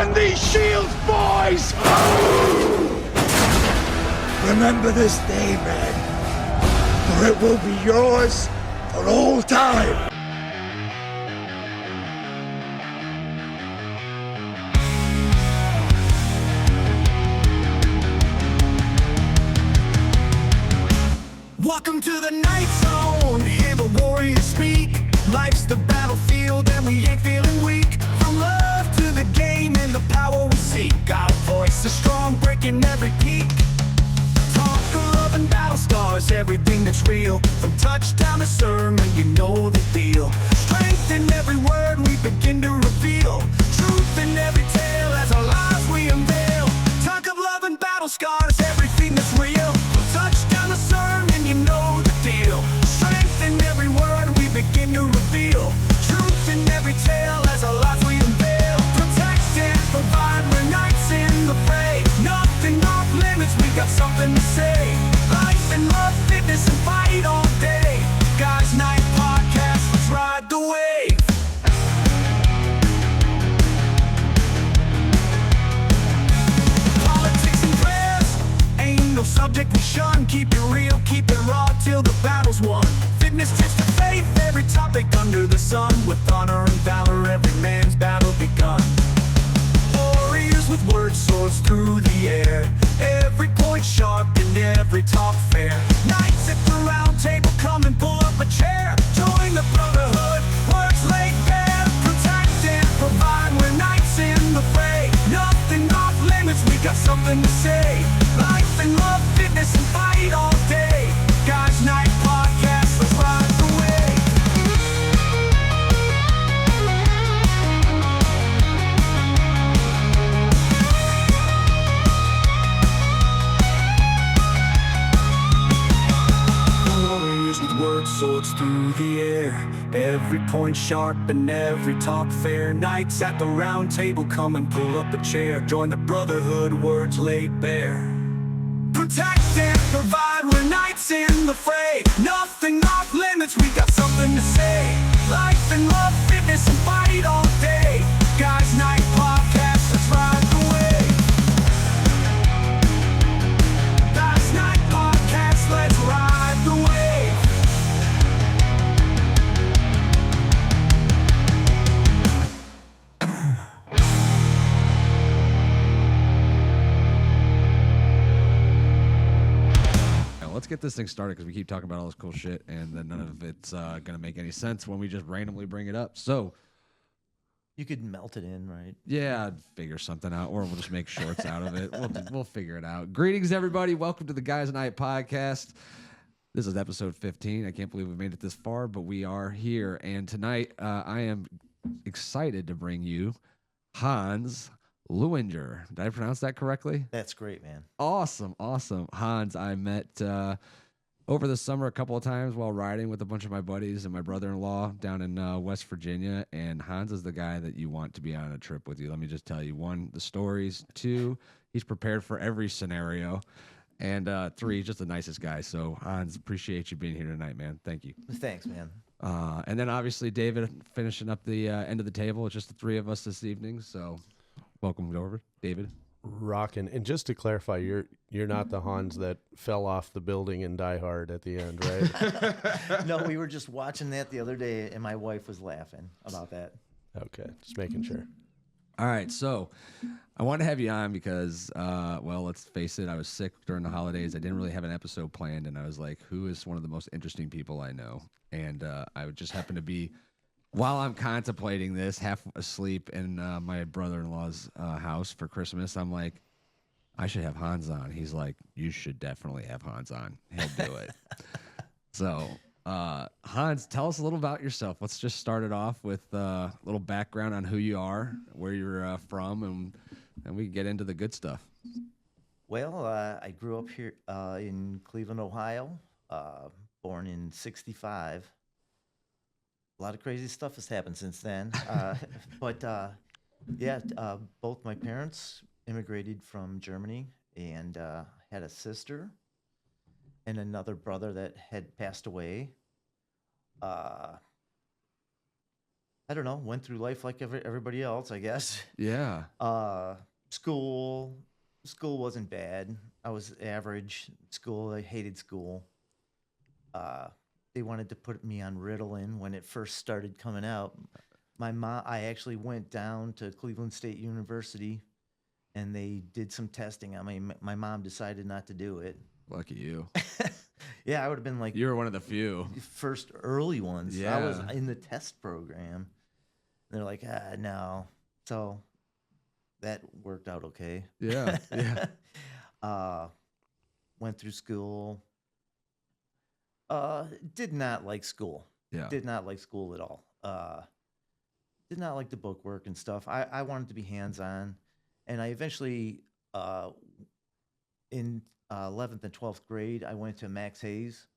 Man these shields, boys! Remember this day, men, for it will be yours for all time. Welcome to the night zone, hear the warriors speak. Life's the battlefield and we ain't feeling weak. From love to the game and the power we seek. Our voice is strong, breaking every peak. Talk of love and battle scars, everything that's real. From touchdown to sermon, you know the deal. Strength in every word we begin to reveal. Truth in every tale as our lives we unveil. Talk of love and battle scars, everything that's real. From touchdown to sermon, you know the deal. Strength in every word we begin to reveal. Truth in every tale as our lives we unveil. Protect and provide, we're knights in the fray. Nothing off limits, we got something to say. Life and love, fitness and fight all day. Guys Night Podcast, let's ride the wave. Politics and prayers, ain't no subject we shun. Keep it real, keep it raw till the battle's won. Fitness tips to faith, every topic under the sun. With honor and valor, every man's battle begun. Warriors with words, swords through the air. Every point sharp and every talk fair. Knights at the round table, come and pull up a chair. Join the brotherhood, words laid bare. Protect and provide, we're knights in the fray. Nothing off limits, we got something to say. Life and love, fitness and fight all day. Guys Night Podcast, let's ride the wave. Warriors with words, swords through the air. Every point sharp and every talk fair. Knights at the round table, come and pull up a chair. Join the brotherhood, words laid bare. Protect and provide, we're knights in the fray. Nothing off limits, we got something to say. Life and love, fitness and fight all day. Guys Night Podcast, let's ride the wave. Guys Night Podcast, let's ride the wave. Let's get this thing started because we keep talking about all this cool shit and then none of it's going to make any sense when we just randomly bring it up. So, You could melt it in, right? yeah, I'd figure something out, or we'll just make shorts out of it. We'll figure it out. Greetings, everybody. Welcome to the Guys Night Podcast. This is episode 15. I can't believe we made it this far, but we are here. And tonight, I am excited to bring you Hans Luenger. Did I pronounce that correctly? That's great, man. Awesome. Hans, I met over the summer a couple of times while riding with a bunch of my buddies and my brother-in-law down in West Virginia. And Hans is the guy that you want to be on a trip with you. Let me just tell you. 1, the stories. 2, he's prepared for every scenario. And 3, just the nicest guy. So, Hans, appreciate you being here tonight, man. Thank you. Thanks, man. And then, obviously, David finishing up the end of the table. It's just the 3 of us this evening. So, welcome over, David. Rockin'. And just to clarify, you're not the Hans that fell off the building in Die Hard at the end, right? No, we were just watching that the other day, and my wife was laughing about that. Okay, just making sure. All right, so I wanted to have you on because, well, let's face it, I was sick during the holidays. I didn't really have an episode planned, and I was like, who is one of the most interesting people I know? And I would just happen to be, while I'm contemplating this, half asleep in my brother-in-law's house for Christmas, I'm like, I should have Hans on. He's like, you should definitely have Hans on. He'll do it. So, Hans, tell us a little about yourself. Let's just start it off with a little background on who you are, where you're from, and we can get into the good stuff. Well, I grew up here in Cleveland, Ohio, born in '65. A lot of crazy stuff has happened since then. But both my parents immigrated from Germany and had a sister and another brother that had passed away. I don't know, went through life like everybody else, I guess. Yeah. School, school wasn't bad. I was average. School, I hated school. Uh, they wanted to put me on Ritalin when it first started coming out. My mom, I actually went down to Cleveland State University, and they did some testing on me. My mom decided not to do it. Lucky you. Yeah, I would have been like You were one of the few. first early ones. I was Yeah. in the test program. They're like, no. So that worked out okay. Yeah. Yeah. uh, Went through school. Did not like school. Yeah. Did not like school at all. Did not like the book work and stuff. I wanted to be hands on, and I eventually, in 11th and 12th grade, I went to Max Hayes,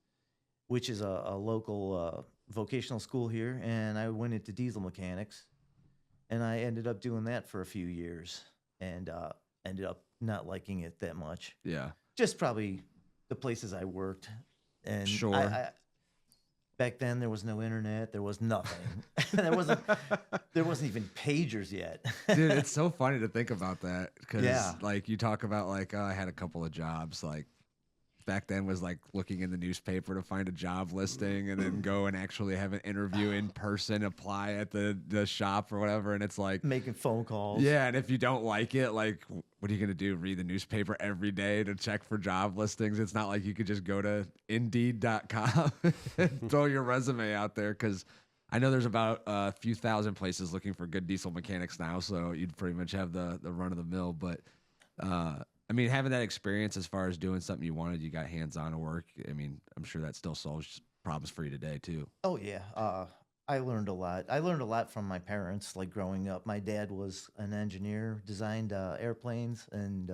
which is a local vocational school here, and I went into diesel mechanics, and I ended up doing that for a few years, and ended up not liking it that much. Yeah. Just probably the places I worked, and Sure. back then there was no internet, there was nothing, there wasn't even pagers yet. Dude, it's so funny to think about that because, Yeah. like, you talk about like, oh, I had a couple of jobs. Like, back then was like looking in the newspaper to find a job listing and then go and actually have an interview in person, apply at the shop or whatever. And it's like, Making phone calls. yeah. And if you don't like it, like, what are you gonna do? Read the newspaper every day to check for job listings? It's not like you could just go to Indeed.com and throw your resume out there because. I know there's about a few thousand places looking for good diesel mechanics now, so you'd pretty much have the run of the mill. But I mean, having that experience as far as doing something you wanted, you got hands-on work. I mean, I'm sure that still solves problems for you today too. Oh yeah. I learned a lot. I learned a lot from my parents. Like growing up, my dad was an engineer, designed airplanes, and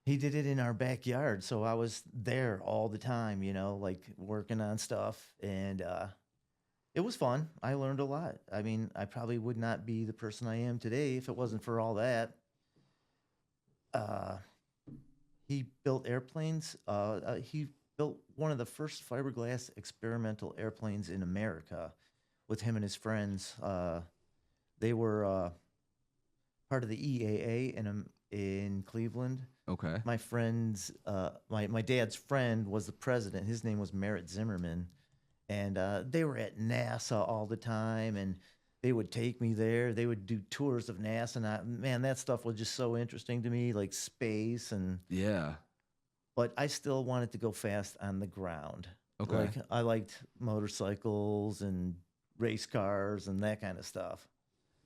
he did it in our backyard. So I was there all the time, like working on stuff, and it was fun. I learned a lot. I mean, I probably would not be the person I am today if it wasn't for all that. He built airplanes. He built one of the first fiberglass experimental airplanes in America with him and his friends. They were part of the EAA in Cleveland. Okay. My friend's, my dad's friend was the president. His name was Merritt Zimmerman. And they were at NASA all the time, and they would take me there. They would do tours of NASA, and man, that stuff was just so interesting to me, like space. Yeah. But I still wanted to go fast on the ground. Okay. Like I liked motorcycles and race cars and that kind of stuff.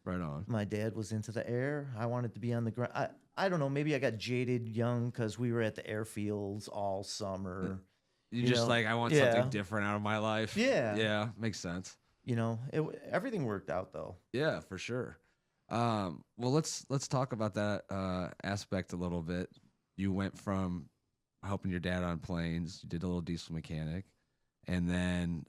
Right on. My dad was into the air. I wanted to be on the ground. I don't know. Maybe I got jaded young because we were at the airfields all summer. You You just know, like, I want yeah. something different out of my life. Yeah. Yeah. Makes sense. Everything worked out though. Yeah, for sure. Well, let's talk about that aspect a little bit. You went from helping your dad on planes, you did a little diesel mechanic, and then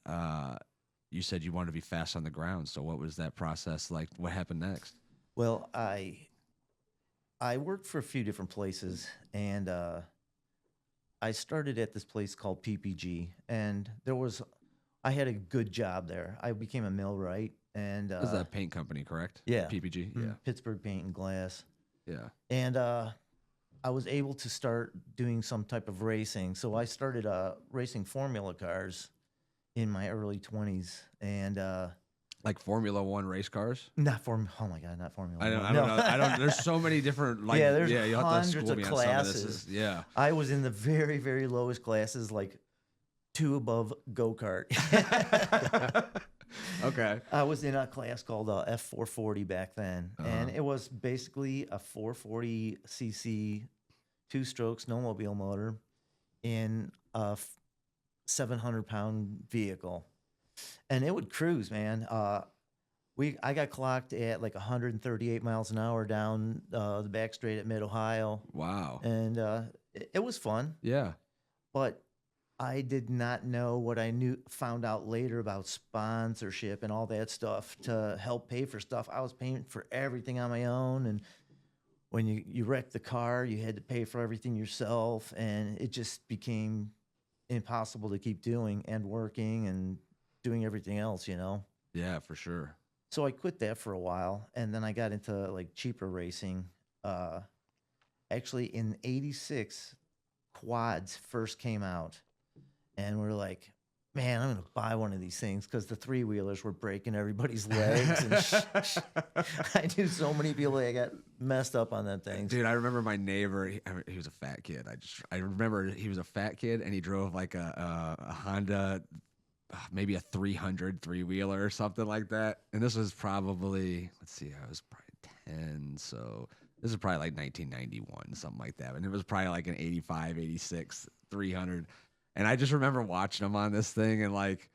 you said you wanted to be fast on the ground. So what was that process like? What happened next? Well, I worked for a few different places, and I started at this place called PPG, and I had a good job there. I became a millwright, and This is that paint company, correct? yeah. PPG. mhm, Yeah. Pittsburgh Paint and Glass, Yeah. and I was able to start doing some type of racing. So I started racing Formula cars in my early 20s, and Like Formula One race cars. not Formula. Oh my God, not Formula. I don't, One. I don't No. know. I don't. There's so many different. Like, Yeah, there's you'll have to hundreds school of me on some of this. classes. Yeah. I was in the very, very lowest classes, like 2 above go-kart. Okay. I was in a class called F440 back then, and it was basically a 440cc 2-stroke snowmobile motor in a 700-pound vehicle, and it would cruise, man. I got clocked at like 138 miles an hour down the back straight at Mid Ohio, Wow. and it was fun. Yeah. But I did not know what I found out later about sponsorship and all that stuff to help pay for stuff. I was paying for everything on my own, and when you wrecked the car, you had to pay for everything yourself, and it just became impossible to keep doing and working and doing everything else, Yeah, for sure. So I quit that for a while, and then I got into like cheaper racing. Actually, in '86, quads first came out, and we're like, man, I'm gonna buy one of these things because the three wheelers were breaking everybody's legs. And I knew so many people that got messed up on that thing. Dude, I remember my neighbor. He was a fat kid. I remember he was a fat kid, and he drove like a Honda, maybe a 300 three-wheeler or something like that. And this was probably, let's see, I was probably 10, so this is probably like 1991, something like that. And it was probably like an 85, 86 300. And I just remember watching him on this thing, and like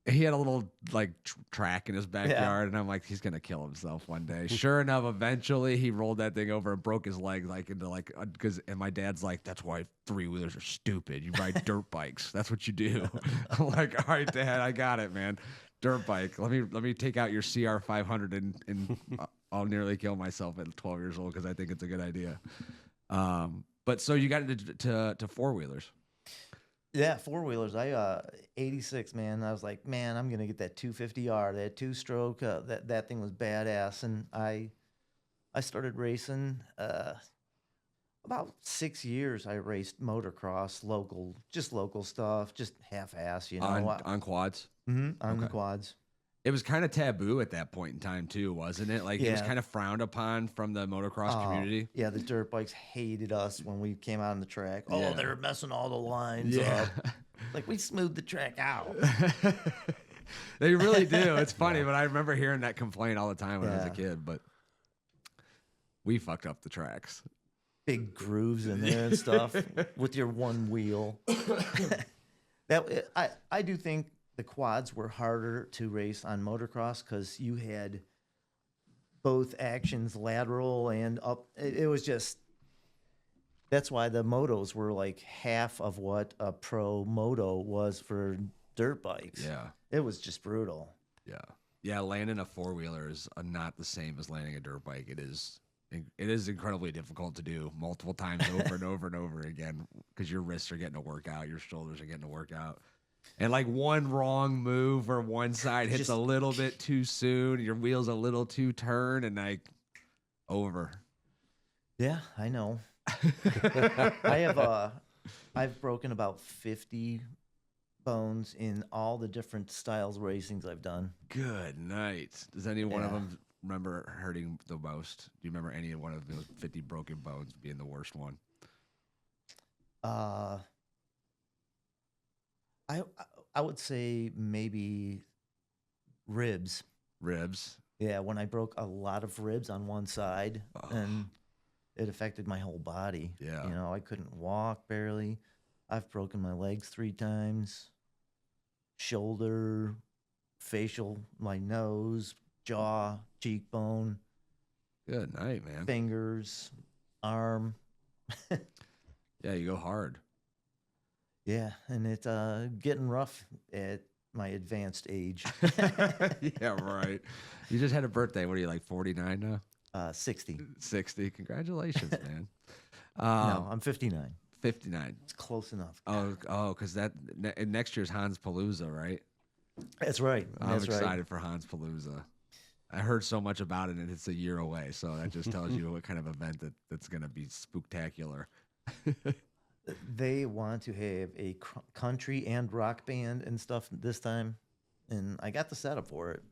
he had a little like track in his backyard, and I'm like, he's gonna kill himself one day. Sure enough, eventually he rolled that thing over and broke his leg, like into like because. And my dad's like, that's why three wheelers are stupid. You ride dirt bikes. That's what you do. I'm like, all right, Dad, I got it, man. Dirt bike. Let me take out your CR 500 and I'll nearly kill myself at 12 years old because I think it's a good idea. But so you got into four wheelers. Yeah, four wheelers. I 86, man. I was like, man, I'm gonna get that 250R, that two stroke. That thing was badass, and I started racing. About 6 years, I raced motocross, local stuff, just half-ass, you know. On quads. On the quads. It was kind of taboo at that point in time too, wasn't it? Like it was kind of frowned upon from the motocross community. Yeah, the dirt bikes hated us when we came out on the track. Oh, Yeah. they were messing all the lines up. Like we smoothed the track out. They really do. It's funny, but I remember hearing that complaint all the time when I was a Yeah. kid. But we fucked up the tracks. Big grooves in there and stuff with your one wheel. I do think the quads were harder to race on motocross because you had both actions, lateral and up. It was just, that's why the motos were like half of what a pro moto was for dirt bikes. Yeah. It was just brutal. Yeah. Yeah. Landing a four wheeler is not the same as landing a dirt bike. It is incredibly difficult to do multiple times over and over and over again because your wrists are getting a workout, your shoulders are getting a workout. And like one wrong move or one side hits a little bit too soon, your wheel's a little too turned, and like over. Yeah, I know. I've broken about 50 bones in all the different styles of racings I've done. Good night. Does any one of them remember hurting the most? Do you remember any one of those 50 broken bones being the worst one? I would say maybe ribs. Ribs. Yeah, when I broke a lot of ribs on one side, and it affected my whole body. Yeah. You know, I couldn't walk barely. I've broken my legs 3 times. Shoulder, facial, my nose, jaw, cheekbone, Good night, man. fingers, arm. Yeah, you go hard. Yeah, and it's getting rough at my advanced age. Yeah, right. You just had a birthday. What are you, like 49 now? 60. 60. Congratulations, man. No, I'm 59. 59. It's close enough. Oh, because next year's Hans Palooza, right? That's right. I'm That's excited right. for Hans Palooza. I heard so much about it, and it's a year away. So that just tells you what kind of event that's going to be spooktacular. They want to have a country and rock band and stuff this time, and I got the setup for it.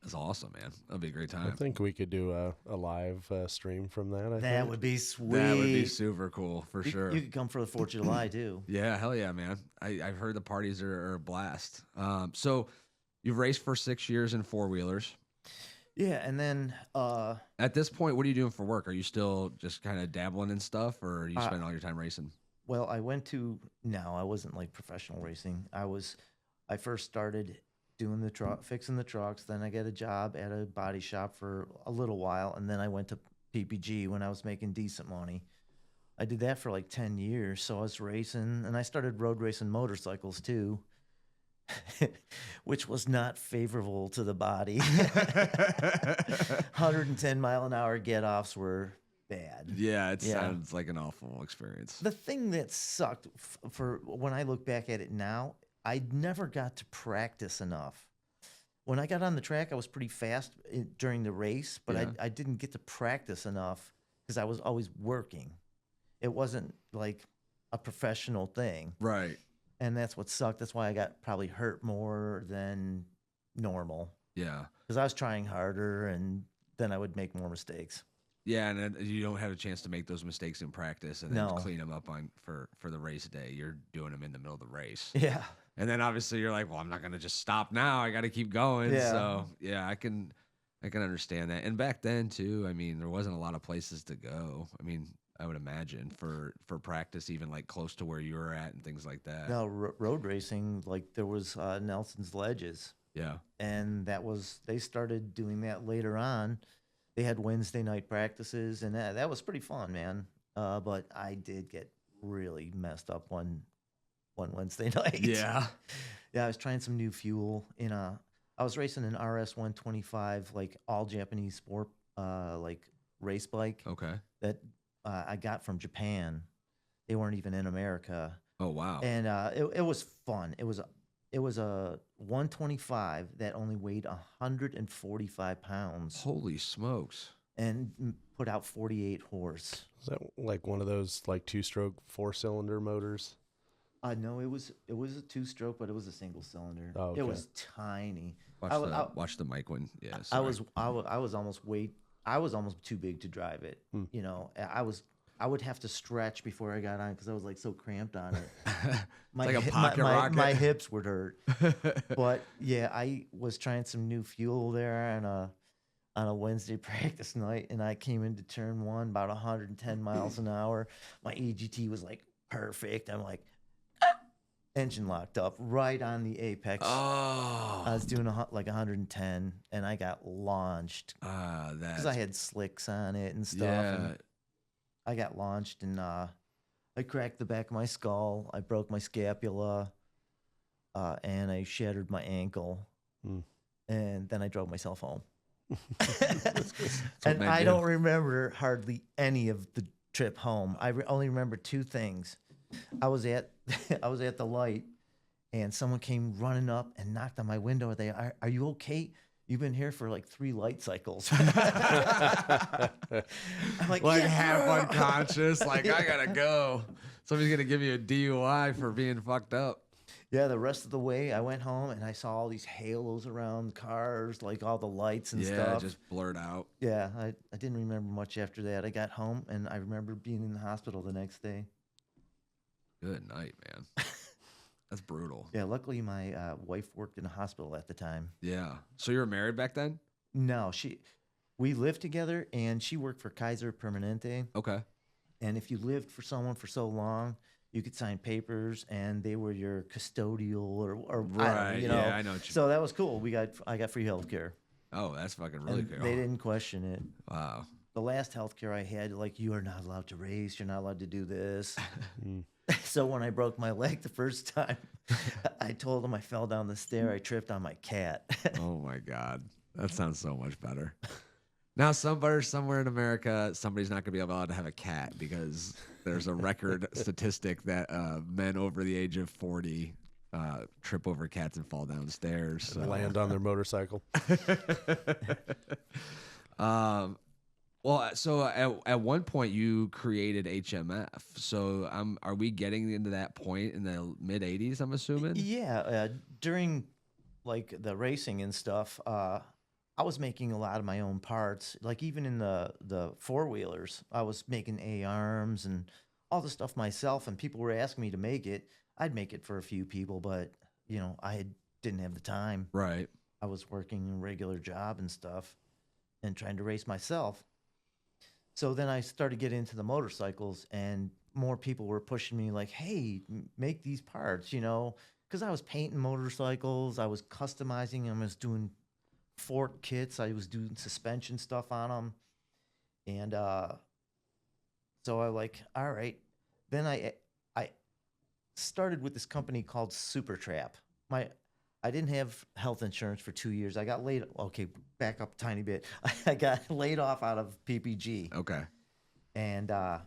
That's awesome, man. That'll be a great time. I think we could do a live stream from that. That would be sweet. That would be super cool, for You- sure. You could come for the 4th of July, too. Yeah, hell yeah, man. I've heard the parties are a blast. So you've raced for 6 years in four-wheelers. Yeah, and then At this point, what are you doing for work? Are you still just kind of dabbling in stuff, or you spend all your time racing? well, I wasn't like professional racing. I first started doing fixing the trucks. Then I got a job at a body shop for a little while, and then I went to PPG when I was making decent money. I did that for like 10 years. So I was racing, and I started road racing motorcycles too, which was not favorable to the body. 110 mile an hour get-offs were bad. Yeah, it sounds like an awful experience. The thing that sucked for when I look back at it now, I never got to practice enough. when I got on the track, I was pretty fast during the race, but Yeah. I didn't get to practice enough because I was always working. It wasn't like a professional thing. Right. And that's what sucked. That's why I got probably hurt more than normal Yeah. because I was trying harder and then I would make more mistakes. Yeah, and then you don't have a chance to make those mistakes in practice and then No. clean them up for the race day. You're doing them in the middle of the race. Yeah. And then obviously you're like, well, I'm not gonna just stop now. I got to keep going. Yeah. So yeah, I can understand that. And back then too, I mean, there wasn't a lot of places to go. I mean, I would imagine for practice, even like close to where you were at and things like that. No, road racing, like there was Nelson's Ledges. Yeah. And they started doing that later on. They had Wednesday night practices, and that was pretty fun, man. But I did get really messed up one Wednesday night. Yeah. Yeah, I was trying some new fuel I was racing an RS 125, like all Japanese sport, like race bike Okay. that I got from Japan. They weren't even in America, Oh wow. and it was fun. It was a 125 that only weighed 145 pounds Holy smokes. and put out 48 horse. Is that like one of those like 2-stroke 4-cylinder motors? No, it was a 2-stroke, but it was a single cylinder. Oh, okay. It was tiny. Watch the mic when yeah. I sorry. was almost too big to drive it. You know, I would have to stretch before I got on because I was like so cramped on it. like a pocket rocket. My hips would hurt. But yeah, I was trying some new fuel there on a Wednesday practice night, and I came into turn one about 110 miles an hour. My EGT was like perfect. I'm like, engine locked up right on the apex. Oh. I was doing like 110, and I got launched That. because I had slicks on it and stuff. Yeah. And I got launched, and I cracked the back of my skull. I broke my scapula, and I shattered my ankle. And then I drove myself home. And men I do. don't remember hardly any of the trip home. I only remember two things. I was at the light, and someone came running up and knocked on my window. Are you okay? You've been here for like 3 light cycles. I'm like Like "Yeah, half bro." unconscious, like I gotta go. Somebody's gonna give you a DUI for being fucked up. Yeah, the rest of the way I went home and I saw all these halos around cars, like all the lights and Yeah, stuff. just blurred out. Yeah, I didn't remember much after that. I got home and I remember being in the hospital the next day. Good night, man. That's brutal. Yeah, luckily my wife worked in a hospital at the time. Yeah. So you were married back then? No, we lived together and she worked for Kaiser Permanente. Okay. And if you lived for someone for so long, you could sign papers and they were your custodial or I don't know, Right, you know. yeah, I know what you- So that was cool. I got free health care. Oh, that's fucking really And cool. they didn't question it. Wow. The last healthcare I had, like, you are not allowed to race, you're not allowed to do this. So when I broke my leg the first time, I told them I fell down the stair, I tripped on my cat. Oh my God. That sounds so much better. Now, somewhere in America, somebody's not going to be allowed to have a cat because there's a record statistic that men over the age of 40 trip over cats and fall downstairs. So. Land on their motorcycle. Well, so at one point you created HMF. So are we getting into that point in the mid 80s, I'm assuming? Yeah, during like the racing and stuff, I was making a lot of my own parts. Like even in the 4-wheelers, I was making A-arms and all the stuff myself, and people were asking me to make it. I'd make it for a few people, but you know, didn't have the time. Right. I was working a regular job and stuff and trying to race myself. So then I started getting into the motorcycles, and more people were pushing me like, hey, make these parts, you know, because I was painting motorcycles. I was customizing them. I was doing fork kits. I was doing suspension stuff on them. And so I like, all right. Then I started with this company called Super Trap. I didn't have health insurance for 2 years. I got laid. Okay, back up a tiny bit. I got laid off out of PPG. Okay. And I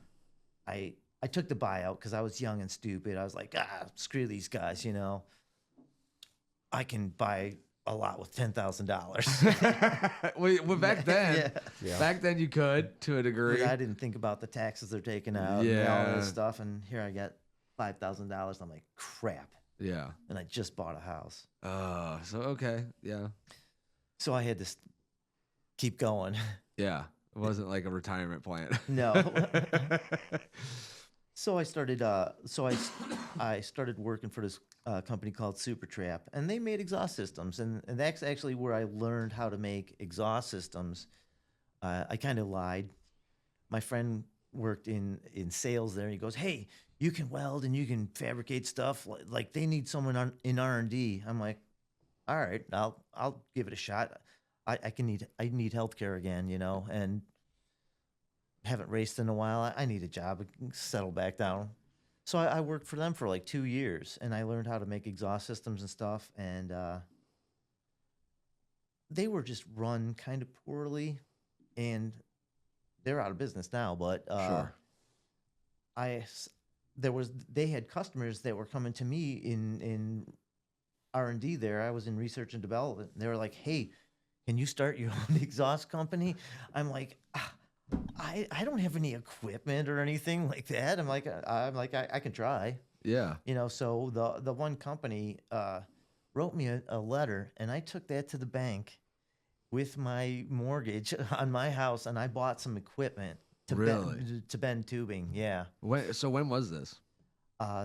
took the buyout because I was young and stupid. I was like, screw these guys, you know. I can buy a lot with $10,000. Well, back then, Yeah. back then you could to a degree. I didn't think about the taxes they're taking out and all this stuff. And here I got $5,000. I'm like, crap. Yeah. And I just bought a house. So okay. Yeah. So I had to keep going. Yeah. It wasn't like a retirement plan. No. So I started. I started working for this company called Super Trap, and they made exhaust systems, and that's actually where I learned how to make exhaust systems. I kind of lied. My friend worked in sales there. And he goes, "Hey, you can weld and you can fabricate stuff. Like they need someone in R&D." I'm like, "All right, I'll give it a shot. I need healthcare again, you know, and haven't raced in a while. I need a job, settle back down." So I worked for them for like 2 years, and I learned how to make exhaust systems and stuff. And they were just run kind of poorly, and they're out of business now. But Sure. they had customers that were coming to me in R&D there. I was in research and development. They were like, "Hey, can you start your own exhaust company?" I'm like, I don't have any equipment or anything like that. I'm like, I can try, Yeah. you know. So the one company wrote me a letter, and I took that to the bank with my mortgage on my house, and I bought some equipment to Really? bend tubing. Yeah. When was this?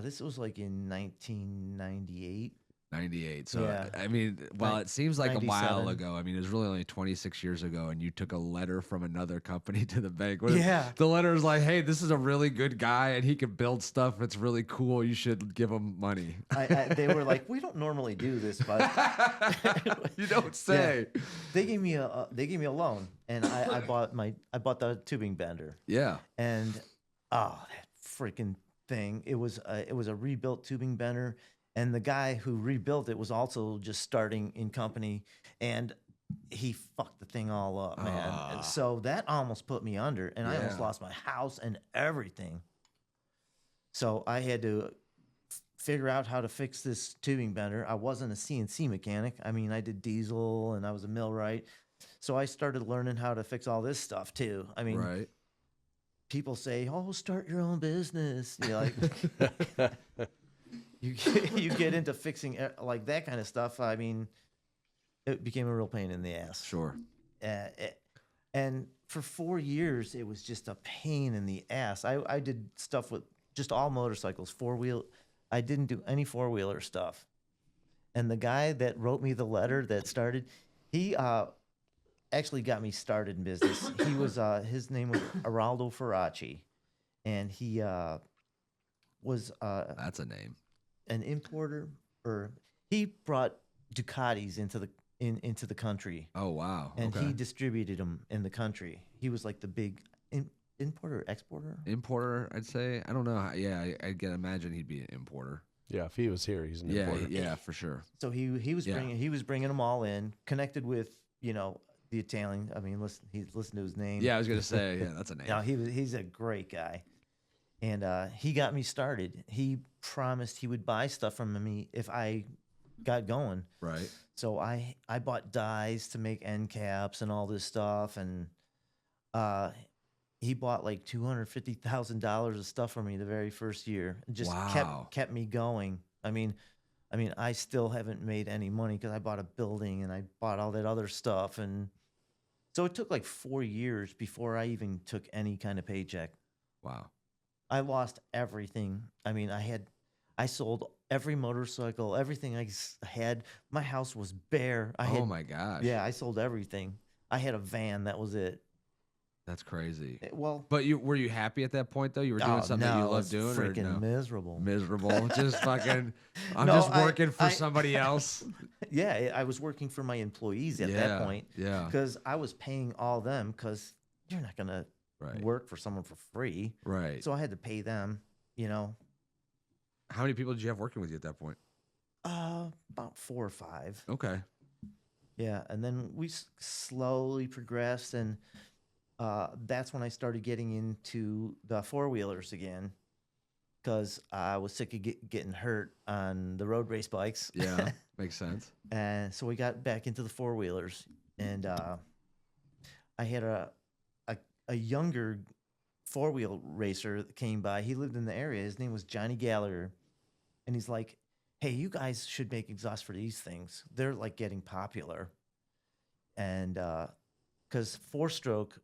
This was like in 1998. 98. So, Yeah. I mean, while it seems like a while 97. ago, I mean, it was really only 26 years ago, and you took a letter from another company to the bank. What if Yeah. the letter is like, "Hey, this is a really good guy, and he can build stuff. It's really cool. You should give him money." They were like, "We don't normally do this, but You don't say. they gave me a loan, and I bought the tubing bender, Yeah. and that freaking thing. It was a rebuilt tubing bender, and the guy who rebuilt it was also just starting in company, and he fucked the thing all up, man. And so that almost put me under, and I almost Yeah. lost my house and everything. So I had to figure out how to fix this tubing bender. I wasn't a CNC mechanic. I mean, I did diesel and I was a millwright. So I started learning how to fix all this stuff too. I mean, Right. people say, "Oh, start your own business." You know, like you get into fixing like that kind of stuff. I mean, it became a real pain in the ass. Sure. And for 4 years, it was just a pain in the ass. I did stuff with just all motorcycles, four-wheel. I didn't do any four-wheeler stuff. And the guy that wrote me the letter that started, he actually got me started in business. He was his name was Araldo Faraci, and he was That's a name. an importer, or he brought Ducatis into the country, Oh, wow. and Okay. he distributed them in the country. He was like the big importer, exporter. Importer, I'd say. I don't know. Yeah, I can imagine he'd be an importer. Yeah, if he was here, he's an Yeah, importer. yeah, for sure. So he was Yeah. bringing them all in, connected with the Italian. I mean, listen to his name. Yeah, I was gonna say, yeah, that's a name. No, he's a great guy, and he got me started. He promised he would buy stuff from me if I got going. Right. So I bought dies to make end caps and all this stuff, and he bought like $250,000 of stuff from me the very first year. And just Wow. kept me going. I mean, I still haven't made any money because I bought a building and I bought all that other stuff, and so it took like 4 years before I even took any kind of paycheck. Wow. I lost everything. I mean, I sold every motorcycle, everything I had. My house was bare. Oh my gosh. Yeah, I sold everything. I had a van. That was it. That's crazy. Well, But were you happy at that point though? You were doing something that you it loved was doing, or freaking no? miserable. Miserable. Just fucking. I'm No, just working for I- somebody else. Yeah, I was working for my employees at Yeah, that point yeah. because I was paying all them because you're not gonna Right. work for someone for free. Right. So I had to pay them. How many people did you have working with you at that point? About 4 or 5. Okay. Yeah, and then we slowly progressed, and that's when I started getting into the four-wheelers again. because I was sick of getting hurt on the road race bikes. Yeah, makes sense. And so we got back into the four wheelers, and I had a younger four wheel racer that came by. He lived in the area. His name was Johnny Gallagher, and he's like, "Hey, you guys should make exhaust for these things. They're like getting popular." And because four stroke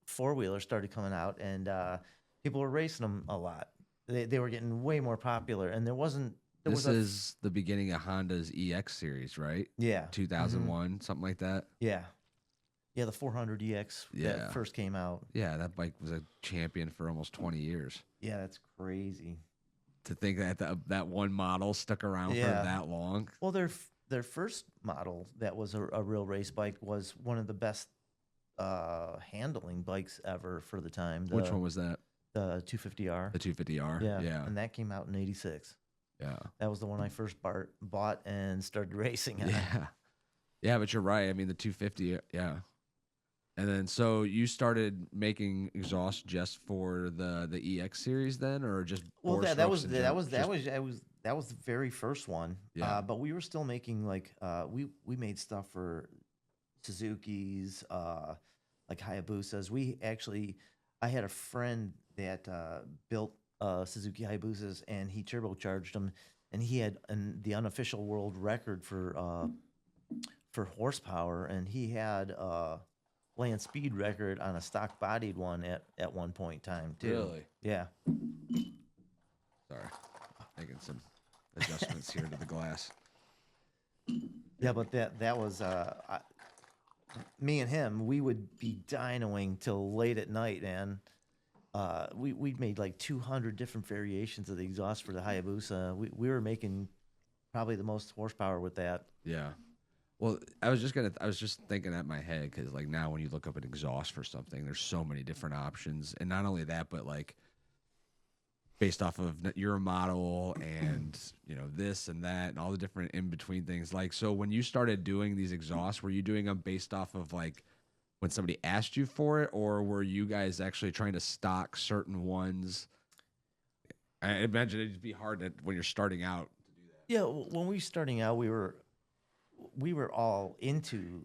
four wheelers started coming out, and people were racing them a lot. They were getting way more popular, and there wasn't. This is the beginning of Honda's EX series, right? Yeah. 2001, something like that. Yeah. Yeah, the 400 EX Yeah. that first came out. Yeah, that bike was a champion for almost 20 years. Yeah, that's crazy. To think that that one model stuck around Yeah. for that long. Well, their first model that was a real race bike was one of the best handling bikes ever for the time. Which one was that? The 250R. The 250R. Yeah. Yeah. And that came out in 86. Yeah. That was the one I first bought and started racing on. Yeah. Yeah, but you're right. I mean, the 250, yeah. And then, so you started making exhaust just for the EX series then, or just Well, four that was strokes in general? that was the very first one. Yeah. But we were still making like we made stuff for Suzuki's, like Hayabusas. I had a friend that built Suzuki Hayabusas, and he turbocharged them, and he had the unofficial world record for horsepower, and he had land speed record on a stock bodied one at one point in time too. Really? Yeah. Sorry. Making some adjustments here to the glass. Yeah, but that was me and him. We would be dynoing till late at night, and we made like 200 different variations of the exhaust for the Hayabusa. We were making probably the most horsepower with that. Yeah. Well, I was just thinking at my head, because like now when you look up an exhaust for something, there's so many different options, and not only that, but like based off of your model and this and that and all the different in between things. Like, so when you started doing these exhausts, were you doing them based off of like when somebody asked you for it, or were you guys actually trying to stock certain ones? I imagine it'd be hard when you're starting out. Yeah, when we were starting out, we were all into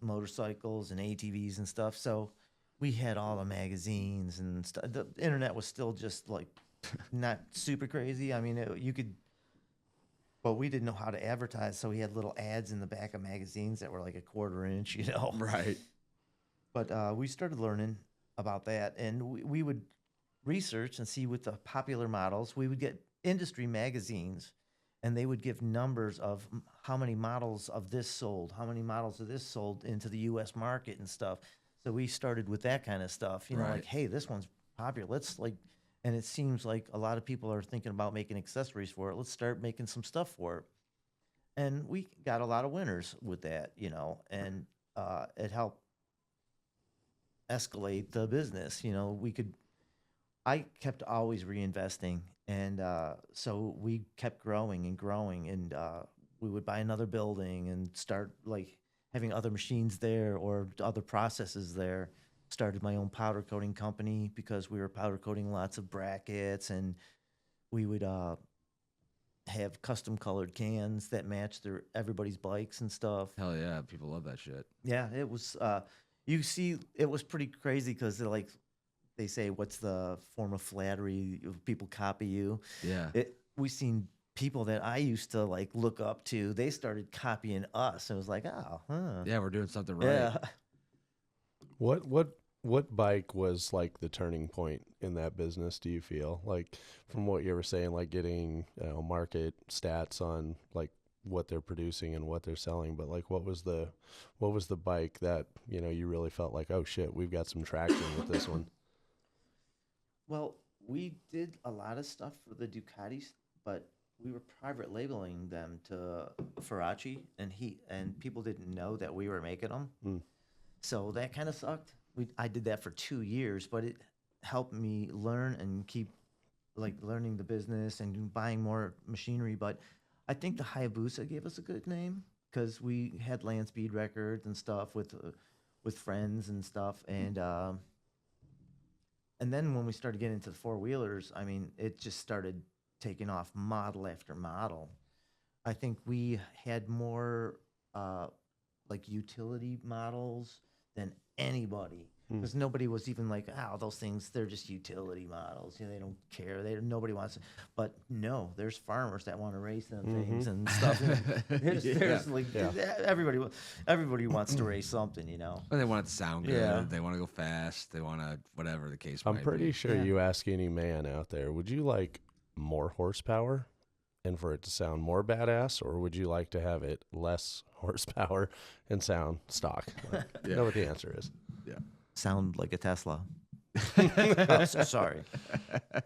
motorcycles and ATVs and stuff. So we had all the magazines and stuff. The internet was still just like not super crazy. I mean, you could, but we didn't know how to advertise. So we had little ads in the back of magazines that were like a quarter inch, Right. But we started learning about that, and we would research and see with the popular models. We would get industry magazines, and they would give numbers of how many models of this sold, how many models of this sold into the U.S. market and stuff. So we started with that kind of stuff, Right. like, hey, this one's popular. Let's and it seems like a lot of people are thinking about making accessories for it. Let's start making some stuff for it. And we got a lot of winners with that, and it helped escalate the business. I kept always reinvesting, and so we kept growing and growing, and we would buy another building and start like having other machines there or other processes there. Started my own powder coating company because we were powder coating lots of brackets, and we would have custom colored cans that matched everybody's bikes and stuff. Hell yeah, people love that shit. Yeah, it was. It was pretty crazy because they say, "What's the form of flattery? People copy you." Yeah. We seen people that I used to like look up to. They started copying us. It was like, oh, huh. Yeah, we're doing something right. Yeah. What bike was like the turning point in that business, do you feel? Like from what you were saying, like getting market stats on like what they're producing and what they're selling, but like what was the bike that you really felt like, oh shit, we've got some traction with this one? Well, we did a lot of stuff for the Ducatis, but we were private labeling them to Faraci, and people didn't know that we were making them. Mm. So that kind of sucked. I did that for 2 years, but it helped me learn and keep like learning the business and buying more machinery. But I think the Hayabusa gave us a good name because we had land speed records and stuff with friends and stuff, and And then when we started getting into the four-wheelers, I mean, it just started taking off model after model. I think we had more like utility models than anybody, because nobody was even like, oh, those things, they're just utility models. You know, they don't care. Nobody wants to. But no, there's farmers that want to race them things and stuff. There's like everybody wants to race something, you know. And they want it to sound good. Yeah. They want to go fast. They want to, whatever the case I'm might pretty be. sure you ask any man out there, would you like more horsepower and for it to sound more badass, or would you like to have it less horsepower and sound stock? Like, you know what the answer is. Yeah. Sound like a Tesla. Oh, sorry.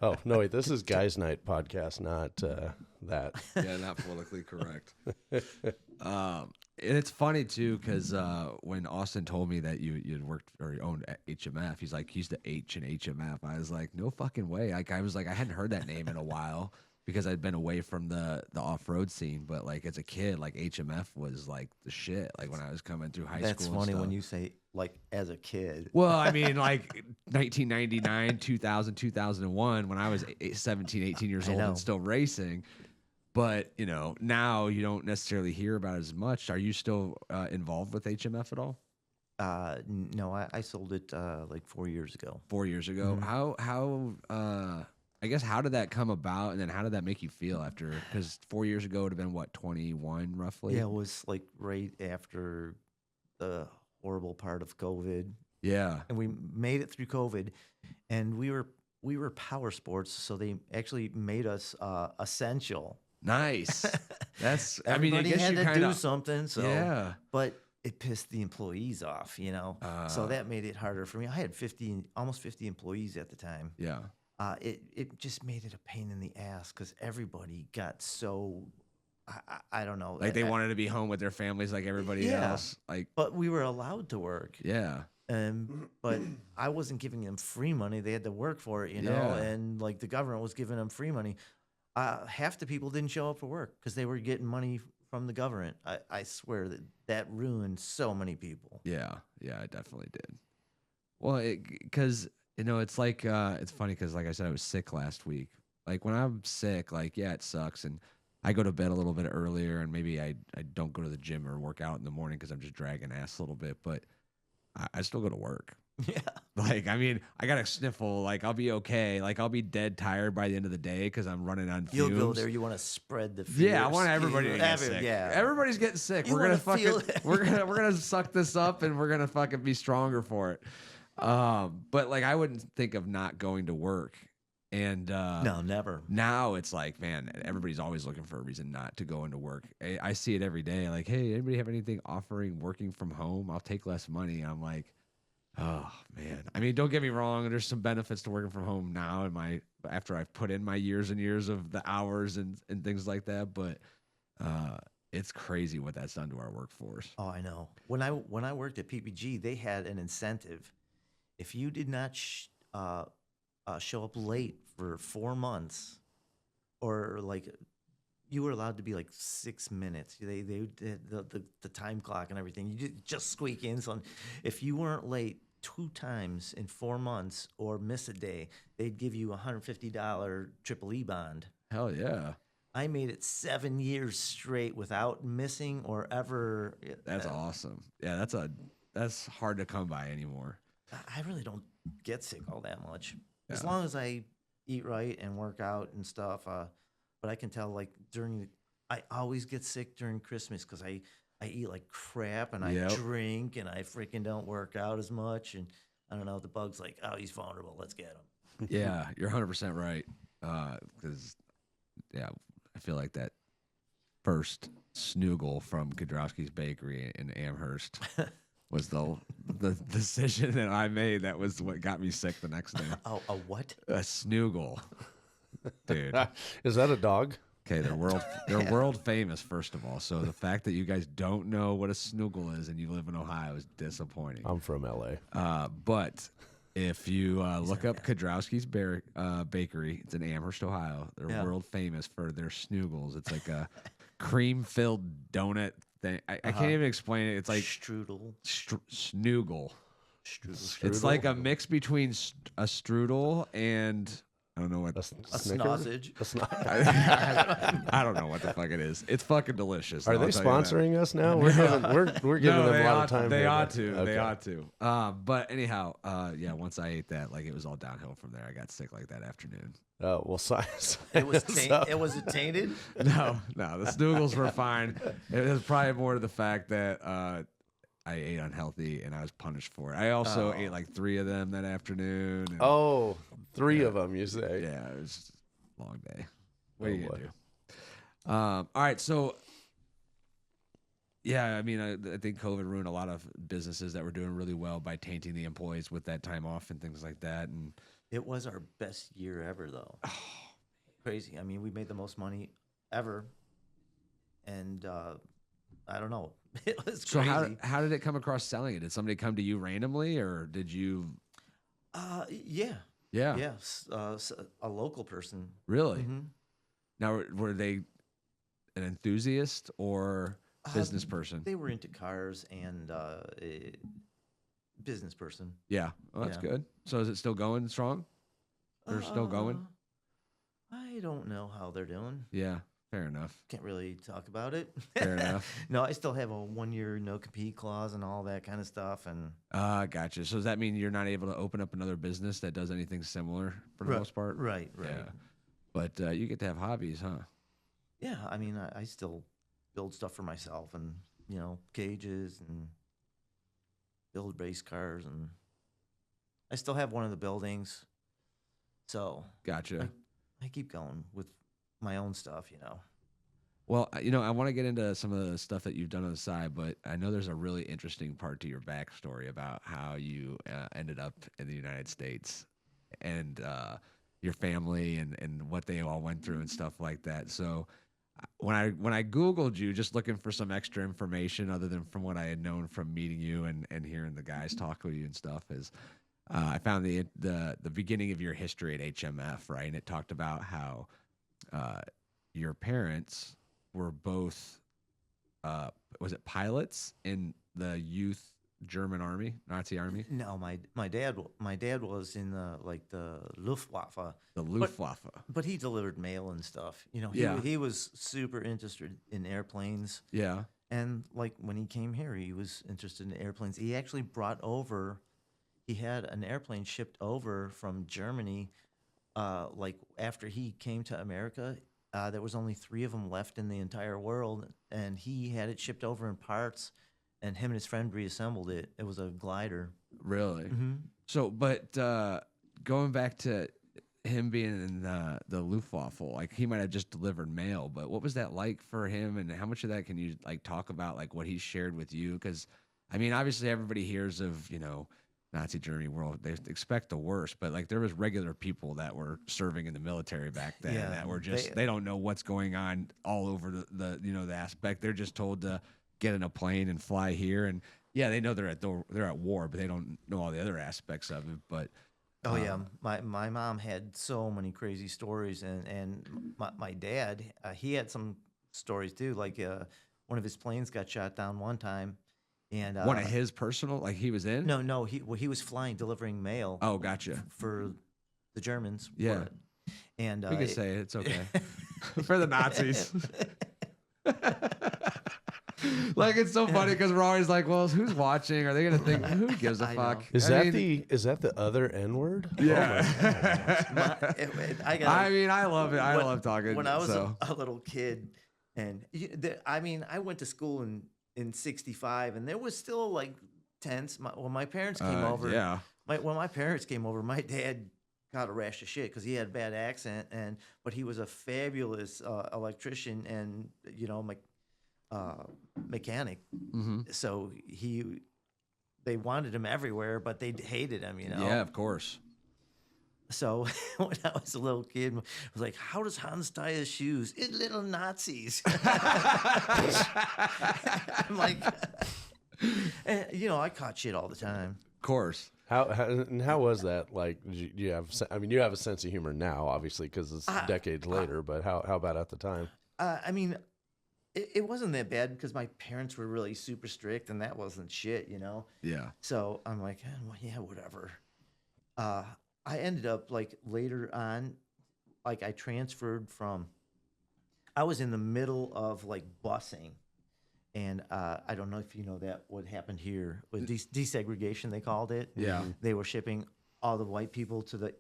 Oh, no, wait, this is Guys Night podcast, not that. Yeah, not politically correct. And it's funny too, because when Austin told me that you'd worked or you owned HMF, he's like, he's the H in HMF. I was like, no fucking way. Like I was like, I hadn't heard that name in a while because I'd been away from the off-road scene. But like as a kid, like HMF was like the shit. Like when I was coming through high school. That's funny when you say like as a kid. Well, I mean, like 1999, 2000, 2001, when I was 17, 18 years old and still racing. But, you know, now you don't necessarily hear about it as much. Are you still involved with HMF at all? No, I sold it like 4 years ago. 4 years ago. I guess, how did that come about? And then how did that make you feel after? Because 4 years ago it would have been, what, 21 roughly? Yeah, it was like right after the horrible part of COVID. Yeah. And we made it through COVID, and we were power sports, so they actually made us essential. Nice. That's, I mean, I Everybody guess had you to kind do of, something. So, yeah. but it pissed the employees off, you know. So that made it harder for me. I had almost 50 employees at the time. Yeah. It just made it a pain in the ass because everybody got so, I don't know. Like they wanted to be home with their families like everybody else. Like, but we were allowed to work. yeah. But I wasn't giving them free money. They had to work for it, you know. Yeah. And like the government was giving them free money. Half the people didn't show up for work because they were getting money from the government. I swear that ruined so many people. Yeah. Yeah, it definitely did. Well, because, you know, it's like, it's funny because, like I said, I was sick last week. Like when I'm sick, like, yeah, it sucks. And I go to bed a little bit earlier and maybe I don't go to the gym or work out in the morning because I'm just dragging ass a little bit. But I still go to work. Yeah. Like, I mean, I got a sniffle. Like, I'll be okay. Like, I'll be dead tired by the end of the day because I'm running on fumes. You'll go there. You want to spread the fear. Yeah, I want everybody to get sick. Yeah. Everybody's getting sick. You We're gonna wanna feel fucking it. we're gonna suck this up and we're gonna fucking be stronger for it. But like I wouldn't think of not going to work. And No, never. now it's like, man, everybody's always looking for a reason not to go into work. I see it every day. Like, hey, anybody have anything offering working from home? I'll take less money. I'm like, oh man. I mean, don't get me wrong. There's some benefits to working from home now after I've put in my years and years of the hours and things like that. But it's crazy what that's done to our workforce. Oh, I know. When I worked at PPG, they had an incentive. If you did not show up late for 4 months, or like you were allowed to be like 6 minutes. They did the time clock and everything. You just squeak in. So if you weren't late 2 times in 4 months or miss a day, they'd give you a $150 triple E bond. Hell yeah. I made it 7 years straight without missing or ever. That's awesome. Yeah, that's hard to come by anymore. I really don't get sick all that much. As Yeah. long as I eat right and work out and stuff. But I can tell like I always get sick during Christmas because I eat like crap and I Yep. drink and I freaking don't work out as much. And I don't know, the bug's like, oh, he's vulnerable. Let's get him. Yeah, you're 100% right. Because, yeah, I feel like that first snoogle from Kodrowski's Bakery in Amherst was the decision that I made that was what got me sick the next day. Oh, a what? A snoogle. Dude. Is that a dog? Okay, they're world famous, first of all. So the fact that you guys don't know what a snoogle is and you live in Ohio is disappointing. I'm from LA. But if you look up Kodrowski's Bakery, it's in Amherst, Ohio. They're world famous for their snoogles. It's like a cream-filled donut thing. I can't even explain it. It's like Strudel. snoogle. It's like a mix between a strudel and I don't know what. A sausage. I don't know what the fuck it is. It's fucking delicious. Are I'll they tell you that. sponsoring us now? We're giving them a lot of time. They here, ought but- to. okay. They ought to. But anyhow, yeah. Once I ate that, like it was all downhill from there. I got sick like that afternoon. Oh well, science. It was tainted. No, the snoogles were fine. It was probably more to the fact that I ate unhealthy and I was punished for it. I also ate like 3 of them that afternoon. And, Oh, 3 of them, you say? yeah, it was just a long day. What Oh, are you gonna boy. do? All right, so yeah, I mean, I think COVID ruined a lot of businesses that were doing really well by tainting the employees with that time off and things like that. And It was our best year ever, though. Crazy. I mean, we made the most money ever, and I don't know. It was so crazy. how did it come across selling it? Did somebody come to you randomly, or did you? Yeah. Yeah, Yes. A local person. really. Mhm. Now, were they an enthusiast or business person? They were into cars and a business person. Yeah, well, that's Yeah. good. So is it still going strong? They're still going. I don't know how they're doing. Yeah, fair enough. Can't really talk about it. Fair enough. No, I still have a 1-year no compete clause and all that kind of stuff. And Gotcha. So does that mean you're not able to open up another business that does anything similar for the most part? right. Yeah. But you get to have hobbies, huh? Yeah, I mean, I still build stuff for myself, and cages, and build race cars, and I still have one of the buildings, so Gotcha. I keep going with my own stuff. Well, I want to get into some of the stuff that you've done on the side, but I know there's a really interesting part to your backstory about how you ended up in the United States and your family and what they all went through and stuff like that. So when I Googled you, just looking for some extra information other than from what I had known from meeting you and hearing the guys talk with you and stuff, is I found the beginning of your history at HMF, right? And it talked about how your parents were both was it pilots in the youth German army, Nazi army? No, my dad was in the Luftwaffe, The Luftwaffe. but he delivered mail and stuff. Yeah. He was super interested in airplanes. Yeah. And like when he came here, he was interested in airplanes. He actually he had an airplane shipped over from Germany. Like after he came to America, there was only 3 of them left in the entire world, and he had it shipped over in parts, and him and his friend reassembled it. It was a glider. Really? Mm-hmm. So, but going back to him being in the Luftwaffe, like he might have just delivered mail, but what was that like for him, and how much of that can you like talk about, like what he shared with you? Because I mean, obviously everybody hears of Nazi Germany world, they expect the worst, but like there was regular people that were serving in the military back then that were just they don't know what's going on all over the aspect. They're just told to get in a plane and fly here, and yeah, they know they're at war, but they don't know all the other aspects of it. But Oh yeah, my mom had so many crazy stories, and my dad, he had some stories too. Like one of his planes got shot down one time, and one of his personal, like he was in. No, he was flying, delivering mail. Oh, gotcha. For the Germans. Yeah. And We can say it's okay for the Nazis. Like it's so funny because we're always like, well, who's watching? Are they gonna think who gives a I fuck? know. Is I that mean, the other N word? Yeah. I I mean, I love it. I love talking. When I was so. a little kid, and I went to school in '65, and there was still like tents. When my parents came over, Yeah. when my parents came over, my dad got a rash of shit because he had a bad accent, but he was a fabulous electrician and mechanic. Mm-hmm. So they wanted him everywhere, but they hated him. Yeah, of course. So when I was a little kid, I was like, how does Hans tie his shoes? It's little Nazis. I'm like, and, I caught shit all the time. Of course. How was that? Like, do you have? I mean, you have a sense of humor now, obviously, because it's decades later. But how about at the time? I mean, it wasn't that bad because my parents were really super strict, and that wasn't shit, you know. Yeah. So I'm like, well, yeah, whatever. I ended up like later on, like I transferred from. I was in the middle of like busing, and I don't know if you know that what happened here with desegregation, they called it. Yeah. They were shipping all the white people to the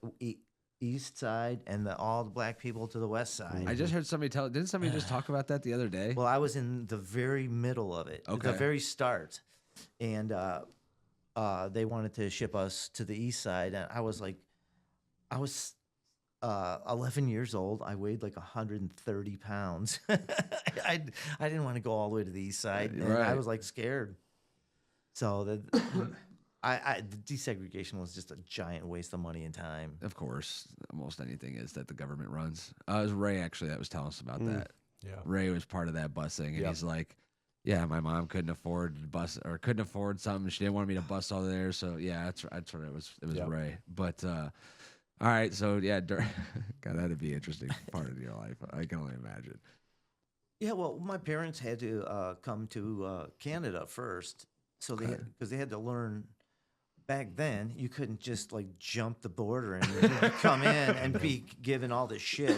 east side and all the black people to the west side. I just heard somebody tell. Didn't somebody just talk about that the other day? Well, I was in the very middle of it, Okay. the very start, and they wanted to ship us to the east side, and I was 11 years old. I weighed like 130 pounds. I didn't want to go all the way to the east side, and I Right. was like scared. So the desegregation was just a giant waste of money and time. Of course, almost anything is that the government runs. It was Ray actually that was telling us about that. Yeah. Ray was part of that busing, and Yep. he's like, "Yeah, my mom couldn't afford to bus or couldn't afford something. She didn't want me to bus all there. So yeah, that's what it was. It was Yep. Ray. But all right, so yeah, God, that'd be an interesting part of your life. I can only imagine. Yeah, well, my parents had to come to Canada first, so because they had to learn. Back then, you couldn't just like jump the border and come in and be given all this shit.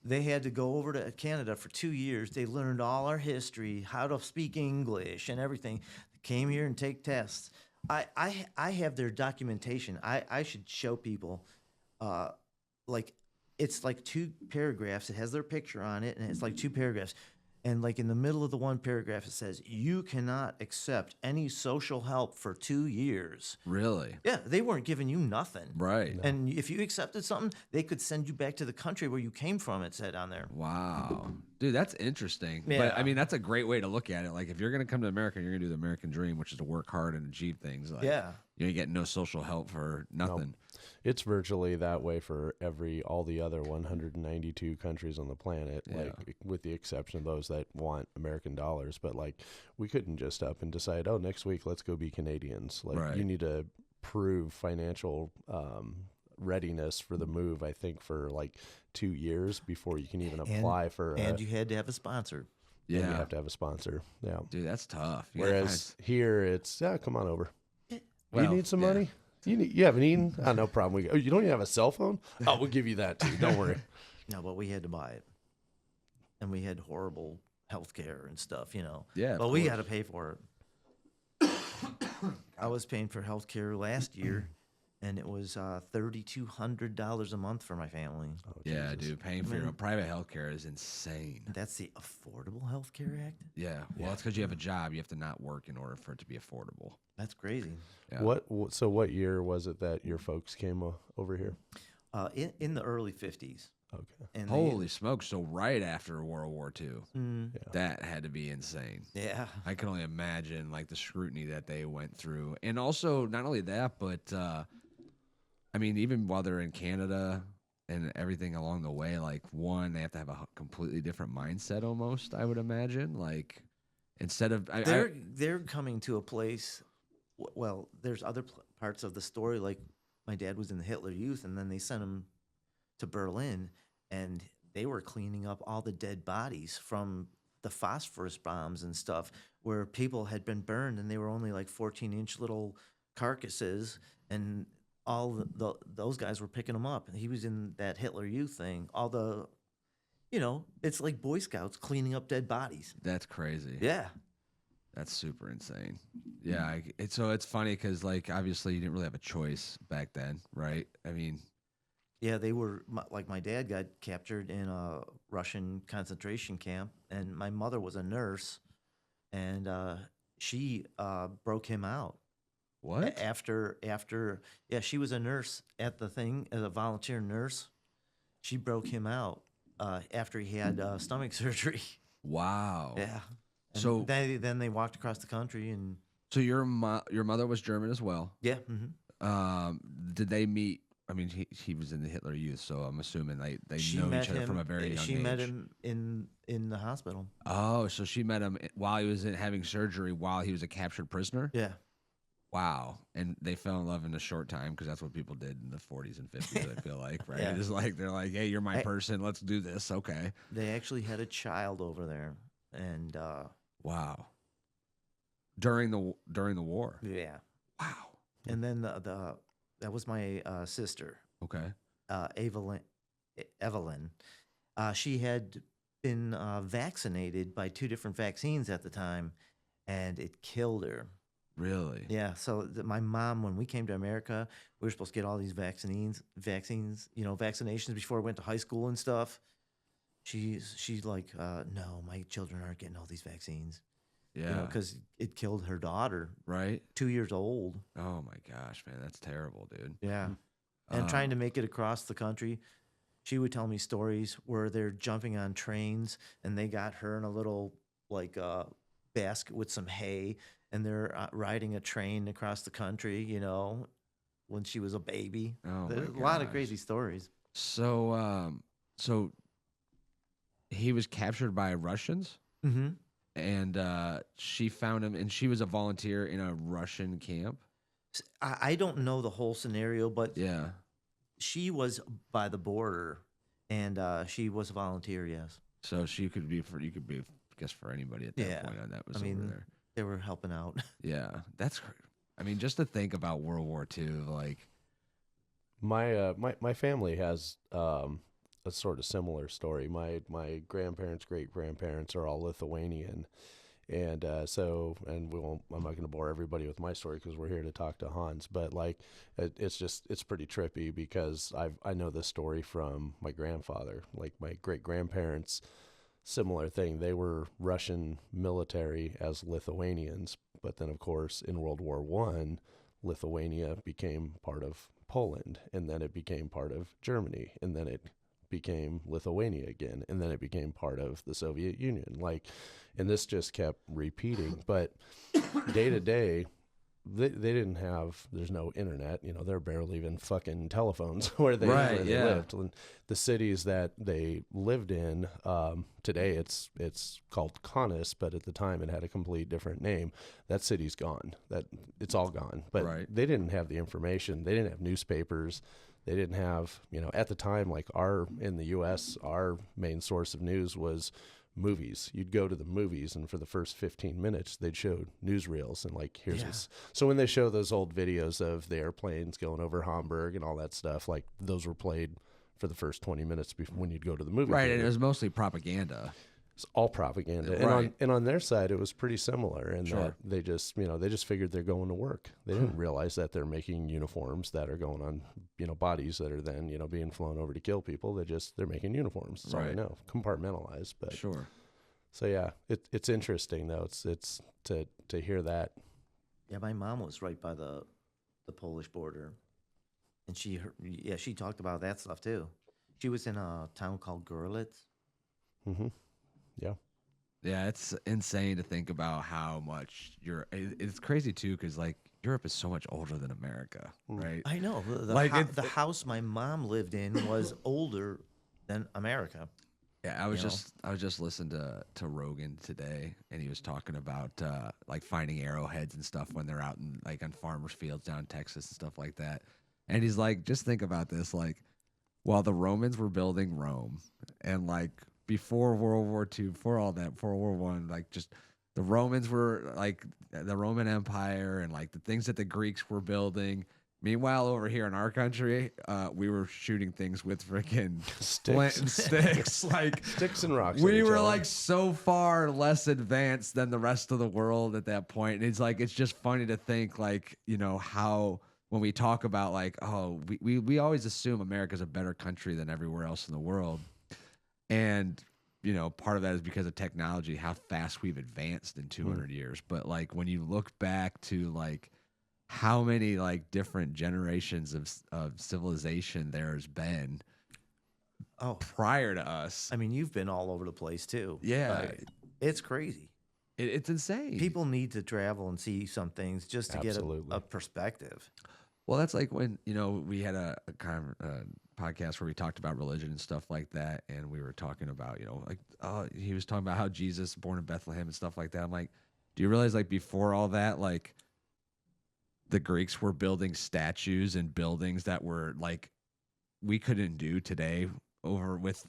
They had to go over to Canada for 2 years. They learned all our history, how to speak English and everything. They came here and take tests. I have their documentation. I should show people. Like it's like 2 paragraphs. It has their picture on it, and it's like 2 paragraphs. And like in the middle of the one paragraph, it says, you cannot accept any social help for 2 years. Really? Yeah, they weren't giving you nothing. Right. And if you accepted something, they could send you back to the country where you came from, it said on there. Wow. Dude, that's interesting. But Yeah. I mean, that's a great way to look at it. Like if you're gonna come to America, you're gonna do the American dream, which is to work hard and achieve things. Like, Yeah. you get no social help for nothing. It's virtually that way for all the other 192 countries on the planet, Yeah. like with the exception of those that want American dollars. But like, we couldn't just up and decide, oh, next week let's go be Canadians. Like, Right. you need to prove financial readiness for the move. I think for like 2 years before you can even apply for. And you had to have a sponsor. and Yeah. you have to have a sponsor. Yeah. Dude, that's tough. You gotta Whereas here, it's come on over. Well, you need some yeah. money. You haven't eaten? Oh, no problem. You don't even have a cell phone? Oh, we'll give you that too. Don't worry. No, but we had to buy it. And we had horrible health care and stuff, you know. Yeah, of But we course. had to pay for it. I was paying for health care last year, and it was $3,200 a month for my family. Yeah, dude, paying for your private health care is insane. That's the Affordable Health Care Act? Yeah. Well, it's because you have a job. You have to not work in order for it to be affordable. That's crazy. Yeah. So what year was it that your folks came over here? In the early 50s. Okay. And Holy smokes. So right after World War II. Mm, That had to be insane. yeah. I can only imagine like the scrutiny that they went through. And also not only that, but I mean, even while they're in Canada and everything along the way, like one, they have to have a completely different mindset almost, I would imagine. Like instead of They're coming to a place. Well, there's other parts of the story. Like my dad was in the Hitler Youth, and then they sent him to Berlin, and they were cleaning up all the dead bodies from the phosphorus bombs and stuff, where people had been burned, and they were only like 14-inch little carcasses, and all those guys were picking them up. And he was in that Hitler Youth thing. All the, it's like Boy Scouts cleaning up dead bodies. that's crazy. Yeah. That's super insane. Yeah. So it's funny because like obviously you didn't really have a choice back then, right? I mean, Yeah, they were like my dad got captured in a Russian concentration camp, and my mother was a nurse, and she broke him out. what? After yeah, she was a nurse at the thing as a volunteer nurse. She broke him out after he had stomach surgery. Wow. Yeah. And So- then they walked across the country, and So your mother was German as well. yeah. Mm-hmm. Did they meet? I mean, he was in the Hitler Youth, so I'm assuming they She know met each other him from a very young She age. met him in the hospital. Oh, so she met him while he was having surgery while he was a captured prisoner? Yeah. Wow. And they fell in love in a short time because that's what people did in the 40s and 50s, I feel like, right? Yeah. It's like, they're like, hey, you're my person. Let's do this. Okay. They actually had a child over there. and Wow. During the war. yeah. Wow. And then that was my sister, Okay. Evelyn. Evelyn. She had been vaccinated by 2 different vaccines at the time, and it killed her. Really? Yeah. So my mom, when we came to America, we were supposed to get all these vaccinations, vaccinations before we went to high school and stuff. She's like, no, my children aren't getting all these vaccines. Yeah. Because it killed her daughter, Right? 2 years old. Oh my gosh, man, that's terrible, dude. Yeah. And trying to make it across the country, she would tell me stories where they're jumping on trains and they got her in a little like basket with some hay, and they're riding a train across the country, when she was a baby. Oh There's my a lot of gosh. crazy stories. So he was captured by Russians, Mm-hmm. and she found him, and she was a volunteer in a Russian camp. I don't know the whole scenario, but Yeah. she was by the border, and she was a volunteer. Yes. So you could be, I guess, for anybody at that Yeah. point on that was I over mean, there. they were helping out. Yeah, that's. I mean, just to think about World War II, like, My family has a sort of similar story. My grandparents, great grandparents are all Lithuanian, and we won't. I'm not going to bore everybody with my story because we're here to talk to Hans. But like, it's pretty trippy because I know this story from my grandfather. Like my great grandparents, similar thing. They were Russian military as Lithuanians, but then of course in World War I, Lithuania became part of Poland, and then it became part of Germany, and then it became Lithuania again, and then it became part of the Soviet Union. Like, and this just kept repeating. But day to day, they didn't have. There's no internet. There are barely even fucking telephones where they lived. And the cities that they lived in, today it's called Kaunas, but at the time it had a complete different name. That city's gone. It's all gone. But they didn't have the information. They didn't have newspapers. They didn't have, at the time, like in the U.S., our main source of news was movies. You'd go to the movies, and for the first 15 minutes, they'd show newsreels, and like, here's this. So when they show those old videos of the airplanes going over Hamburg and all that stuff, like those were played for the first 20 minutes when you'd go to the movie. right, theater. and it was mostly propaganda. It's all propaganda, and on their side, it was pretty similar. And that they just figured they're going to work. They didn't realize that they're making uniforms that are going on, bodies that are then being flown over to kill people. They're making uniforms. That's all they know, compartmentalized. But so yeah, it's interesting though. It's to hear that. Yeah, my mom was right by the Polish border, and she talked about that stuff too. She was in a town called Görlitz. Mm-hmm. Yeah. Yeah, it's insane to think about how much it's crazy too, because like Europe is so much older than America, right? I know. The house my mom lived in was older than America. Yeah, I was just listening to Rogan today, and he was talking about like finding arrowheads and stuff when they're out in like on farmers' fields down in Texas and stuff like that. And he's like, just think about this, like while the Romans were building Rome, and like before World War II, before all that, before World War I, like just the Romans were like the Roman Empire and like the things that the Greeks were building. Meanwhile, over here in our country, we were shooting things with freaking flint and sticks, like sticks and rocks. We were like so far less advanced than the rest of the world at that point. And it's just funny to think, like, how when we talk about like, oh, we always assume America's a better country than everywhere else in the world. And, part of that is because of technology, how fast we've advanced in 200 years. But like when you look back to like how many like different generations of civilization there's been prior to us. I mean, you've been all over the place too. Yeah. It's crazy. It's insane. People need to travel and see some things just to get a perspective. Well, that's like when, we had a kind of podcast where we talked about religion and stuff like that. And we were talking about, he was talking about how Jesus born in Bethlehem and stuff like that. I'm like, do you realize like before all that, like the Greeks were building statues and buildings that were like, we couldn't do today over with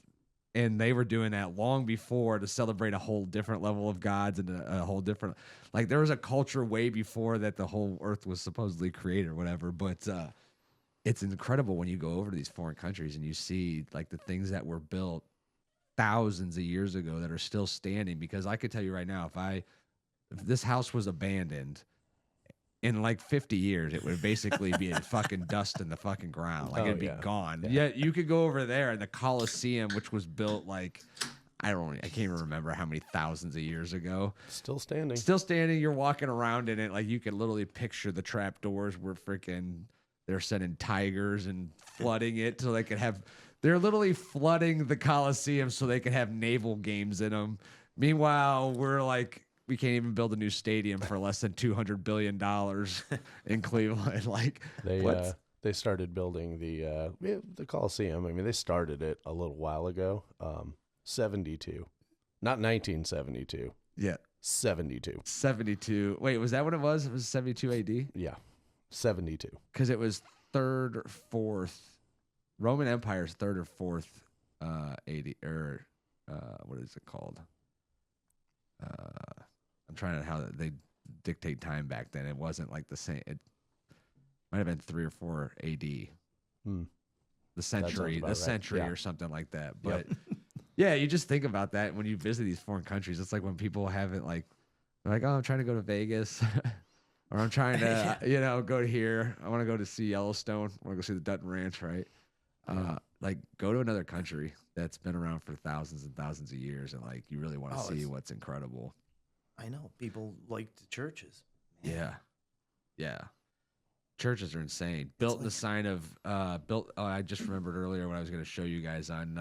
And they were doing that long before to celebrate a whole different level of gods and a whole different, like there was a culture way before that the whole earth was supposedly created or whatever. But it's incredible when you go over to these foreign countries and you see like the things that were built thousands of years ago that are still standing. Because I could tell you right now, if this house was abandoned in like 50 years, it would basically be in fucking dust in the fucking ground. Like it'd be gone. Yeah. Yet you could go over there and the Colosseum, which was built like, I can't even remember how many thousands of years ago. Still standing. Still standing. You're walking around in it. Like you could literally picture the trap doors were freaking, they're sending tigers and flooding it so they could have, they're literally flooding the Colosseum so they could have naval games in them. Meanwhile, we're like, we can't even build a new stadium for less than $200 billion in Cleveland. Like they started building the Coliseum. I mean, they started it a little while ago. 72, not 1972. Yeah, 72. 72. Wait, was that what it was? It was 72 AD. Yeah, 72. Because it was third or fourth. Roman Empire's third or fourth AD, or what is it called? I'm trying to how they dictate time back then. It wasn't like the same. It might have been 3 or 4 AD. The century, or something like that. But yeah, you just think about that when you visit these foreign countries. It's like when people haven't like, they're like, oh, I'm trying to go to Vegas, or I'm trying to, go to here. I want to go to see Yellowstone. I want to go see the Dutton Ranch, right? Like go to another country that's been around for thousands and thousands of years, and like you really want to see what's incredible. I know people like the churches. Man. Yeah. Churches are insane. Built in the sign of I just remembered earlier when I was going to show you guys on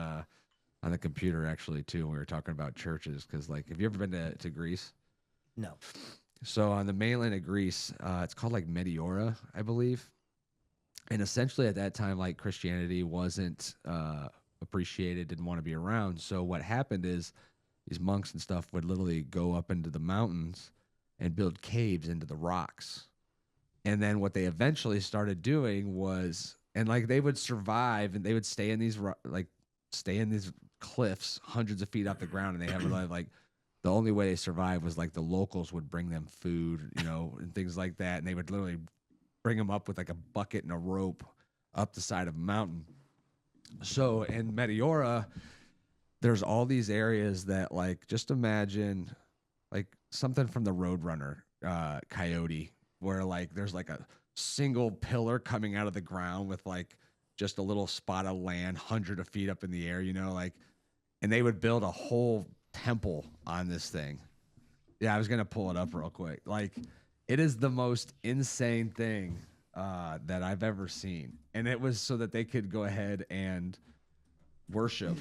the computer actually too when we were talking about churches, because like have you ever been to Greece? No. So on the mainland of Greece, it's called like Meteora, I believe. And essentially at that time, like Christianity wasn't appreciated, didn't want to be around. So what happened is these monks and stuff would literally go up into the mountains and build caves into the rocks. And then what they eventually started doing was, and like they would survive and they would stay in these cliffs hundreds of feet off the ground. And they have like the only way they survived was like the locals would bring them food, and things like that. And they would literally bring them up with like a bucket and a rope up the side of a mountain. So in Meteora, there's all these areas that like, just imagine like something from the Roadrunner Coyote, where like there's like a single pillar coming out of the ground with like just a little spot of land, hundreds of feet up in the air, and they would build a whole temple on this thing. Yeah, I was going to pull it up real quick. Like, it is the most insane thing that I've ever seen. And it was so that they could go ahead and worship.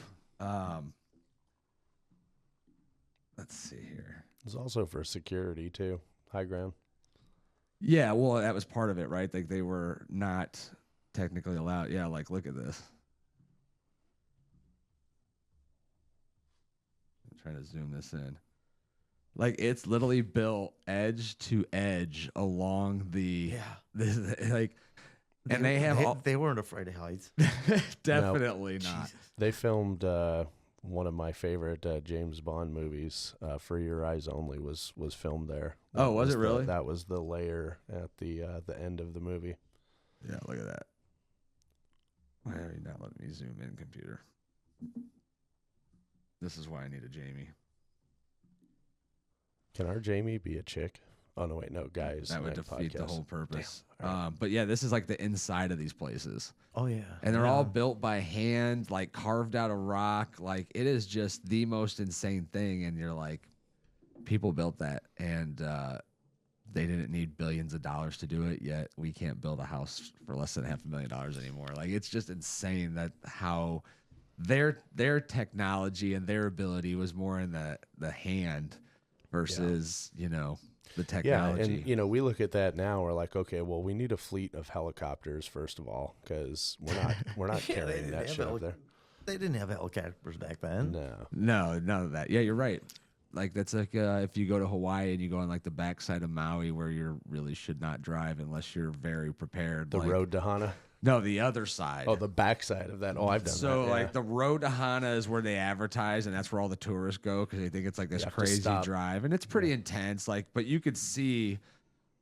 Let's see here. It's also for security, too. High ground. Yeah, well, that was part of it, right? Like, they were not technically allowed. Yeah, like, look at this. I'm trying to zoom this in. Like, it's literally built edge to edge along the like, and they weren't afraid of heights. Definitely not. Jesus. They filmed one of my favorite James Bond movies, For Your Eyes Only, was filmed there. Oh, was it really? That was the layer at the end of the movie. Yeah, look at that. Why are you not letting me zoom in, computer? This is why I need a Jamie. Can our Jamie be a chick? Oh, no, wait, no, guys. That would defeat the whole purpose. Right. But yeah, this is like the inside of these places. Oh, yeah. And they're all built by hand, like carved out of rock. Like, it is just the most insane thing. And you're like, people built that. And they didn't need billions of dollars to do it, yet we can't build a house for less than $500,000 anymore. Like, it's just insane that how their technology and their ability was more in the hand versus, the technology. Yeah, and we look at that now. We're like, okay, well, we need a fleet of helicopters first of all, because we're not carrying that shit up there. They didn't have helicopters back then. No, none of that. Yeah, you're right. Like, that's like if you go to Hawaii and you go on like the backside of Maui where you really should not drive unless you're very prepared. The road to Hana. No, the other side. Oh, the backside of that. Oh, I've done that. So yeah. like the road to Hana is where they advertise, and that's where all the tourists go because they think it's like this have to crazy stop. drive, and it's pretty intense. Like, but you could see,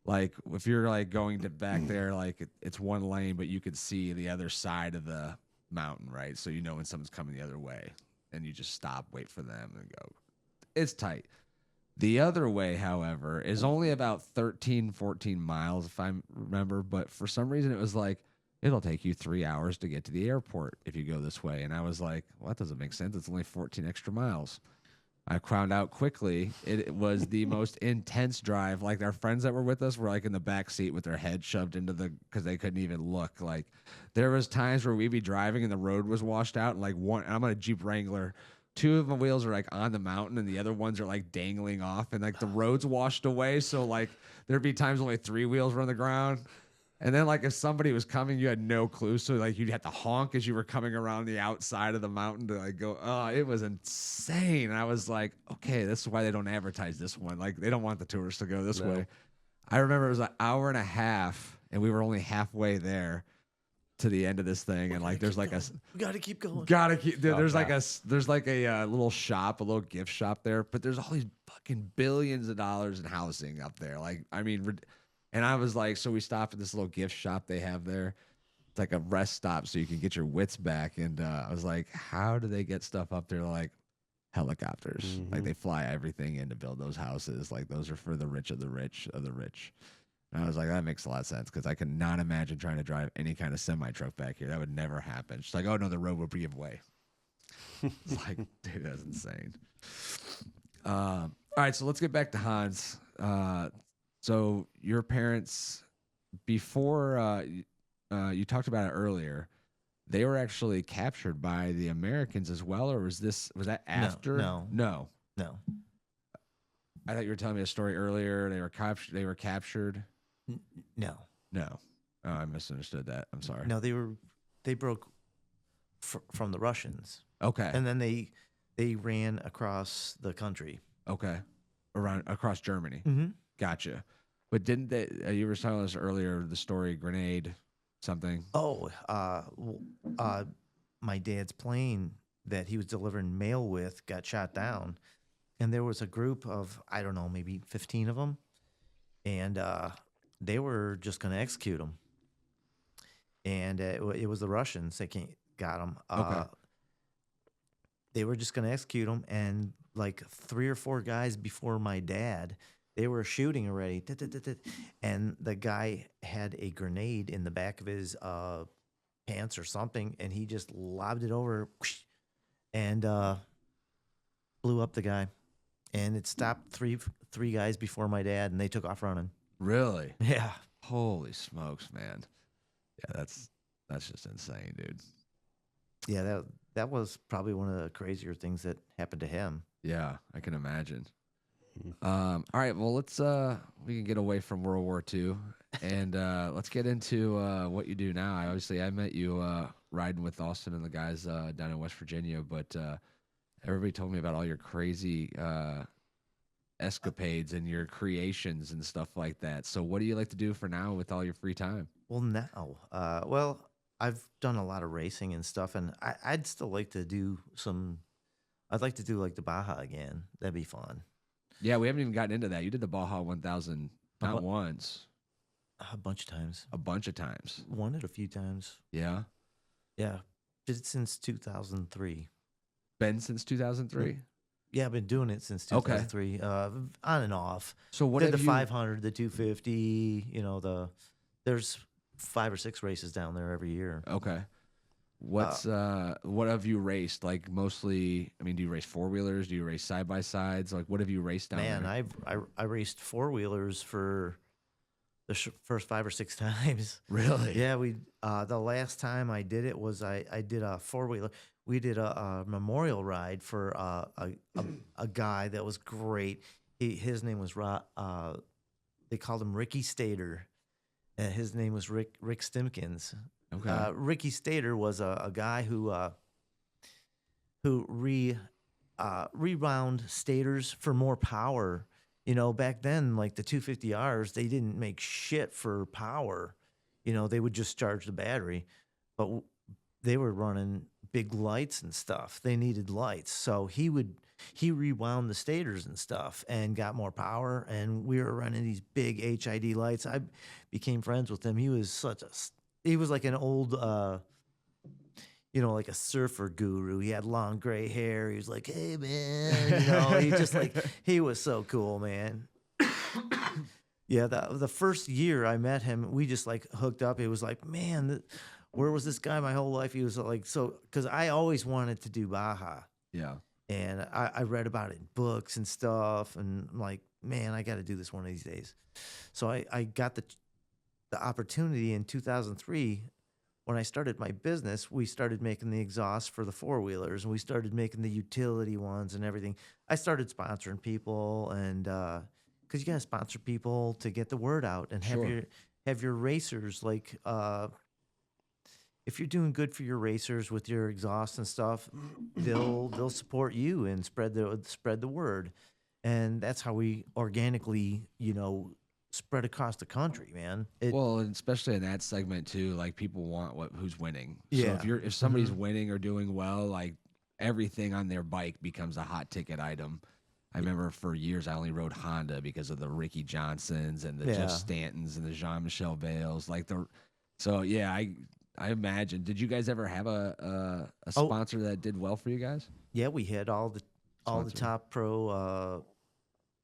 like, if you're like going to back there, like it's one lane, but you could see the other side of the mountain, right? So you know when someone's coming the other way, and you just stop, wait for them, and go. It's tight. The other way, however, is only about 13, 14 miles, if I remember. But for some reason, it was like, it'll take you 3 hours to get to the airport if you go this way. And I was like, well, that doesn't make sense. It's only 14 extra miles. I found out quickly it was the most intense drive. Like our friends that were with us were like in the back seat with their head shoved into the, because they couldn't even look. Like there was times where we'd be driving and the road was washed out. And like I'm on a Jeep Wrangler. Two of the wheels are like on the mountain and the other ones are like dangling off and like the road's washed away. So like there'd be times only 3 wheels were on the ground. And then like if somebody was coming, you had no clue. So like you'd have to honk as you were coming around the outside of the mountain to like go, oh, it was insane. And I was like, okay, this is why they don't advertise this one. Like they don't want the tourists to go this way. I remember it was an hour and a half and we were only halfway there to the end of this thing, and like there's like we gotta keep going. there's like a little shop, a little gift shop there, but there's all these fucking billions of dollars in housing up there. Like I mean, and I was like, so we stopped at this little gift shop they have there. It's like a rest stop, so you can get your wits back. And I was like, how do they get stuff up there? Like helicopters, like they fly everything in to build those houses. Like those are for the rich of the rich of the rich. And I was like, that makes a lot of sense because I could not imagine trying to drive any kind of semi truck back here. That would never happen. She's like, oh no, the road would give way. It's like, dude, that's insane. All right, so let's get back to Hans. So your parents, before you talked about it earlier, they were actually captured by the Americans as well, or was that after? No. I thought you were telling me a story earlier. They were captured. No. Oh, I misunderstood that. I'm sorry. No, they broke from the Russians. Okay. And then they ran across the country. Okay. Across Germany. Mm-hmm. Gotcha. But didn't they? You were telling us earlier the story grenade something. Oh, my dad's plane that he was delivering mail with got shot down, and there was a group of, I don't know, maybe 15 of them, and they were just going to execute him. And it was the Russians that got him. Okay. They were just going to execute him, and like 3 or 4 guys before my dad, they were shooting already. And the guy had a grenade in the back of his pants or something, and he just lobbed it over and blew up the guy. And it stopped three guys before my dad, and they took off running. Really? Yeah. Holy smokes, man. Yeah, that's just insane, dude. Yeah, that was probably one of the crazier things that happened to him. Yeah, I can imagine. All right, well, let's we can get away from World War II and let's get into what you do now. I met you riding with Austin and the guys down in West Virginia, but everybody told me about all your crazy escapades and your creations and stuff like that. So what do you like to do for now with all your free time? Well, now, I've done a lot of racing and stuff, and I'd still like to do I'd like to do like the Baja again. That'd be fun. Yeah, we haven't even gotten into that. You did the Baja 1000 not once. A bunch of times. A bunch of times. Won it a few times. Yeah. Yeah. Did it since 2003. Been since 2003? Yeah, I've been doing it since 2003. On and off. So what did have the you... 500, the 250, there's 5 or 6 races down there every year. Okay. What have you raced? Like mostly, I mean, do you race 4-wheelers? Do you race side-by-sides? Like what have you raced down there? Man, I raced 4-wheelers for the first 5 or 6 times. Really? Yeah, the last time I did it was I did a 4-wheeler. We did a memorial ride for a guy that was great. His name was they called him Ricky Stater. His name was Rick Stimkins. Okay. Ricky Stater was a guy who rewound stators for more power. Back then, like the 250Rs, they didn't make shit for power. they would just charge the battery, but they were running big lights and stuff. They needed lights. So he rewound the stators and stuff and got more power. And we were running these big HID lights. I became friends with him. He was he was like an old, like a surfer guru. He had long gray hair. He was like, hey, man, he just he was so cool, man. Yeah, the first year I met him, we just hooked up. It was like, man, where was this guy my whole life? He was because I always wanted to do Baja. Yeah. And I read about it in books and stuff. And I'm like, man, I got to do this one of these days. So I got the opportunity in 2003. When I started my business, we started making the exhaust for the four-wheelers, and we started making the utility ones and everything. I started sponsoring people, and because you got to sponsor people to get the word out and have your racers if you're doing good for your racers with your exhaust and stuff, they'll support you and spread the word, and that's how we organically spread across the country, man. Well, and especially in that segment too, like people want who's winning. Yeah. So if somebody's winning or doing well, like everything on their bike becomes a hot ticket item. I remember for years I only rode Honda because of the Ricky Johnsons and the Jeff Stantons and the Jean-Michel Bales. So yeah, I imagine. Did you guys ever have a sponsor that did well for you guys? Yeah, we had all the top pro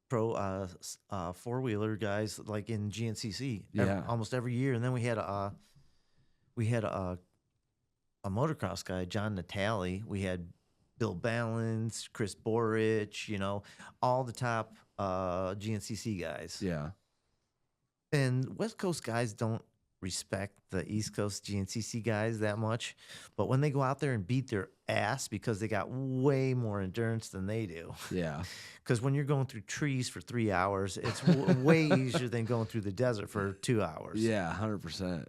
four-wheeler guys in GNCC almost every year, and then we had a motocross guy, John Natale. We had Bill Balance, Chris Borich, all the top GNCC guys. Yeah. And West Coast guys don't respect the East Coast GNCC guys that much, but when they go out there and beat their ass because they got way more endurance than they do. Yeah. Because when you're going through trees for 3 hours, it's way easier than going through the desert for 2 hours. Yeah, 100%.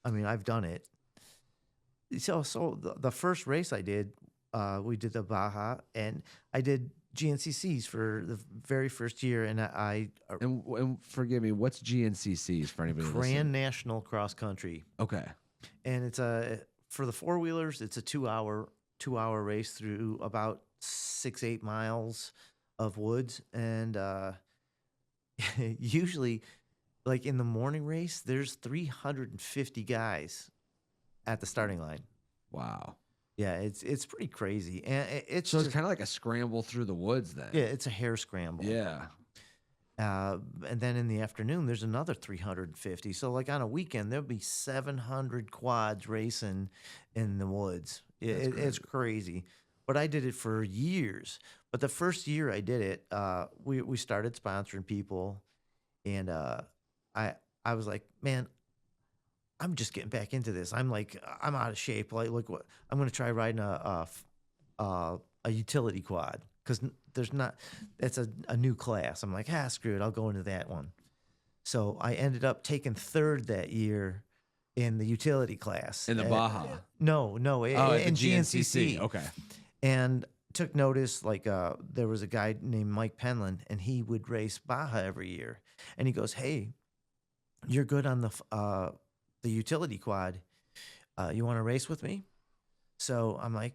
I mean, I've done it. So the first race I did, we did the Baja, and I did GNCCs for the very first year, and and forgive me, what's GNCCs for anybody listening? Grand National Cross Country. Okay. And it's for the four-wheelers, it's a 2-hour race through about 6-8 miles of woods, and usually in the morning race there's 350 guys at the starting line. Wow. Yeah, it's pretty crazy, and it's kind of like a scramble through the woods then. Yeah, it's a hare scramble. Yeah. And then in the afternoon there's another 350. So on a weekend there'll be 700 quads racing in the woods. It's crazy. But I did it for years. But the first year I did it, we started sponsoring people, and I was like, man, I'm just getting back into this. I'm out of shape. What I'm going to try riding a utility quad, because that's a new class. I'm like, screw it, I'll go into that one. So I ended up taking third that year in the utility class. In the Baja? No, in GNCC. Okay. And took notice, there was a guy named Mike Penland, and he would race Baja every year. And he goes, hey, you're good on the utility quad. You want to race with me? So I'm like,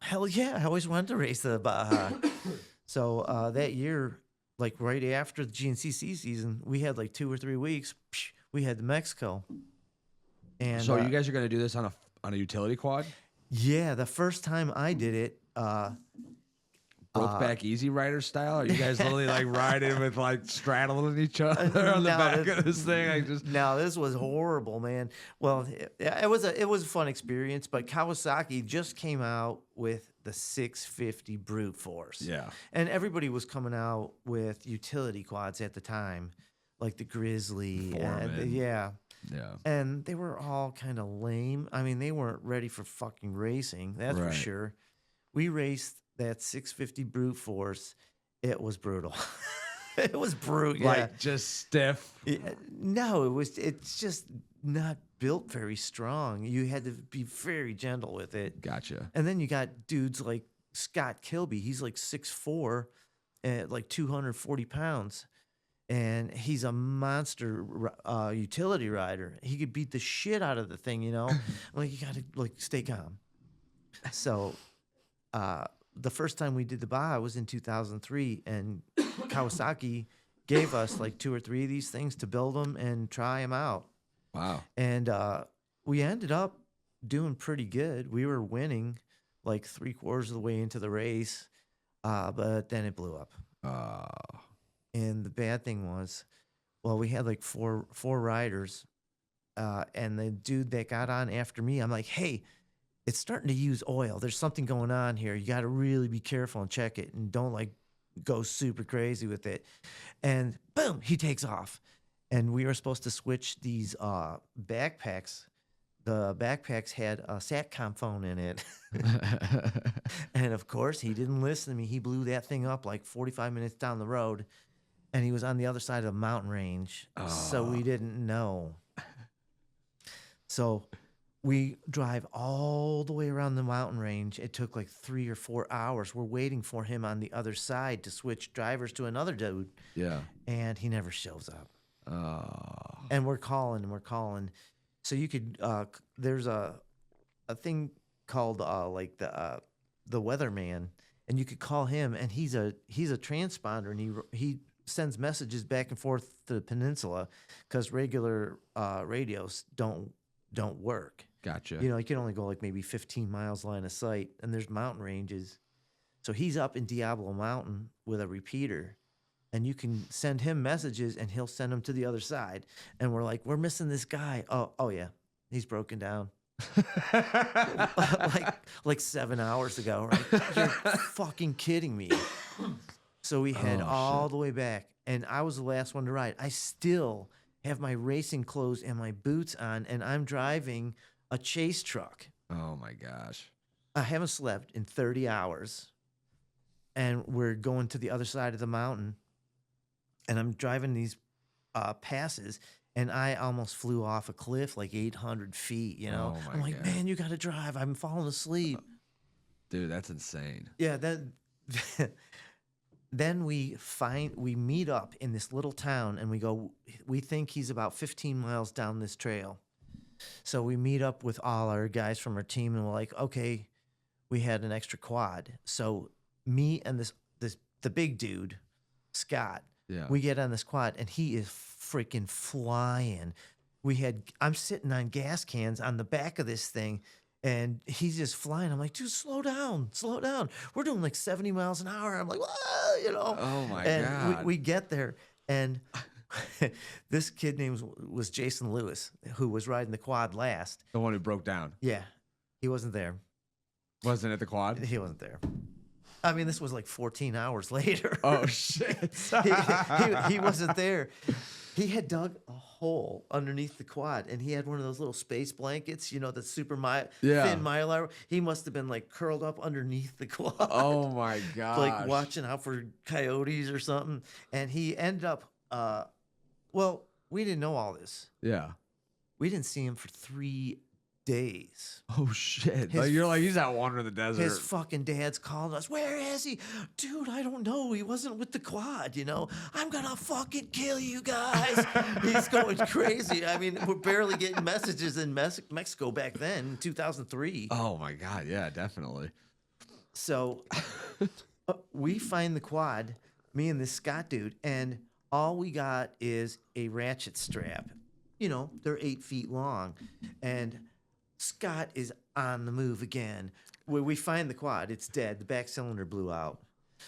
hell yeah, I always wanted to race the Baja. So that year, right after the GNCC season, we had 2 or 3 weeks. We had the Mexico. And so you guys are going to do this on a utility quad? Yeah, the first time I did it, Brokeback Easy Rider style? Are you guys literally riding with straddling each other on the back of this thing? No, this was horrible, man. Well, it was a fun experience, but Kawasaki just came out with the 650 Brute Force. Yeah. And everybody was coming out with utility quads at the time, like the Grizzly. Yeah. And they were all kind of lame. I mean, they weren't ready for fucking racing, that's for sure. We raced that 650 Brute Force. It was brutal. It was brutal. Just stiff. No, it's just not built very strong. You had to be very gentle with it. Gotcha. And then you got dudes like Scott Kilby. He's 6'4", at 240 pounds. and he's a monster utility rider. He could beat the shit out of the thing, you know. I'm like, you gotta like stay calm. So, the first time we did the Baja was in 2003, and Kawasaki gave us like 2 or 3 of these things to build them and try them out. Wow. And we ended up doing pretty good. We were winning like 3/4 of the way into the race, but then it blew up. And the bad thing was, well, we had like four riders, and the dude that got on after me, I'm like, hey, it's starting to use oil. There's something going on here. You got to really be careful and check it, and don't like go super crazy with it. And boom, he takes off. And we were supposed to switch these backpacks. The backpacks had a SATCOM phone in it. And of course, he didn't listen to me. He blew that thing up like 45 minutes down the road. And he was on the other side of the mountain range. So we didn't know. So we drive all the way around the mountain range. It took like 3 or 4 hours. We're waiting for him on the other side to switch drivers to another dude. Yeah. And he never shows up. And we're calling. So you could, there's a thing called like the weatherman, and you could call him, and he's a transponder, and he sends messages back and forth to the peninsula because regular radios don't work. Gotcha. You know, you can only go like maybe 15 miles line of sight, and there's mountain ranges. So he's up in Diablo Mountain with a repeater, and you can send him messages, and he'll send them to the other side. And we're like, we're missing this guy. Oh yeah, he's broken down. like 7 hours ago. Right? You're fucking kidding me. So we head all the way back, and I was the last one to ride. I still have my racing clothes and my boots on, and I'm driving a chase truck. Oh my gosh. I haven't slept in 30 hours, and we're going to the other side of the mountain, and I'm driving these passes, and I almost flew off a cliff like 800 feet, you know? Oh my I'm like, God. man, you got to drive. I'm falling asleep. Dude, that's insane. Yeah, then we meet up in this little town, and we think he's about 15 miles down this trail. So we meet up with all our guys from our team, and we're like, okay, we had an extra quad. So me and the big dude, Scott, Yeah. we get on this quad, and he is freaking flying. I'm sitting on gas cans on the back of this thing, and he's just flying. I'm like, dude, slow down. We're doing like 70 miles an hour. I'm like, whoa, you know. Oh my and God. we get there, and this kid named was Jason Lewis, who was riding the quad last. The one who broke down. Yeah, he wasn't there. Wasn't it the quad? He wasn't there. I mean, this was like 14 hours later. Oh shit. he wasn't there. He had dug a hole underneath the quad, and he had one of those little space blankets, you know, the super thin mylar. He must have been like curled up underneath the quad. Oh my god. Like watching out for coyotes or something. And he ended up, well, we didn't know all this. Yeah. We didn't see him for 3 days. Oh shit. His- You're like, he's out wandering the desert. His fucking dad's calling us. Where is he? Dude, I don't know. He wasn't with the quad, you know. I'm going to fucking kill you guys. He's going crazy. I mean, we're barely getting messages in Mexico back then, 2003. Oh my god, yeah, definitely. So we find the quad, me and this Scott dude, and all we got is a ratchet strap. You know, they're 8 feet long. And Scott is on the move again. When we find the quad, it's dead. The back cylinder blew out.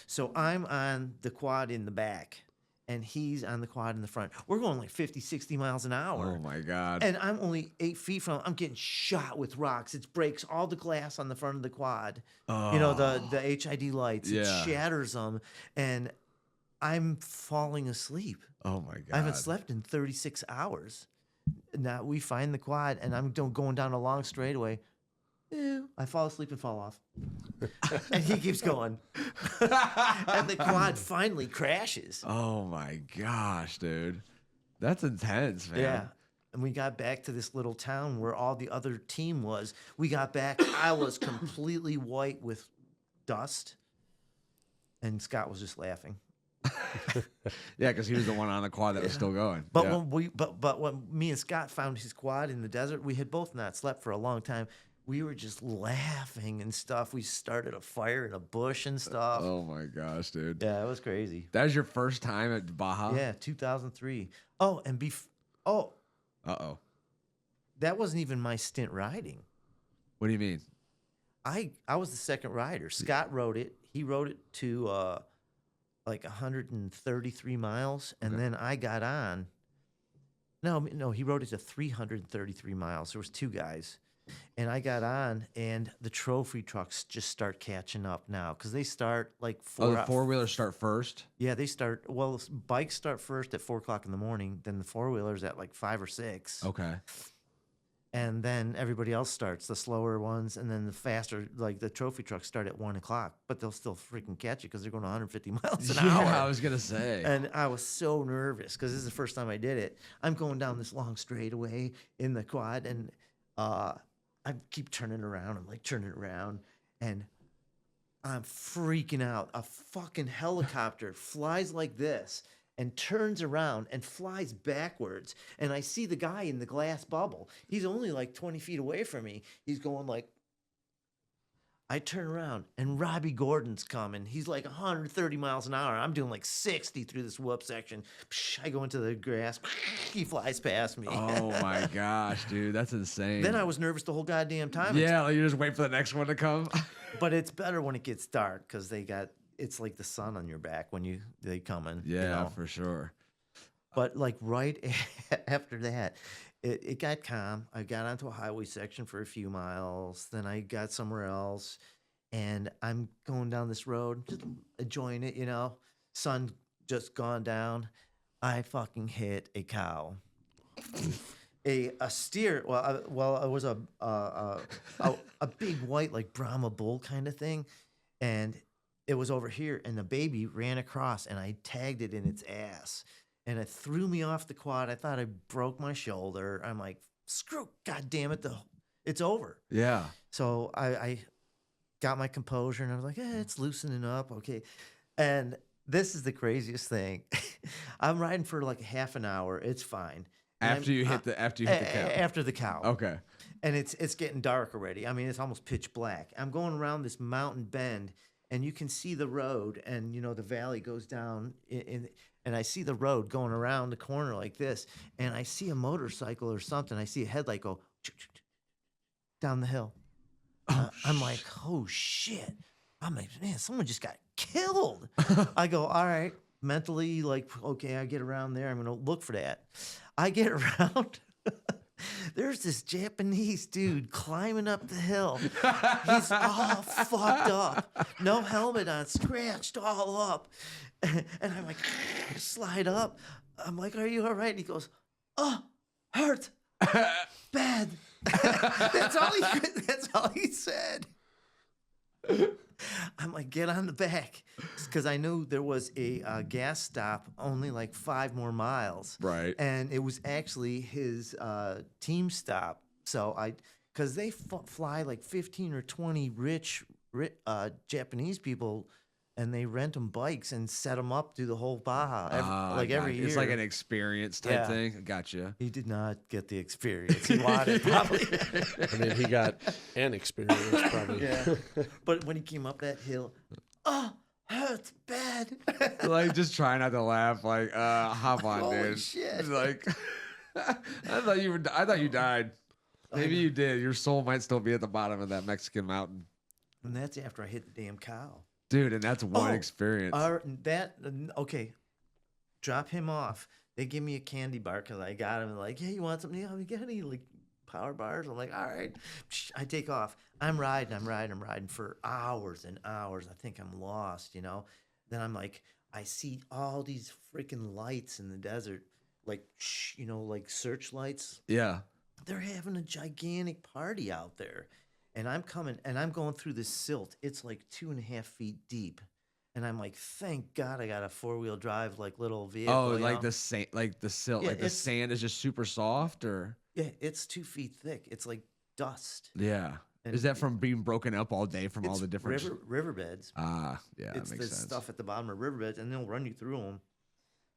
So I'm on the quad in the back, and he's on the quad in the front. We're going like 50, 60 miles an hour. Oh my god. And I'm only 8 feet from him. I'm getting shot with rocks. It breaks all the glass on the front of the quad. You know, the HID lights. It Yeah. shatters them. And I'm falling asleep. Oh my god. I haven't slept in 36 hours. Now we find the quad, and I'm going down a long straightaway. I fall asleep and fall off. And he keeps going. And the quad finally crashes. Oh my gosh, dude. That's intense, man. Yeah. And we got back to this little town where all the other team was. We got back. I was completely white with dust. And Scott was just laughing. Yeah, because he was the one on the quad that was still going. But Yeah. when me and Scott found his quad in the desert, we had both not slept for a long time. We were just laughing and stuff. We started a fire in a bush and stuff. Oh my gosh, dude. Yeah, it was crazy. That was your first time at Baja? Yeah, 2003. Oh, and Uh-oh. that wasn't even my stint riding. What do you mean? I was the second rider. Scott rode it. He rode it to like 133 miles, and then I got on. No, he rode it to 333 miles. There was two guys, and I got on, and the trophy trucks just start catching up now because they start like The four-wheelers start first? Yeah, they start. Well, bikes start first at 4 o'clock in the morning. Then the four-wheelers at like 5 or 6. Okay. And then everybody else starts, the slower ones, and then the faster, like the trophy trucks start at 1 o'clock, but they'll still freaking catch you because they're going 150 miles an hour. Yeah, I was going to say. And I was so nervous because this is the first time I did it. I'm going down this long straightaway in the quad, and I keep turning around. I'm like turning around, and I'm freaking out. A fucking helicopter flies like this and turns around and flies backwards. And I see the guy in the glass bubble. He's only like 20 feet away from me. He's going like, I turn around and Robbie Gordon's coming. He's like 130 miles an hour. I'm doing like 60 through this whoop section. Psh, I go into the grass. He flies past me. Oh my gosh, dude. That's insane. Then I was nervous the whole goddamn time. Yeah, like you just wait for the next one to come. But it's better when it gets dark because it's like the sun on your back when they come in. Yeah, you know? for sure. But like right after that, it got calm. I got onto a highway section for a few miles. Then I got somewhere else, and I'm going down this road, just enjoying it. Sun just gone down. I fucking hit a cow. A steer. Well, it was a big white like Brahma bull kind of thing, and it was over here, and the baby ran across, and I tagged it in its ass, and it threw me off the quad. I thought I broke my shoulder. I'm like, screw, God damn it, it's over. Yeah. So I got my composure, and I was like, it's loosening up, okay. And this is the craziest thing. I'm riding for like half an hour. It's fine. And After you hit the cow. After the cow. Okay. And it's getting dark already. I mean, it's almost pitch black. I'm going around this mountain bend, and you can see the road, and the valley goes down and I see the road going around the corner like this, and I see a motorcycle or something. I see a headlight go down the hill. I'm like, oh shit. I'm like, man, someone just got killed. I go, all right, mentally, like, okay, I get around there. I'm going to look for that. I get around. There's this Japanese dude climbing up the hill. He's all fucked up. No helmet on, scratched all up. And I'm like, slide up. I'm like, are you all right? And he goes, oh, hurt. Bad. That's all he said. I'm like, get on the back. Because I knew there was a gas stop only like 5 more miles. Right. And it was actually his team stop. So because they fly like 15 or 20 rich Japanese people, and they rent them bikes and set them up through the whole Baja every year. It's like an experience type thing. Gotcha. He did not get the experience he wanted, probably. I mean, he got an experience, probably. Yeah. But when he came up that hill, hurts bad. Like, just try not to laugh. Like, hop on, Holy dude. shit. Like, I thought you died. Maybe you did. Your soul might still be at the bottom of that Mexican mountain. And that's after I hit the damn cow. Dude, and that's one experience. Okay. Drop him off. They give me a candy bar because I got him. Like, hey, you want something? Yeah, you got any like power bars? I'm like, all right. I take off. I'm riding for hours and hours. I think I'm lost, Then I'm like, I see all these freaking lights in the desert, like, like searchlights. Yeah. They're having a gigantic party out there. And I'm coming, and I'm going through this silt. It's like 2.5 feet deep. And I'm like, thank God I got a 4-wheel drive, like little vehicle. Oh, like the silt, Yeah, like the sand is just super soft, or? Yeah, it's 2 feet thick. It's like dust. Yeah. And Is that from being broken up all day from all it's the different? riverbeds? Yeah, It's that the makes sense. stuff at the bottom of riverbeds, and they'll run you through them.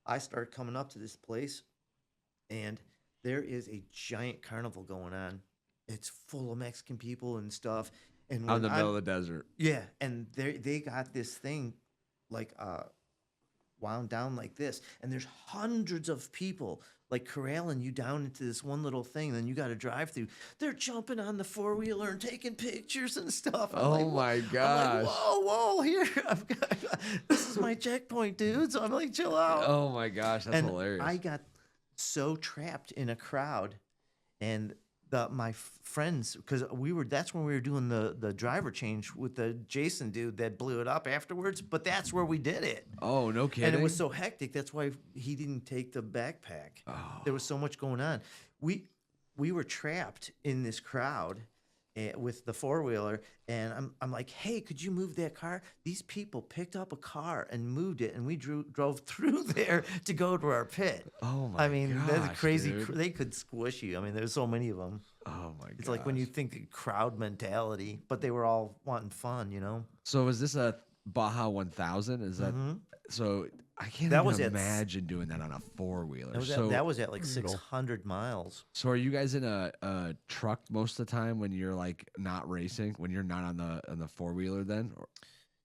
I start coming up to this place, and there is a giant carnival going on. It's full of Mexican people and stuff. And Out in when the middle of the desert. yeah, and they got this thing like wound down like this, and there's hundreds of people like corralling you down into this one little thing. Then you got to drive through. They're jumping on the 4-wheeler and taking pictures and stuff. I'm Oh like, my I'm gosh. like, whoa, here, this is my checkpoint, dude. So I'm like, chill out. Oh my gosh, that's And hilarious. I got so trapped in a crowd, and my friends, because that's when we were doing the driver change with the Jason dude that blew it up afterwards. But that's where we did it. Oh, no kidding. And it was so hectic. That's why he didn't take the backpack. Oh. There was so much going on. We were trapped in this crowd with the 4-wheeler, and I'm like, hey, could you move that car? These people picked up a car and moved it, and we drove through there to go to our pit. Oh my I mean, that's gosh, crazy. dude. They could squish you. I mean, there's so many of them. Oh my god. It's like when you think of crowd mentality, but they were all wanting fun, you know? So is this a Baja 1000? Is that so? I can't That even was at imagine doing that on a 4-wheeler. That was at like 600 miles. So are you guys in a truck most of the time when you're like not racing? When you're not on the 4-wheeler then? Or,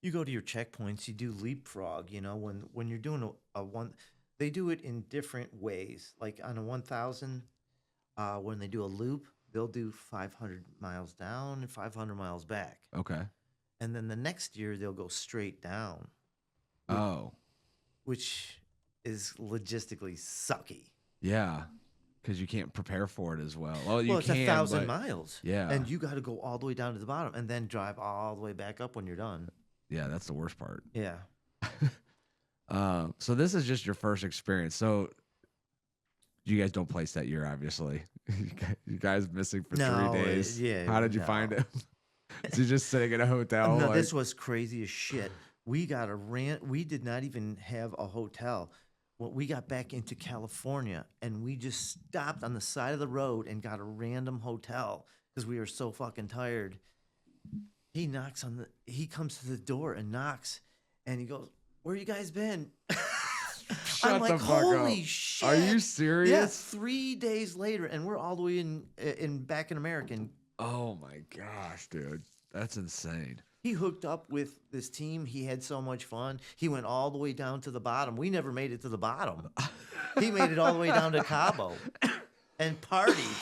You go to your checkpoints, you do leapfrog, you know, when you're doing a one, they do it in different ways. Like on a 1000, when they do a loop, they'll do 500 miles down and 500 miles back. okay. And then the next year, they'll go straight down, Oh. which is logistically sucky. Yeah. Because you can't prepare for it as well. Well, you Well, it's can, 1,000 but- miles. Yeah. And you got to go all the way down to the bottom and then drive all the way back up when you're done. Yeah, that's the worst part. Yeah. So this is just your first experience. So you guys don't place that year, obviously. You guys missing for No, 3 days. yeah, How did you no. find it? So you're just sitting in a hotel. No, like- this was crazy as shit. We got a rent. We did not even have a hotel. Well, we got back into California, and we just stopped on the side of the road and got a random hotel because we were so fucking tired. He comes to the door and knocks, and he goes, "Where you guys been?" Shut I'm like, the fuck "Holy up. shit!" Are you serious? Yeah, 3 days later, and we're all the way in back in America. And Oh my gosh, dude. That's insane. he hooked up with this team. He had so much fun. He went all the way down to the bottom. We never made it to the bottom. He made it all the way down to Cabo and partied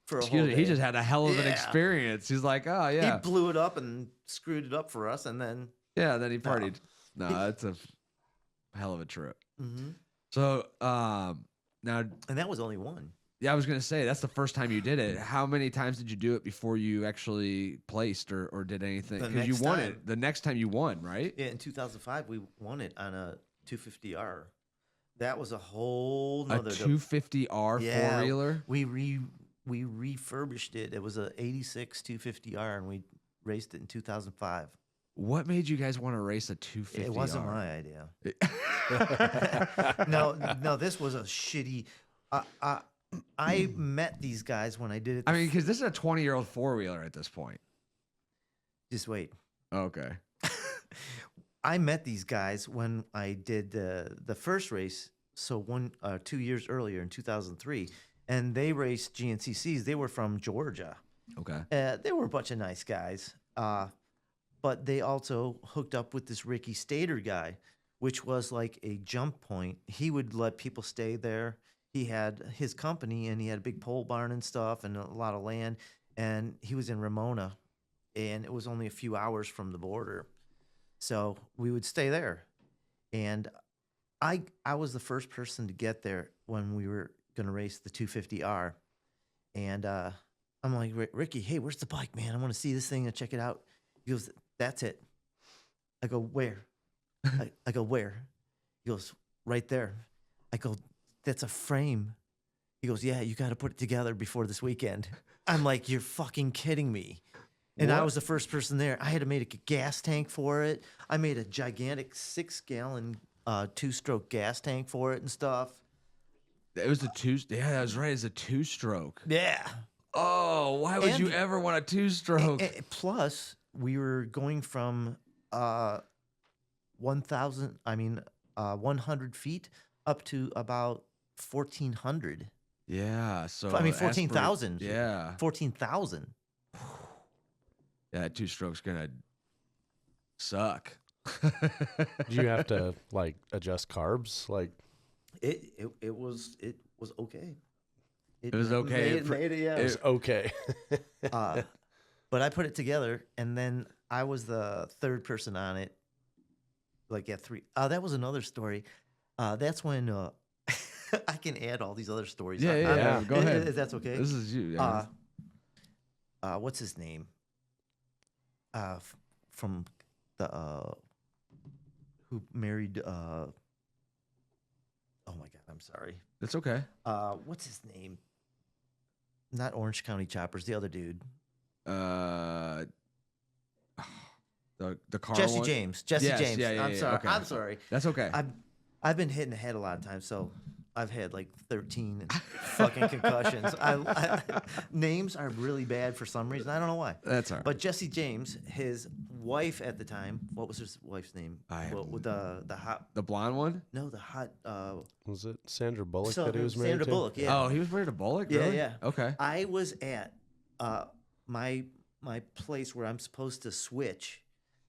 for a Excuse whole me. day. He just had a hell of an Yeah. experience. He's like, oh yeah. He blew it up and screwed it up for us, and then Yeah, then he partied. No, that's a hell of a trip. So now, and that was only one. yeah, I was gonna say that's the first time you did it. How many times did you do it before you actually placed or did anything? The Because you next won time. it. The next time you won, right? Yeah, in 2005, we won it on a 250R. That was a whole A nother. 250R four-wheeler. We refurbished it. It was a 86 250R, and we raced it in 2005. What made you guys want to race a 250R? It wasn't my idea. No, this was a shitty. I met these guys when I did it. I mean, because this is a 20-year-old four-wheeler at this point. just wait. Okay. I met these guys when I did the first race. So 2 years earlier in 2003, and they raced GNCCs. They were from Georgia. Okay. They were a bunch of nice guys. But they also hooked up with this Ricky Stater guy, which was like a jump point. He would let people stay there. He had his company, and he had a big pole barn and stuff and a lot of land. And he was in Ramona, and it was only a few hours from the border. So we would stay there. And I was the first person to get there when we were going to race the 250R. And I'm like, Ricky, hey, where's the bike, man? I want to see this thing and check it out. He goes, that's it. I go, where? I go, where? He goes, right there. I go, that's a frame. He goes, yeah, you got to put it together before this weekend. I'm like, you're fucking kidding me. And I What? was the first person there. I had to make a gas tank for it. I made a gigantic 6-gallon 2-stroke gas tank for it and stuff. It was a two. Yeah, that was right. It's a two-stroke. Yeah. Oh, why would you And- ever want a two-stroke? Plus, we were going from 1,000, 100 feet up to about 1,400. Yeah. So I mean, 14,000. Yeah. 14,000. Yeah. That two-stroke's gonna suck. Do you have to like adjust carbs? Like, It was okay. It was okay. Made it, yeah. it's okay. But I put it together, and then I was the third person on it. Like at 3. That was another story. That's when I can add all these other stories. Yeah. Go ahead. If that's okay. This is you. Yeah. What's his name? From the who married. Oh my God, I'm sorry. It's okay. What's his name? Not Orange County Choppers. The other dude. The car Jesse one? James. Jesse Yes, James. yeah, I'm sorry. okay. I'm sorry. That's okay. I've been hitting the head a lot of times, so I've had like 13 fucking concussions. Names are really bad for some reason. I don't know why. That's all right. But Jesse James, his wife at the time, what was his wife's name? With the hot. The blonde one? No, the hot. Was it Sandra Bullock So that he was married Sandra to? Bullock. Yeah. Oh, he was married to Bullock? Yeah, Really? yeah. Okay. I was at my place where I'm supposed to switch.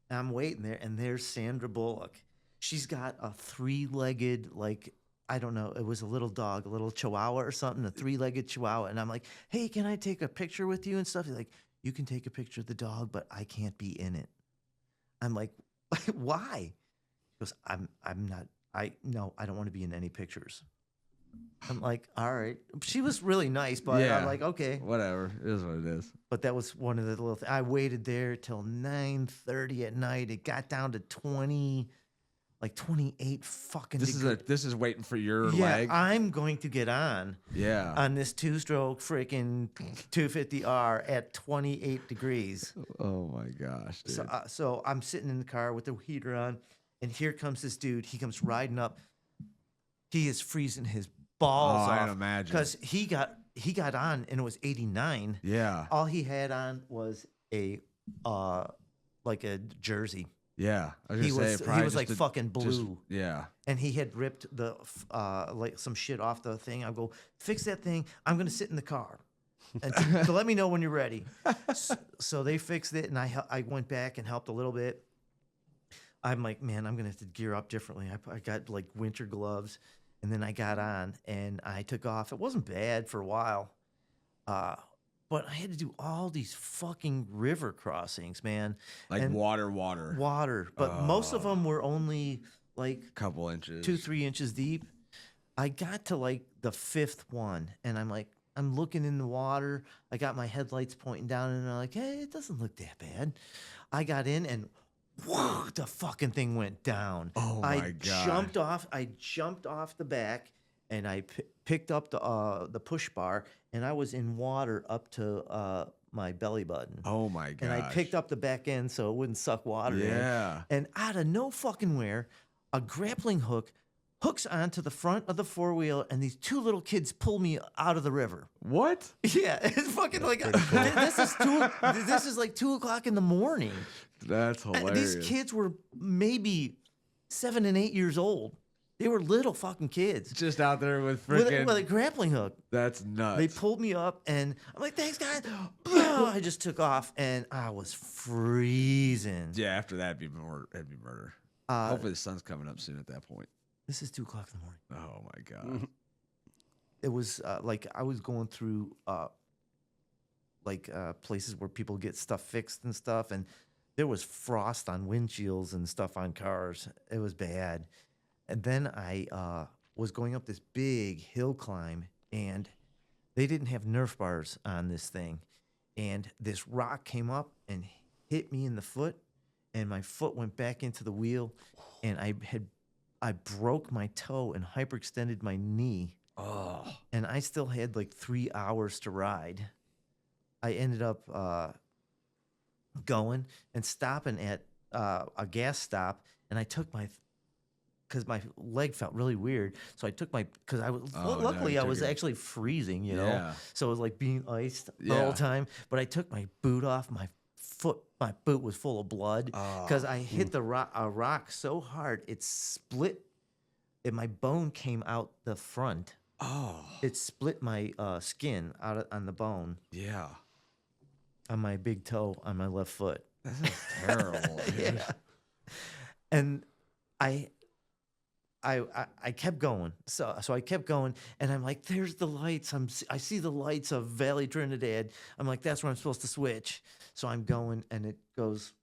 And I'm waiting there, and there's Sandra Bullock. She's got a 3-legged, like, I don't know, it was a little dog, a little chihuahua or something, a 3-legged chihuahua. And I'm like, hey, can I take a picture with you and stuff? He's like, you can take a picture of the dog, but I can't be in it. I'm like, why? He goes, I don't want to be in any pictures. I'm like, all right. She was really nice, but Yeah. I'm like, okay. Whatever. It is what it is. But that was one of the little things. I waited there till 9:30 at night. It got down to 28 fucking degrees. This is waiting for your Yeah, leg. I'm going to get on Yeah. this 2-stroke freaking 250R at 28 degrees. Oh my gosh, dude. So I'm sitting in the car with the heater on, and here comes this dude. He comes riding up. He is freezing his balls I off can imagine. because he got on and it was 89. Yeah. All he had on was a like a jersey. Yeah. I was He gonna say, was probably just like a- fucking blue. Yeah. And he had ripped the like some shit off the thing. I go, fix that thing. I'm gonna sit in the car, and to let me know when you're ready. So they fixed it, and I went back and helped a little bit. I'm like, man, I'm gonna have to gear up differently. I got like winter gloves, and then I got on and I took off. It wasn't bad for a while, but I had to do all these fucking river crossings, man. Like And water. But most of them were only like Couple inches. 2-3 inches deep. I got to like the 5th one, and I'm like, I'm looking in the water. I got my headlights pointing down, and I'm like, hey, it doesn't look that bad. I got in, and whoa, the fucking thing went down. Oh my gosh. I jumped off the back, and I picked up the push bar, and I was in water up to my belly button. Oh my gosh. And I picked up the back end so it wouldn't suck water in. Yeah. And out of no fucking where, a grappling hook hooks onto the front of the 4-wheel, and these 2 little kids pull me out of the river. What? Yeah, it's fucking like this is like 2:00 in the morning. That's hilarious. These kids were maybe 7 and 8 years old. They were little fucking kids Just out there with with freaking. a grappling hook. That's nuts. They pulled me up, and I'm like, "Thanks, guys." I just took off, and I was freezing. Yeah. After that, it'd be murder. Hopefully the sun's coming up soon at that point. This is 2:00 in the morning. Oh my god. It was like I was going through places where people get stuff fixed and stuff, and there was frost on windshields and stuff on cars. It was bad. And then I was going up this big hill climb, and they didn't have Nerf bars on this thing. And this rock came up and hit me in the foot, and my foot went back into the wheel, and I broke my toe and hyperextended my knee. Oh. And I still had like 3 hours to ride. I ended up going and stopping at a gas stop, and I took my because my leg felt really weird. So I took because I was Oh, no, luckily you I took was it. actually freezing, you know. Yeah. So it was like being iced the Yeah. whole time. But I took my boot off. My boot was full of blood because I hit the rock so hard it split. And my bone came out the front. Oh, It split my skin on the bone yeah. on my big toe on my left foot. That sounds terrible. Dude. Yeah. And I kept going. So I kept going, and I'm like, "There's the lights. I see the lights of Valley Trinidad." I'm like, "That's where I'm supposed to switch." So I'm going, and it goes.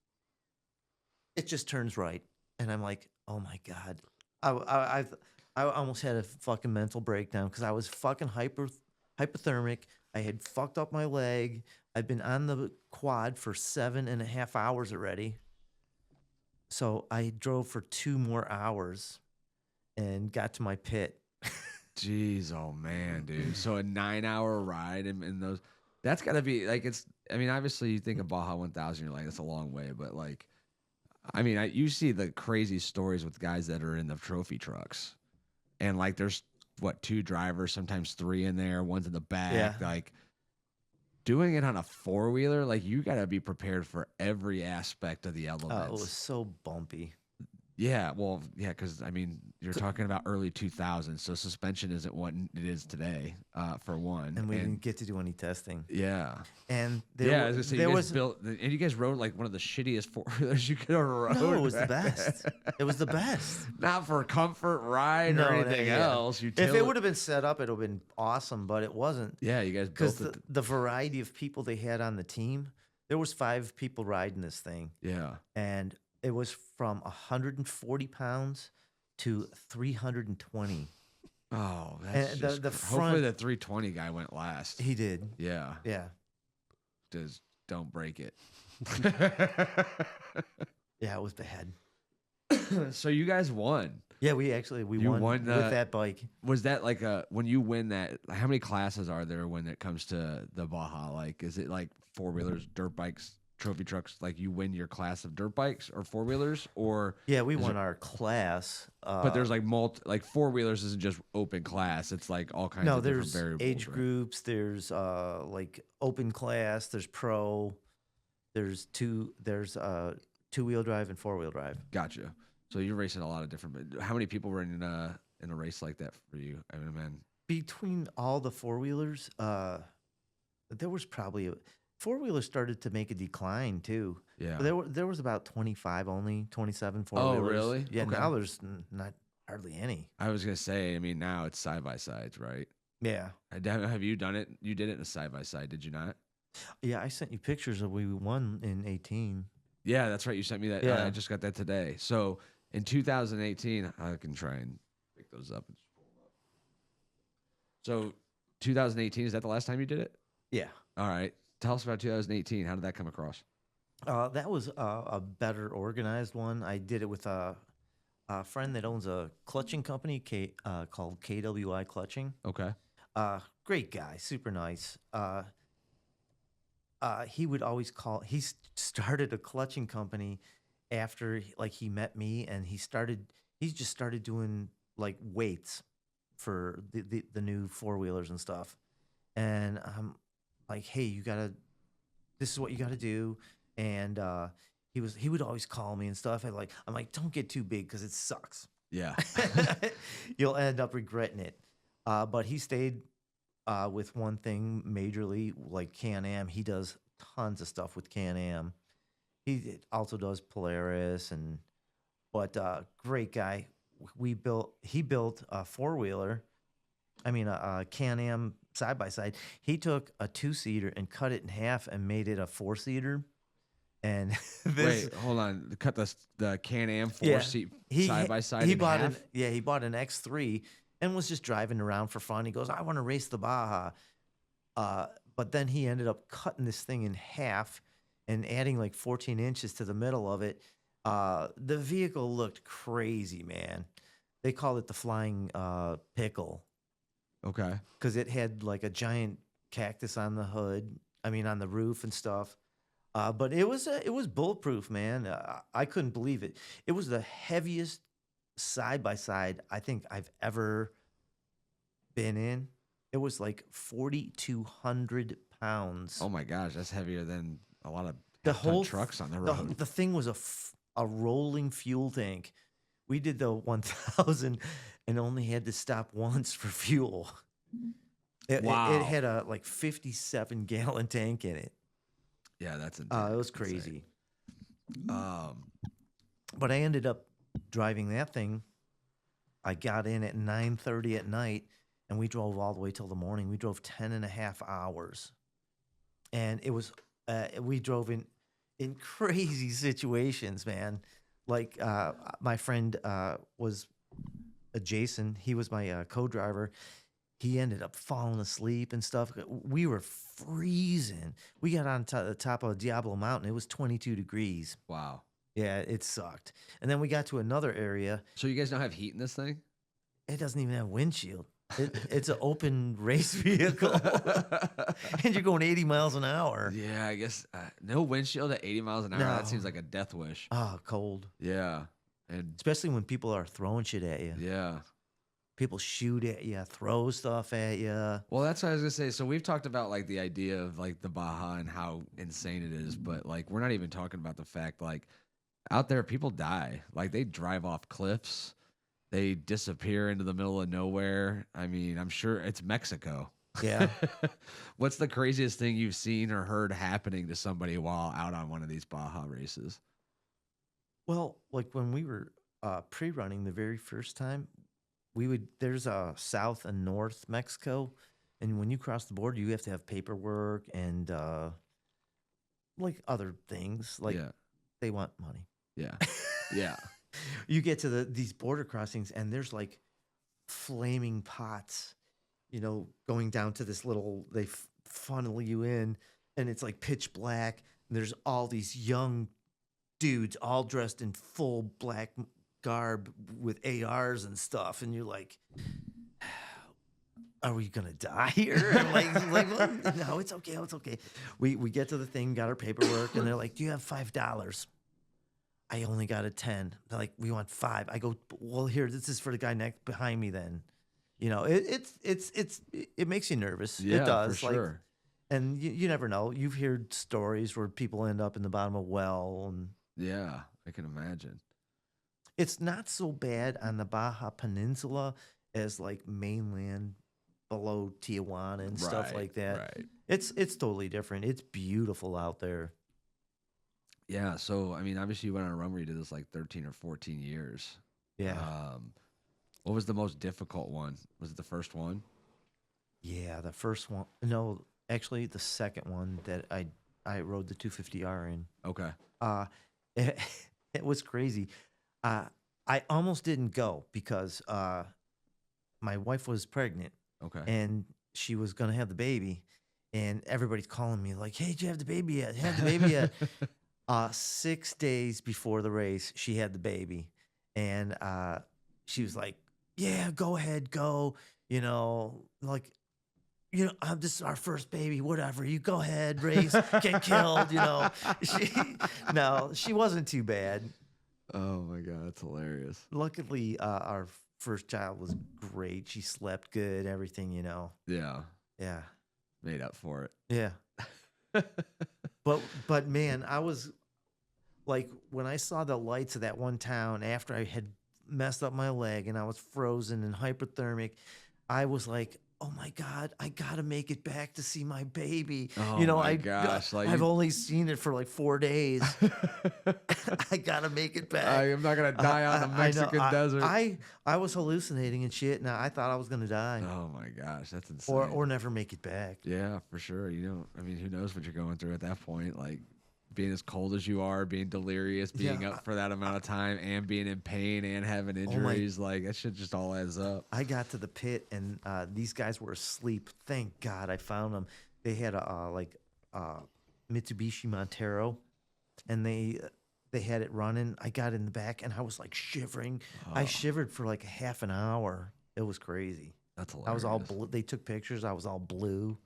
It just turns right, and I'm like, "Oh my god!" I almost had a fucking mental breakdown because I was fucking hypothermic. I had fucked up my leg. I'd been on the quad for 7.5 hours already. So I drove for 2 more hours and got to my pit. Jeez, oh man, dude. So a 9-hour ride in those, that's gotta be like I mean, obviously you think of Baja 1000, you're like, that's a long way, but like, I mean, you see the crazy stories with guys that are in the trophy trucks, and like, there's what 2 drivers, sometimes 3 in there, one's in the back, Yeah. like. Doing it on a 4-wheeler, like you got to be prepared for every aspect of the It elements. was so bumpy. Yeah, well, yeah, because I mean, you're talking about early 2000s, so suspension isn't what it is today, for one. And we didn't get to do any testing. Yeah, And I was gonna say, you guys built, and you guys rode like one of the shittiest 4-wheelers you could have rode. No, it was the best. It was the best. Not for comfort ride or anything else. If it would have been set up, it would have been awesome, but it wasn't. Yeah, you guys Because built it. the variety of people they had on the team, there was 5 people riding this thing. Yeah. And it was from 140 pounds to 320. Oh, that's And just the hopefully front- the 320 guy went last. He did. Yeah. Yeah. Just don't break it. Yeah, it was bad. So you guys won. Yeah, we You won won with that bike. Was that like when you win that, how many classes are there when it comes to the Baja? Like, is it like 4-wheelers, dirt bikes, trophy trucks? Like you win your class of dirt bikes or 4-wheelers, or Yeah, we won our class. but there's like like 4-wheelers isn't just open class. It's like all kinds of different there's variables. age right? groups. There's like open class. There's pro. There's two-wheel drive and 4-wheel drive. Gotcha. So you're racing a lot of different. How many people were in a race like that for you? I mean, man. Between all the 4-wheelers, there was probably 4-wheelers started to make a decline too. Yeah. There was about 25 only, 27 4-wheelers. Oh, really? Yeah. Okay. Now there's not hardly any. I was gonna say. I mean, now it's side by sides, right? Yeah. Have you done it? You did it in a side by side, did you not? Yeah. I sent you pictures of we won in 18. Yeah, that's right. You sent me that. Yeah. I just got that today. So in 2018, I can try and pick those up. So 2018, is that the last time you did it? Yeah. All right. Tell us about 2018. How did that come across? That was a better organized one. I did it with a friend that owns a clutching company called KWI Clutching. Okay. Great guy, super nice. He would always call. He started a clutching company after he met me, and he just started doing like weights for the new 4-wheelers and stuff. And I'm like, hey, this is what you gotta do. And he would always call me and stuff. I'm like, don't get too big because it sucks. Yeah. You'll end up regretting it. But he stayed with one thing majorly, like Can-Am. He does tons of stuff with Can-Am. He also does Polaris, but great guy. He built a 4-wheeler. I mean, a Can-Am side-by-side. He took a 2-seater and cut it in half and made it a 4-seater. And Wait, hold on. Cut the Can-Am 4-seat side by side. He in bought half? he bought an X3 and was just driving around for fun. He goes, I want to race the Baja. But then he ended up cutting this thing in half and adding like 14 inches to the middle of it. The vehicle looked crazy, man. They called it the flying pickle. Okay. Because it had like a giant cactus on the hood. I mean, on the roof and stuff. But it was bulletproof, man. I couldn't believe it. It was the heaviest side by side I think I've ever been in. It was like 4,200 pounds. Oh my gosh, that's heavier than a lot of The half-ton whole trucks on the the, road. the thing was a rolling fuel tank. We did the 1,000 and only had to stop once for fuel. It Wow. had a like 57-gallon tank in it. Yeah, that's It insane. was crazy. Um, But I ended up driving that thing. I got in at 9:30 at night, and we drove all the way till the morning. We drove 10 and a half hours. And it was, we drove in crazy situations, man. Like my friend was Jason. He was my co-driver. He ended up falling asleep and stuff. We were freezing. We got on the top of Diablo Mountain. It was 22 degrees. wow. Yeah, it sucked. And then we got to another area. So you guys don't have heat in this thing? It doesn't even have windshield. It's an open race vehicle. And you're going 80 miles an hour. Yeah, I guess no windshield at 80 miles an hour. That seems No. like a death wish. Ah, cold. Yeah. And Especially when people are throwing shit at you. yeah. People shoot at you, throw stuff at you. Well, that's what I was gonna say. So we've talked about like the idea of like the Baja and how insane it is, but like we're not even talking about the fact like out there people die. Like they drive off cliffs, they disappear into the middle of nowhere. I mean, I'm sure it's Mexico. Yeah. What's the craziest thing you've seen or heard happening to somebody while out on one of these Baja races? Well, like when we were pre-running the very first time, there's a South and North Mexico, and when you cross the border, you have to have paperwork and like other things. Like Yeah. they want money. Yeah. Yeah. You get to these border crossings, and there's like flaming pots, going down to this little. They funnel you in, and it's like pitch black. And there's all these young dudes, all dressed in full black garb with ARs and stuff, and you're like, "Are we gonna die here?" What? No, it's okay. It's okay. We get to the thing, got our paperwork, and they're like, "Do you have $5?" I only got a 10. They're like, "We want 5." I go, "Well, here, this is for the guy next behind me." Then, it makes you nervous. Yeah, It does. for sure. And you never know. You've heard stories where people end up in the bottom of a well, and Yeah, I can imagine. it's not so bad on the Baja Peninsula as like mainland below Tijuana and stuff Right, like that. right. It's totally different. It's beautiful out there. Yeah, so I mean, obviously you went on a run where you did this like 13 or 14 years. Yeah. What was the most difficult one? Was it the first one? Yeah, the first one. No, actually, the second one that I rode the 250R in. Okay. It, it was crazy. I almost didn't go because my wife was pregnant Okay. and she was gonna have the baby, and everybody's calling me like, "Hey, did you have the baby yet? Have the baby yet?" 6 days before the race, she had the baby, and she was like, "Yeah, go ahead, go." This is our first baby, whatever. You go ahead, race, get killed, she wasn't too bad. Oh my God, that's hilarious. Luckily, our first child was great. She slept good, everything, Yeah, Yeah. made up for it. Yeah. But man, I was like, when I saw the lights of that one town after I had messed up my leg and I was frozen and hypothermic, I was like, "Oh my God, I gotta make it back to see my baby." Oh my gosh, like I've only seen it for like 4 days. I gotta make it back. I am not gonna die on the I know. Mexican desert. I was hallucinating and shit, and I thought I was gonna die Oh my gosh, that's insane. or never make it back. Yeah, for sure. I mean, who knows what you're going through at that point? Like being as cold as you are, being delirious, being Yeah, up for that amount of time, and being in pain and having injuries. Like that shit just all adds up. I got to the pit and these guys were asleep. Thank God I found them. They had a Mitsubishi Montero, and they had it running. I got in the back and I was like shivering. I shivered for like a half an hour. It was crazy. That's hilarious. I was all blue. They took pictures. I was all blue.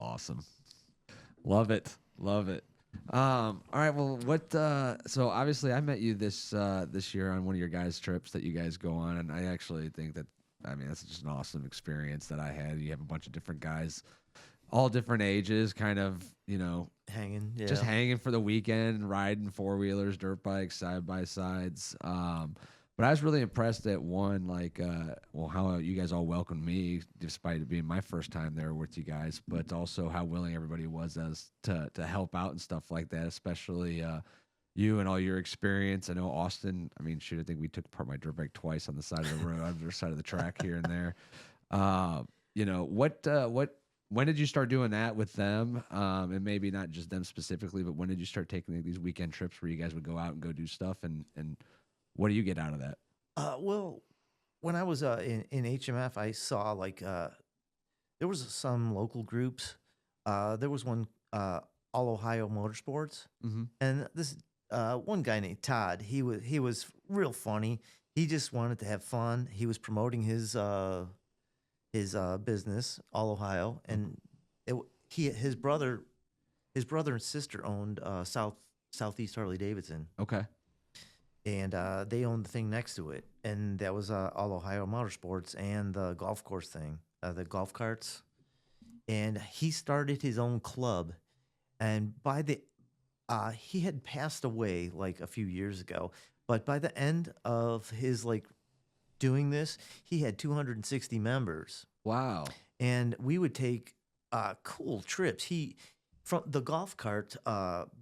Awesome. Love it. Love it. All right. Well, what? So obviously, I met you this year on one of your guys' trips that you guys go on, and I actually think that, I mean, that's just an awesome experience that I had. You have a bunch of different guys, all different ages, kind of, Hanging, yeah. just hanging for the weekend, riding four wheelers, dirt bikes, side by sides. But I was really impressed at one, like, well, how you guys all welcomed me, despite it being my first time there with you guys, but also how willing everybody was as to help out and stuff like that, especially you and all your experience. I know Austin. I mean, shoot, I think we took apart my dirt bike twice on the side of the road, on the side of the track here and there. What? When did you start doing that with them? And maybe not just them specifically, but when did you start taking these weekend trips where you guys would go out and go do stuff? And what do you get out of that? Well, when I was in HMF, I saw like there was some local groups. There was one All Ohio Motorsports, and this one guy named Todd. He was real funny. He just wanted to have fun. He was promoting his business, All Ohio, and his brother and sister owned Southeast Harley Davidson. Okay. And they owned the thing next to it, and that was All Ohio Motorsports and the golf course thing, the golf carts. And he started his own club, and he had passed away like a few years ago, but by the end of his like doing this, he had 260 members. Wow. And we would take cool trips. From the golf cart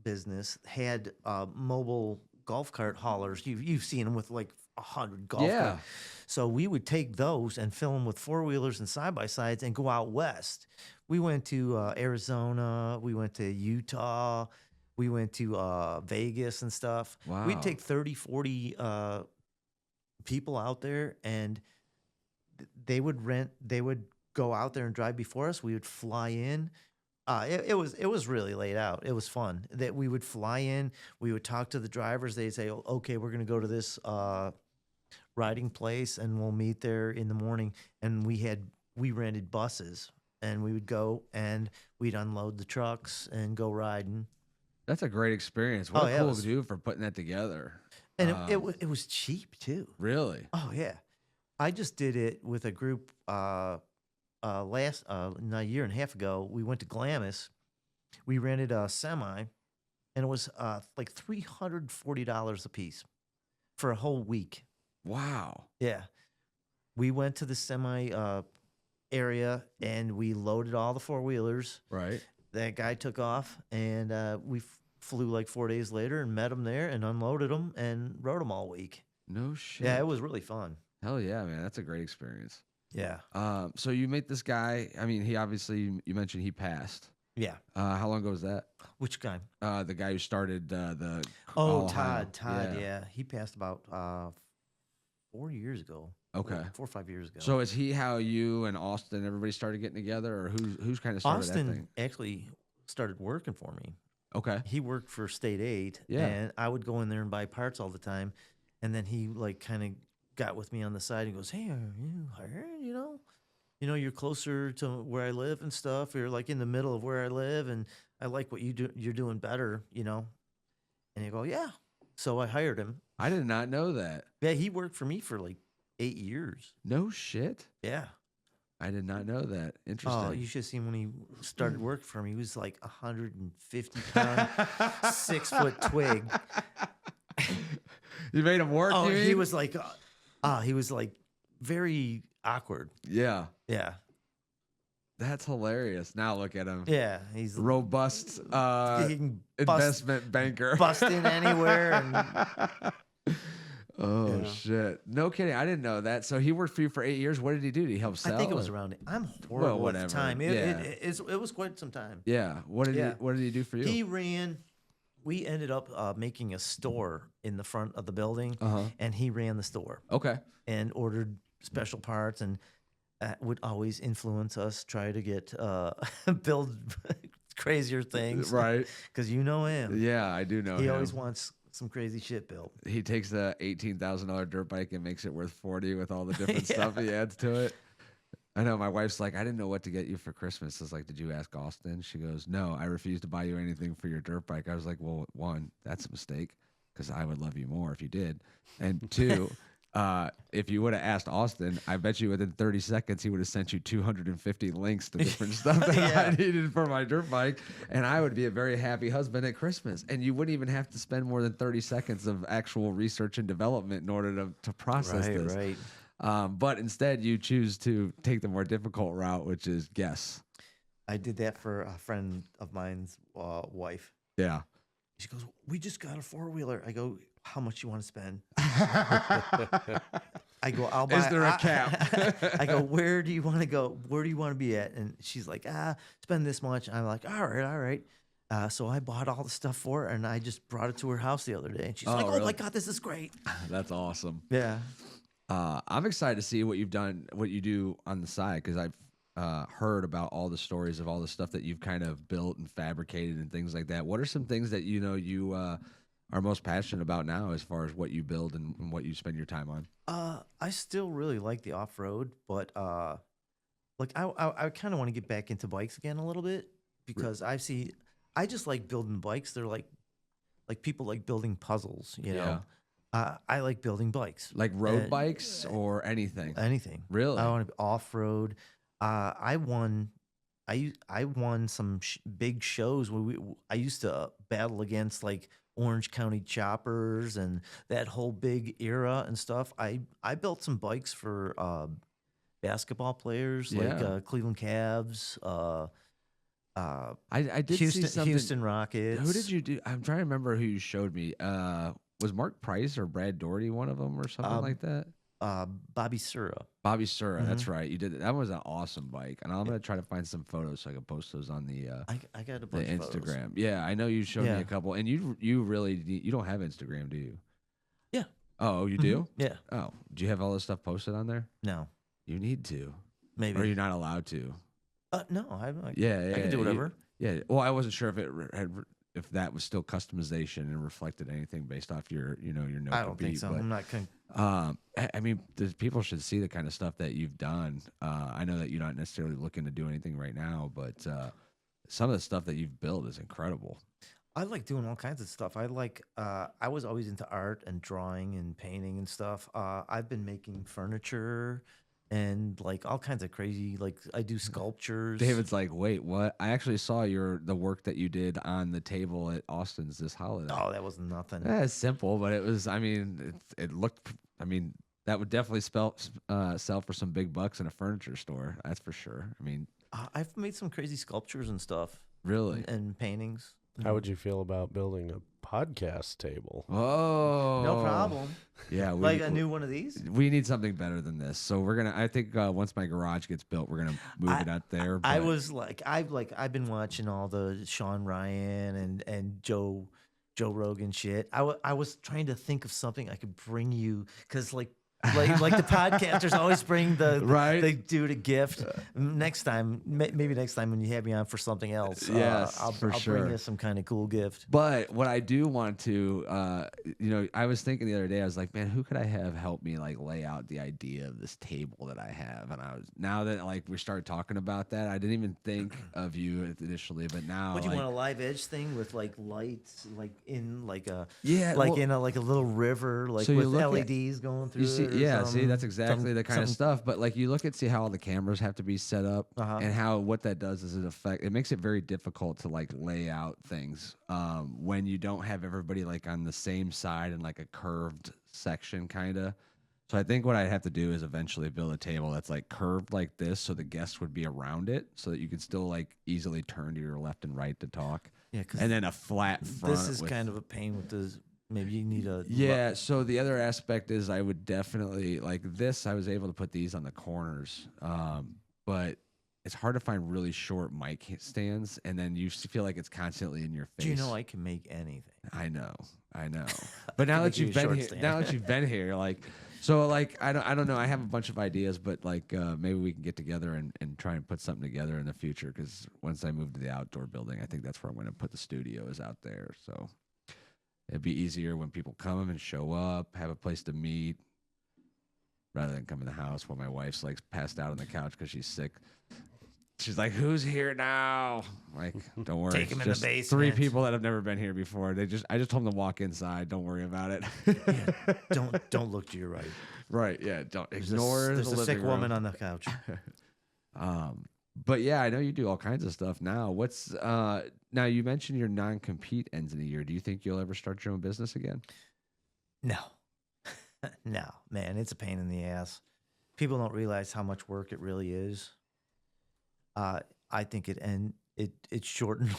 business had mobile golf cart haulers. You've seen them with like 100 golf carts. So we would take those and fill them with four wheelers and side by sides and go out west. We went to Arizona. We went to Utah. We went to Vegas and stuff. Wow. We'd take 30, 40 people out there, and they would go out there and drive before us. We would fly in. It was really laid out. It was fun. That we would fly in. We would talk to the drivers. They'd say, "Oh, okay, we're going to go to this riding place, and we'll meet there in the morning." And we rented buses, and we would go and we'd unload the trucks and go riding. That's a great experience. What Oh, a yeah, cool it was- dude for putting that together. And it was cheap too. Really? Oh yeah, I just did it with a group. Last a year and a half ago, we went to Glamis. We rented a semi, and it was like $340 a piece for a whole week. Wow. Yeah, we went to the semi area and we loaded all the four wheelers. Right. That guy took off, and we flew like 4 days later and met him there and unloaded them and rode them all week. No shit. Yeah, it was really fun. Hell yeah, man. That's a great experience. Yeah, So you meet this guy. I mean, he obviously, you mentioned he passed. yeah. How long ago was that? Which guy? The guy who started the. Oh, All Ohio. Todd. Yeah, he passed about 4 years ago. Okay. 4 or 5 years ago. So is he how you and Austin, everybody started getting together, or who's kind of started that Austin thing? actually started working for me. Okay. He worked for State Aid, Yeah. and I would go in there and buy parts all the time. And then he like kind of got with me on the side and goes, "Hey, are you hiring? You're closer to where I live and stuff. You're like in the middle of where I live, and I like what you do. You're doing better, And you go, "Yeah." So I hired him. I did not know that. Yeah, he worked for me for like 8 years. No shit. Yeah. I did not know that. Interesting. Oh, you should have seen when he started working for me. He was like 150-pound, 6-foot twig. You made him work. Oh, you he mean? was like very awkward. Yeah. Yeah, That's hilarious. Now look at him. yeah. He's Robust he can investment banker. bust in anywhere. And Oh Yeah. shit! No kidding. I didn't know that. So he worked for you for 8 years. What did he do? Did he help sell? I think it was or- around. I'm horrible at whatever. the time. Yeah. It was quite some time. Yeah. What did Yeah. he? What did he do for you? He ran. We ended up making a store in the front of the building, Uh-huh. and he ran the store Okay. and ordered special parts, and would always influence us try to get build crazier things, Right. Because him. Yeah, I do know He him. always wants some crazy shit built. He takes the $18,000 dirt bike and makes it worth 40 with all the different Yeah. stuff he adds to it. I know my wife's like, I didn't know what to get you for Christmas. I was like, did you ask Austin? She goes, no, I refuse to buy you anything for your dirt bike. I was like, well, one, that's a mistake because I would love you more if you did. And two, if you would have asked Austin, I bet you within 30 seconds he would have sent you 250 links to different stuff that I needed for my dirt bike. And I would be a very happy husband at Christmas. And you wouldn't even have to spend more than 30 seconds of actual research and development in order to process this. Right. But instead, you choose to take the more difficult route, which is guess. I did that for a friend of mine's wife. Yeah. She goes, "We just got a 4-wheeler." I go, "How much you want to spend?" I go, "I'll buy." Is there a cap? I go, "Where do you want to go? Where do you want to be at?" And she's like, "Spend this much." I'm like, "All right." So I bought all the stuff for her, and I just brought it to her house the other day. And she's like, "Oh really? my God, this is great." That's awesome. Yeah. I'm excited to see what you've done, what you do on the side, because I've heard about all the stories of all the stuff that you've kind of built and fabricated and things like that. What are some things that you are most passionate about now, as far as what you build and what you spend your time on? I still really like the off road, but like I kind of want to get back into bikes again a little bit because I just like building bikes. They're like people like building puzzles, you know. I like building bikes, Like road bikes or anything. anything. Really? I want to be off road. I won some big shows where I used to battle against like Orange County choppers and that whole big era and stuff. I built some bikes for basketball players like Cleveland Cavs. I did see something. Houston Rockets. Who did you do? I'm trying to remember who you showed me. Was Mark Price or Brad Doherty one of them or something like that? Bobby Sura. Bobby Sura, that's right. You did that was an awesome bike, and I'm gonna try to find some photos so I can post those on the I got a the bunch of photos. Instagram. Yeah, I know you showed me a couple, and you really you don't have Instagram, do you? Yeah. Oh, you do? Yeah. Oh, do you have all this stuff posted on there? No. You need to, Maybe. or you're not allowed to. No. I Yeah, can do whatever. Yeah. Well, I wasn't sure if it had. If that was still customization and reflected anything based off your note. I don't think so. But, I'm not. I mean, people should see the kind of stuff that you've done. I know that you're not necessarily looking to do anything right now, but some of the stuff that you've built is incredible. I like doing all kinds of stuff. I like. I was always into art and drawing and painting and stuff. I've been making furniture and like all kinds of crazy. Like I do sculptures. David's like, wait, what? I actually saw the work that you did on the table at Austin's this holiday. Oh, that was nothing. It's simple, but it was. I mean, it looked. I mean, that would definitely sell for some big bucks in a furniture store. That's for sure. I mean, I've made some crazy sculptures and stuff. Really? And paintings. How would you feel about building a podcast table? Oh, No problem. Yeah, Like a new one of these? We need something better than this. So we're gonna. I think once my garage gets built, we're gonna move it out there. I was like, I've been watching all the Sean Ryan and Joe Rogan shit. I was trying to think of something I could bring you because like the podcasters always bring they do a gift. Next time, maybe next time when you have me on for something else, yes, I'll sure. bring you some kind of cool gift. But what I do want to, I was thinking the other day, I was like, man, who could I have help me like lay out the idea of this table that I have? And now that like we started talking about that, I didn't even think of you initially, but now. What do you want, a live edge thing with like lights, like in like a in a little river, like so with LEDs going through? See, that's exactly the kind of stuff. But like you look at see how all the cameras have to be set up, and what that does is it makes it very difficult to like lay out things when you don't have everybody like on the same side in like a curved section kind of. So I think what I'd have to do is eventually build a table that's like curved like this, so the guests would be around it, so that you could still like easily turn to your left and right to talk. Yeah, and then a flat front. This is kind of a pain with this. Maybe you need a... Yeah, so the other aspect is I would definitely, like this, I was able to put these on the corners, but it's hard to find really short mic stands, and then you feel like it's constantly in your face. Do you know I can make anything? I know. But now that you've been here, like, so like, I don't know, I have a bunch of ideas, but like maybe we can get together and try and put something together in the future, because once I move to the outdoor building, I think that's where I'm going to put the studio is out there, so... It'd be easier when people come and show up, have a place to meet. rather than come in the house when my wife's like passed out on the couch because she's sick. She's like, "Who's here now?" I'm like, don't worry. Take it's him in the just basement. 3 people that have never been here before. I just told them to walk inside. Don't worry about it. Yeah, don't look to your right. Right? Yeah. Don't There's ignore there's the a sick living woman room. on the couch. But yeah, I know you do all kinds of stuff now. What's now? You mentioned your non-compete ends in a year. Do you think you'll ever start your own business again? No, no, man, it's a pain in the ass. People don't realize how much work it really is. I think it shortened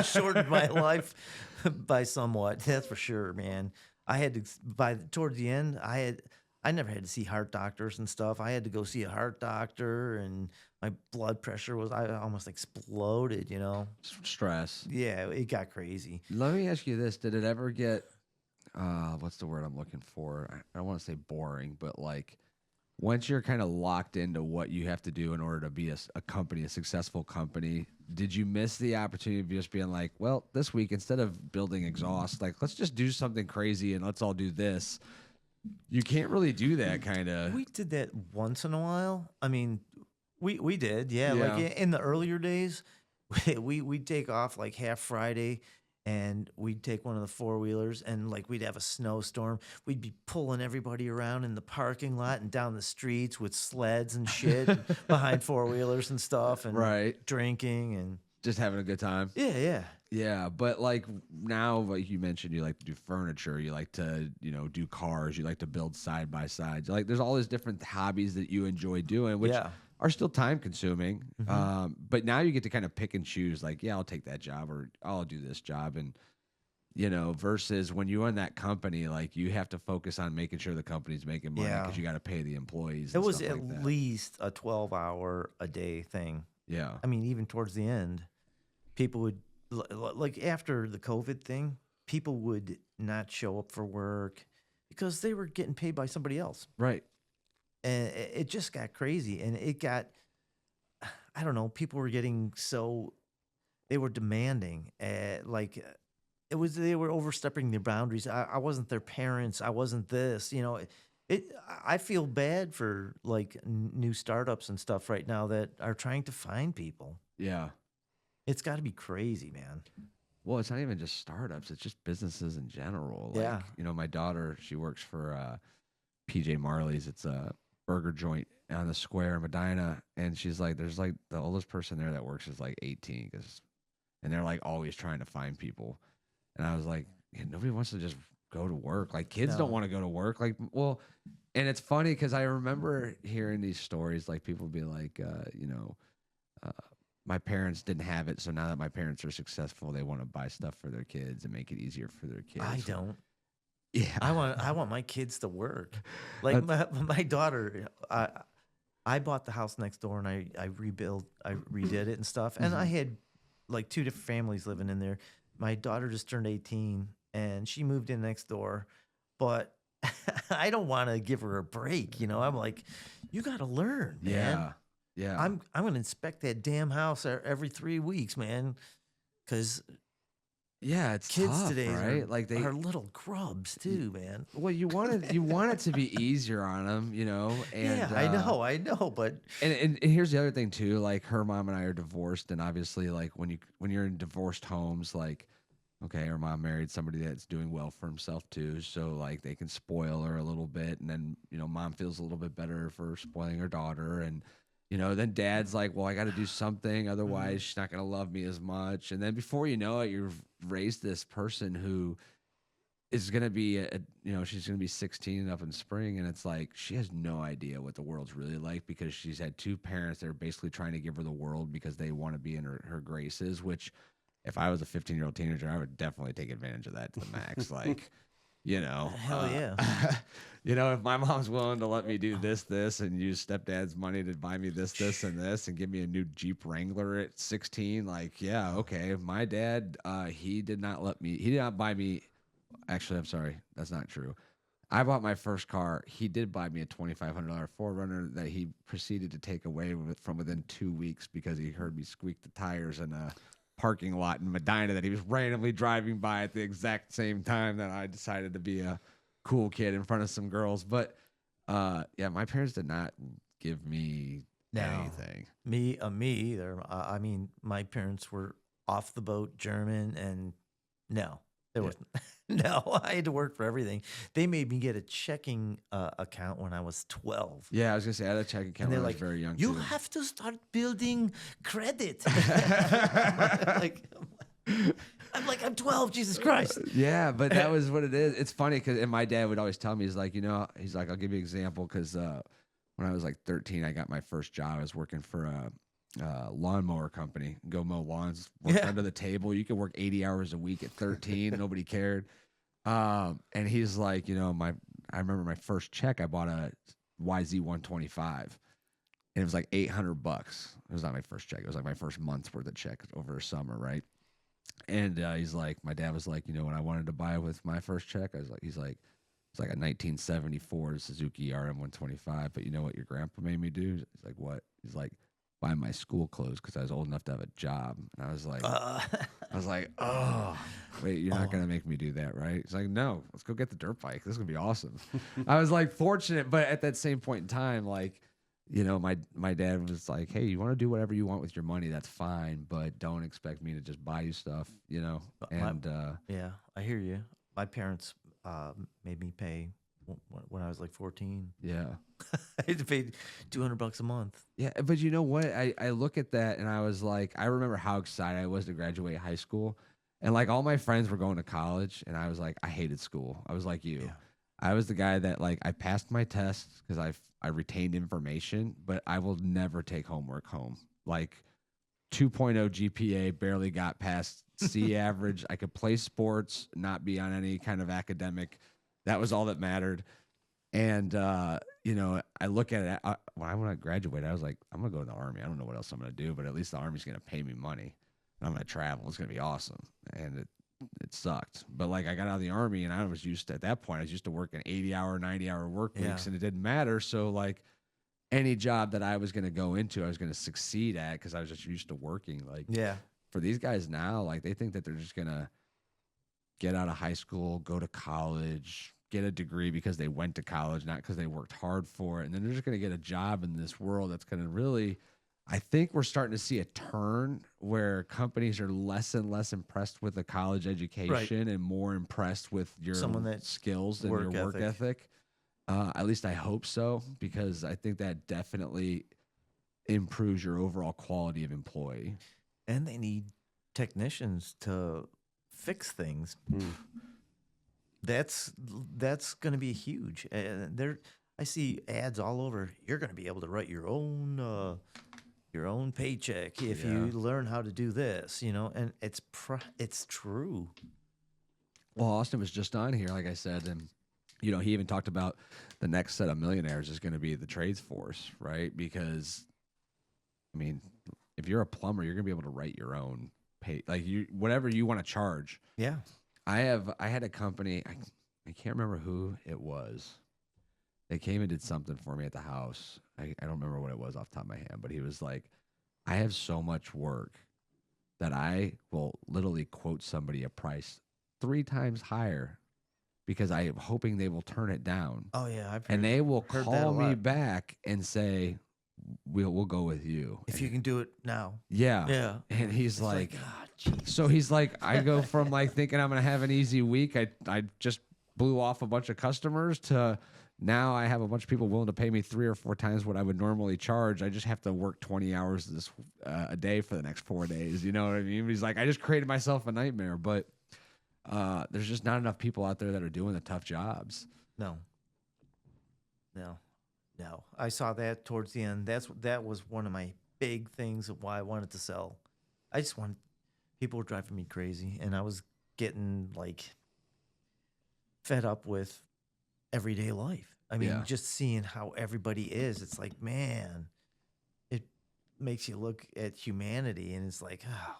shortened my life by somewhat. That's for sure, man. I had to toward the end. I never had to see heart doctors and stuff. I had to go see a heart doctor, and my blood pressure I almost exploded. You know. Stress. Yeah, it got crazy. Let me ask you this: did it ever get what's the word I'm looking for? I don't want to say boring, but like once you're kind of locked into what you have to do in order to be a company, a successful company, did you miss the opportunity of just being like, well, this week, instead of building exhaust, like, let's just do something crazy and let's all do this? You can't really do that kind of. We did that once in a while. I mean, we did, yeah. Yeah. Like in the earlier days, we'd take off like half Friday, and we'd take one of the 4-wheelers, and like we'd have a snowstorm. We'd be pulling everybody around in the parking lot and down the streets with sleds and shit behind 4-wheelers and stuff, and Right. drinking and Just having a good time. yeah. Yeah, but like now, like you mentioned, you like to do furniture, you like to, do cars, you like to build side by sides. Like, there's all these different hobbies that you enjoy doing, which Yeah. are still time consuming. But now you get to kind of pick and choose. Like, yeah, I'll take that job, or I'll do this job, and versus when you own that company, like you have to focus on making sure the company's making money Yeah. because you got to pay the employees. It and was stuff at like that. least a 12-hour a day thing. Yeah, I mean, even towards the end, people would like after the COVID thing, people would not show up for work because they were getting paid by somebody else, right. and it just got crazy. And it got, I don't know, people were getting they were demanding, like they were overstepping their boundaries. I wasn't their parents. I wasn't this, I feel bad for like new startups and stuff right now that are trying to find people. Yeah. It's got to be crazy, man. Well, it's not even just startups; it's just businesses in general. Like, Yeah. my daughter, she works for PJ Marley's. It's a burger joint on the square in Medina, and she's like, "There's like the oldest person there that works is like 18, and they're like always trying to find people." And I was like, yeah, nobody wants to just go to work. Like, kids don't No. want to go to work. Like, well, and it's funny because I remember hearing these stories, like people be like, my parents didn't have it, so now that my parents are successful, they want to buy stuff for their kids and make it easier for their kids. I don't. Yeah. I want my kids to work. Like my daughter, I bought the house next door and I redid it and stuff. And I had like 2 different families living in there. My daughter just turned 18 and she moved in next door, but I don't want to give her a break. I'm like, you got to learn, man. Yeah. Yeah. I'm going to inspect that damn house every 3 weeks, man. Because yeah, it's kids tough, today right? Like are little grubs too, man. well, you want it to be easier on them, and Yeah, I know, but and here's the other thing too, like her mom and I are divorced, and obviously like when you're in divorced homes, like, okay, her mom married somebody that's doing well for himself too, so like they can spoil her a little bit, and then mom feels a little bit better for spoiling her daughter, and then dad's like, well, I got to do something, otherwise she's not going to love me as much. And then before you know it, you've raised this person who is going to be, she's going to be 16 up in spring. And it's like, she has no idea what the world's really like because she's had 2 parents that are basically trying to give her the world because they want to be in her graces, which if I was a 15-year-old teenager, I would definitely take advantage of that to the max. Like, hell yeah. If my mom's willing to let me do this, and use stepdad's money to buy me this, and this, and give me a new Jeep Wrangler at 16, like, yeah, okay. My dad, he did not buy me. Actually, I'm sorry, that's not true. I bought my first car. He did buy me a $2,500 4Runner that he proceeded to take away from within 2 weeks because he heard me squeak the tires in a parking lot in Medina that he was randomly driving by at the exact same time that I decided to be a cool kid in front of some girls. But Yeah, my parents did not give me No. anything. Me either. I mean, my parents were off the boat, German, and no, there was no. I had to work for everything. They made me get a checking account when I was 12. Yeah, I was gonna say I had a checking account And when they're I was like, very young you too. have to start building credit. like, I'm 12. Jesus Christ. Yeah, but that was what it is. It's funny because and my dad would always tell me, he's like, he's like, I'll give you an example because when I was like 13, I got my first job. I was working for a lawnmower company, go mow lawns, work under the table. You could work 80 hours a week at 13. Nobody cared. And he's like, I remember my first check. I bought a YZ 125. And it was like $800. It was not my first check. It was like my first month's worth of check over a summer, right? And he's like, my dad was like, when I wanted to buy with my first check, it's like a 1974 Suzuki RM 125. But you know what your grandpa made me do? He's like, what? He's like, buy my school clothes because I was old enough to have a job. And I was like, oh, wait, you're not gonna make me do that, right? He's like, no, let's go get the dirt bike. This is gonna be awesome. I was like fortunate, but at that same point in time, like, my dad was like, hey, you want to do whatever you want with your money, that's fine, but don't expect me to just buy you stuff, And Yeah, I hear you. My parents made me pay when I was like 14. yeah. I had to pay $200 a month. Yeah, but you know what? I look at that and I was like, I remember how excited I was to graduate high school. And like all my friends were going to college and I was like, I hated school. I was like you. Yeah. I was the guy that like I passed my tests because I retained information, but I will never take homework home. Like 2.0 GPA, barely got past C average. I could play sports, not be on any kind of academic. That was all that mattered. And, I look at it. When I want to graduate, I was like, I'm going to go to the Army. I don't know what else I'm going to do, but at least the Army's going to pay me money. And I'm going to travel. It's going to be awesome. And it sucked. But, like, I got out of the Army, and I was used to, at that point, I was used to working 80-hour, 90-hour work weeks, and it didn't matter. So, like, any job that I was going to go into, I was going to succeed at because I was just used to working. Like, for these guys now, like, they think that they're just going to get out of high school, go to college, get a degree because they went to college, not because they worked hard for it. And then they're just going to get a job in this world that's going to really, I think we're starting to see a turn where companies are less and less impressed with a college education and more impressed with your skills and your work ethic. At least I hope so, because I think that definitely improves your overall quality of employee. And they need technicians to fix things. That's going to be huge. I see ads all over. You're going to be able to write your own paycheck if you learn how to do this, and it's true. Well, Austin was just on here, like I said, and he even talked about the next set of millionaires is going to be the trades force, right? Because, I mean, if you're a plumber, you're going to be able to write your own pay, like whatever you want to charge. Yeah. I had a company, I can't remember who it was. They came and did something for me at the house. I don't remember what it was off the top of my head, but he was like, I have so much work that I will literally quote somebody a price 3 times higher because I am hoping they will turn it down. Oh yeah, and they will call me back and say, we'll go with you if you can do it now. Yeah. And he's like so he's like, I go from like thinking I'm gonna have an easy week. I just blew off a bunch of customers to now I have a bunch of people willing to pay me 3 or 4 times what I would normally charge. I just have to work 20 hours a day for the next 4 days. You know what I mean? He's like, I just created myself a nightmare, but there's just not enough people out there that are doing the tough jobs. No. I saw that towards the end. That was one of my big things of why I wanted to sell. People were driving me crazy, and I was getting like fed up with everyday life. I mean, just seeing how everybody is, it's like, man, it makes you look at humanity, and it's like, oh,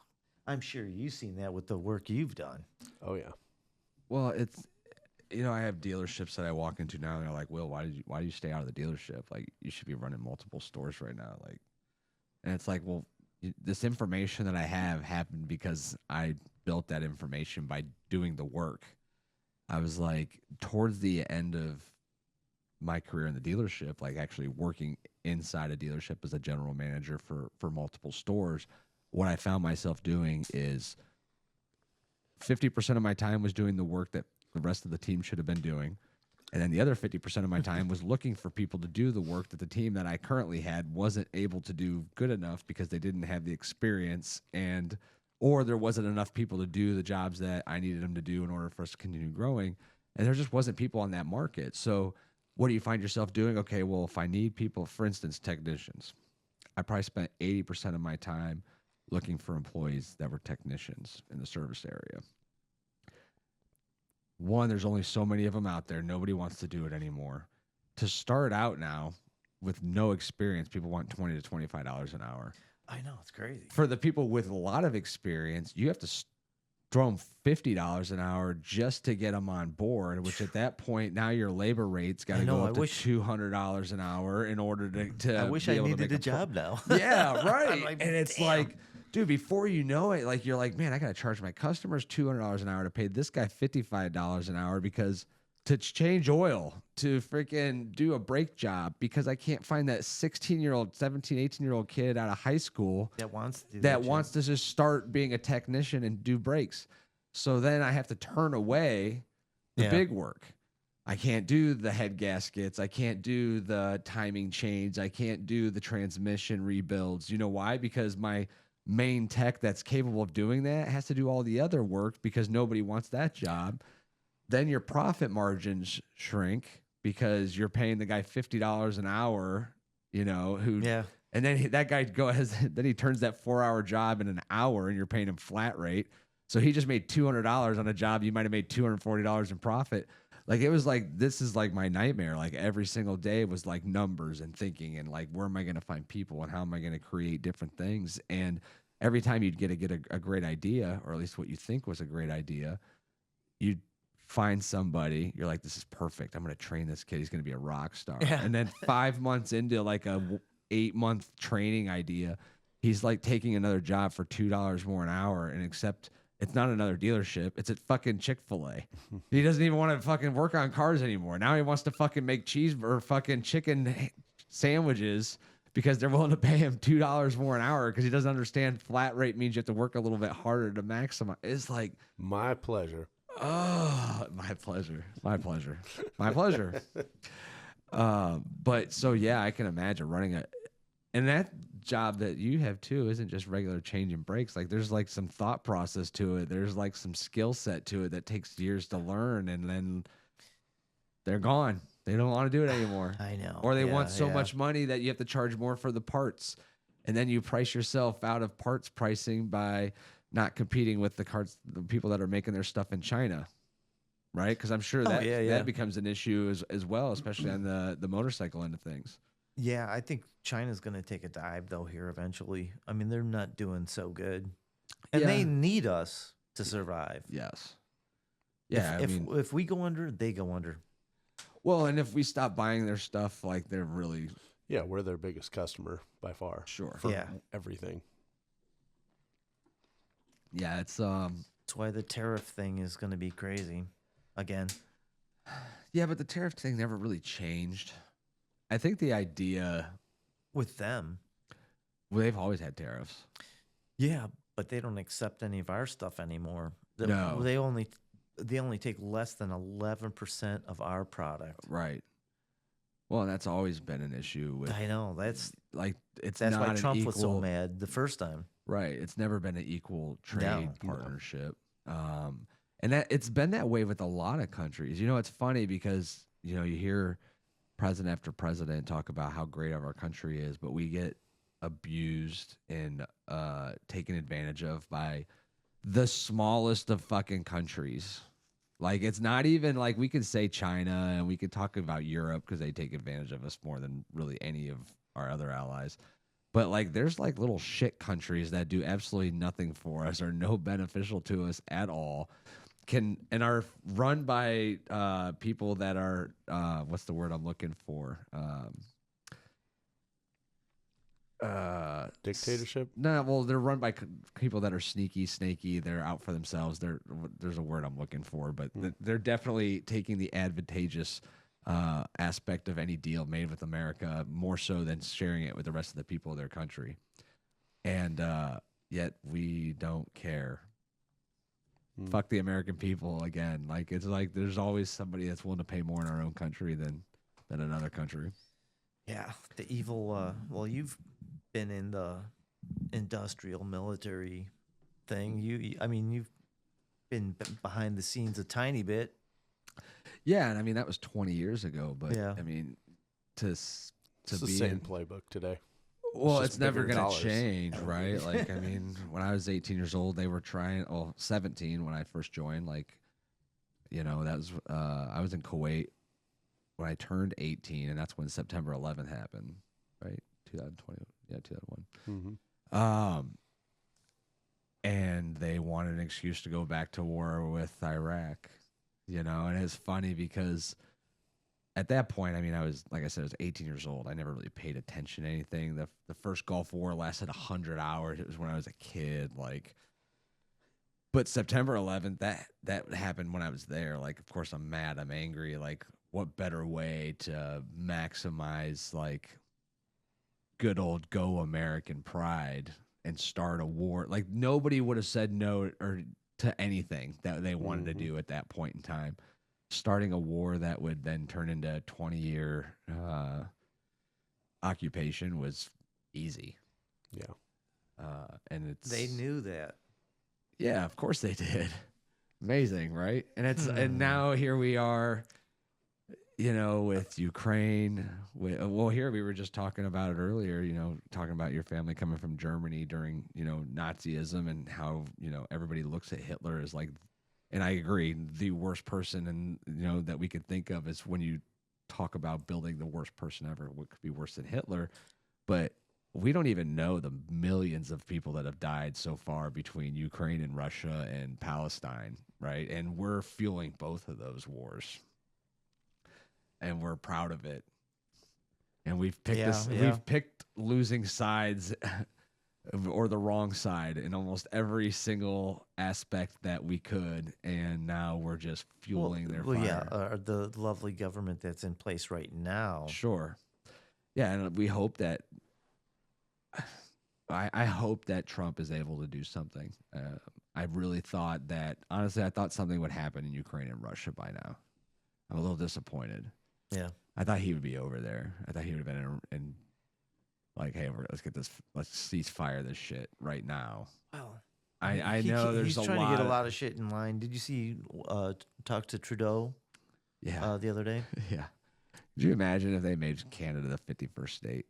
I'm sure you've seen that with the work you've done. Oh yeah. Well, it's, I have dealerships that I walk into now, and they're like, Will, why do you stay out of the dealership? Like, you should be running multiple stores right now. Like, and it's like, well, this information that I have happened because I built that information by doing the work. I was like, towards the end of my career in the dealership, like actually working inside a dealership as a general manager for multiple stores, what I found myself doing is 50% of my time was doing the work that the rest of the team should have been doing. And then the other 50% of my time was looking for people to do the work that the team that I currently had wasn't able to do good enough because they didn't have the experience or there wasn't enough people to do the jobs that I needed them to do in order for us to continue growing. And there just wasn't people on that market. So what do you find yourself doing? Okay, well, if I need people, for instance, technicians, I probably spent 80% of my time looking for employees that were technicians in the service area. One, there's only so many of them out there. Nobody wants to do it anymore. To start out now with no experience, people want $20 to $25 an hour. I know, it's crazy. For the people with a lot of experience, you have to throw them $50 an hour just to get them on board, which at that point, now your labor rate's got to go up to $200 an hour in order to I wish be I able to needed make a job now. Yeah, right. I'm like, and it's damn. like, dude, before you know it, like you're like, man, I got to charge my customers $200 an hour to pay this guy $55 an hour because to change oil, to freaking do a brake job because I can't find that 16-year-old, 17, 18-year-old kid out of high school that wants to do that job. wants to just start being a technician and do brakes. So then I have to turn away the big work. I can't do the head gaskets. I can't do the timing change. I can't do the transmission rebuilds. You know why? Because my main tech that's capable of doing that has to do all the other work because nobody wants that job. Then your profit margins shrink because you're paying the guy $50 an hour, you know, and then that guy then he turns that 4-hour job in an hour and you're paying him flat rate. So he just made $200 on a job. You might've made $240 in profit. Like it was like, this is like my nightmare. Like every single day was like numbers and thinking and like, where am I going to find people and how am I going to create different things? And every time you'd get a great idea, or at least what you think was a great idea, you'd find somebody, you're like, this is perfect. I'm going to train this kid. He's going to be a rock star. Yeah. And then 5 months into like a 8-month training idea, he's like taking another job for $2 more an hour. And except it's not another dealership. It's at fucking Chick-fil-A. He doesn't even want to fucking work on cars anymore. Now he wants to fucking make cheese or fucking chicken sandwiches because they're willing to pay him $2 more an hour because he doesn't understand flat rate means you have to work a little bit harder to maximize. It's like, My pleasure. oh, my pleasure. My pleasure. My pleasure. But so, yeah, I can imagine running and that job that you have too isn't just regular changing brakes. Like there's like some thought process to it. There's like some skill set to it that takes years to learn and then they're gone. They don't want to do it anymore. I know. Or they want so much money that you have to charge more for the parts. And then you price yourself out of parts pricing by not competing with the people that are making their stuff in China. Right? Because I'm sure that becomes an issue as well, especially on the motorcycle end of things. Yeah, I think China's going to take a dive, though, here eventually. I mean, they're not doing so good. And they need us to survive. Yes. Yeah, if we go under, they go under. Well, and if we stop buying their stuff, like they're really... Yeah, we're their biggest customer by far. Sure. For everything. Yeah, it's... That's why the tariff thing is going to be crazy. Again. Yeah, but the tariff thing never really changed. I think the idea... With them. Well, they've always had tariffs. Yeah, but they don't accept any of our stuff anymore. No. They only take less than 11% of our product. Right. Well, and that's always been an issue with... I know. That's like it's that's not why Trump equal, was so mad the first time. Right. It's never been an equal trade No. partnership. And that it's been that way with a lot of countries. You know, it's funny because, you know, you hear president after president talk about how great of our country is, but we get abused and taken advantage of by the smallest of fucking countries. Like, it's not even like we can say China and we can talk about Europe because they take advantage of us more than really any of our other allies. But like, there's like little shit countries that do absolutely nothing for us or no beneficial to us at all. And are run by people that are what's the word I'm looking for? Dictatorship? No, well, they're run by people that are snaky. They're out for themselves. There's a word I'm looking for, but they're definitely taking the advantageous aspect of any deal made with America, more so than sharing it with the rest of the people of their country. And yet we don't care. Fuck the American people again. Like, it's like there's always somebody that's willing to pay more in our own country than another country. Yeah, the evil. Well, you've been in the industrial military thing. I mean, you've been behind the scenes a tiny bit. Yeah, and I mean that was 20 years ago, but Yeah. I mean to It's the be same in, playbook today. well, just it's never bigger going to dollars. change, right? Like, I mean, when I was 18 years old, they were trying. Well, 17 when I first joined. Like, you know, that was I was in Kuwait when I turned 18, and that's when September 11th happened, right? 2020, yeah, 2001. Mm-hmm. And they wanted an excuse to go back to war with Iraq, you know. And it's funny because at that point, I mean, I was, like I said, I was 18 years old. I never really paid attention to anything. The first Gulf War lasted 100 hours. It was when I was a kid, like. But September 11th, that happened when I was there. Like, of course, I'm mad, I'm angry. Like, what better way to maximize like good old go American pride and start a war? Like, nobody would have said no or to anything that they wanted to do at that point in time. Starting a war that would then turn into a 20-year occupation was easy. Yeah. And it's They knew that. yeah, of course they did. Amazing, right? And it's and now here we are, you know, with Ukraine. Well, here we were just talking about it earlier. You know, talking about your family coming from Germany during, you know, Nazism, and how, you know, everybody looks at Hitler as like, and I agree, the worst person, and you know, that we could think of is when you talk about building the worst person ever. What could be worse than Hitler? But we don't even know the millions of people that have died so far between Ukraine and Russia and Palestine, right? And we're fueling both of those wars, and we're proud of it. And we've picked we've picked losing sides or the wrong side in almost every single aspect that we could, and now we're just fueling their fire. Yeah, the lovely government that's in place right now. Sure. Yeah, and we hope that I hope that Trump is able to do something. I really thought that, honestly, I thought something would happen in Ukraine and Russia by now. I'm a little disappointed. Yeah. I thought he would be over there. I thought he would have been in like, hey, let's cease fire this shit right now. Well, I know there's he's a trying lot. to get a lot of shit in line. Did you see talk to Trudeau Yeah. the other day? Yeah. Could you imagine if they made Canada the 51st state?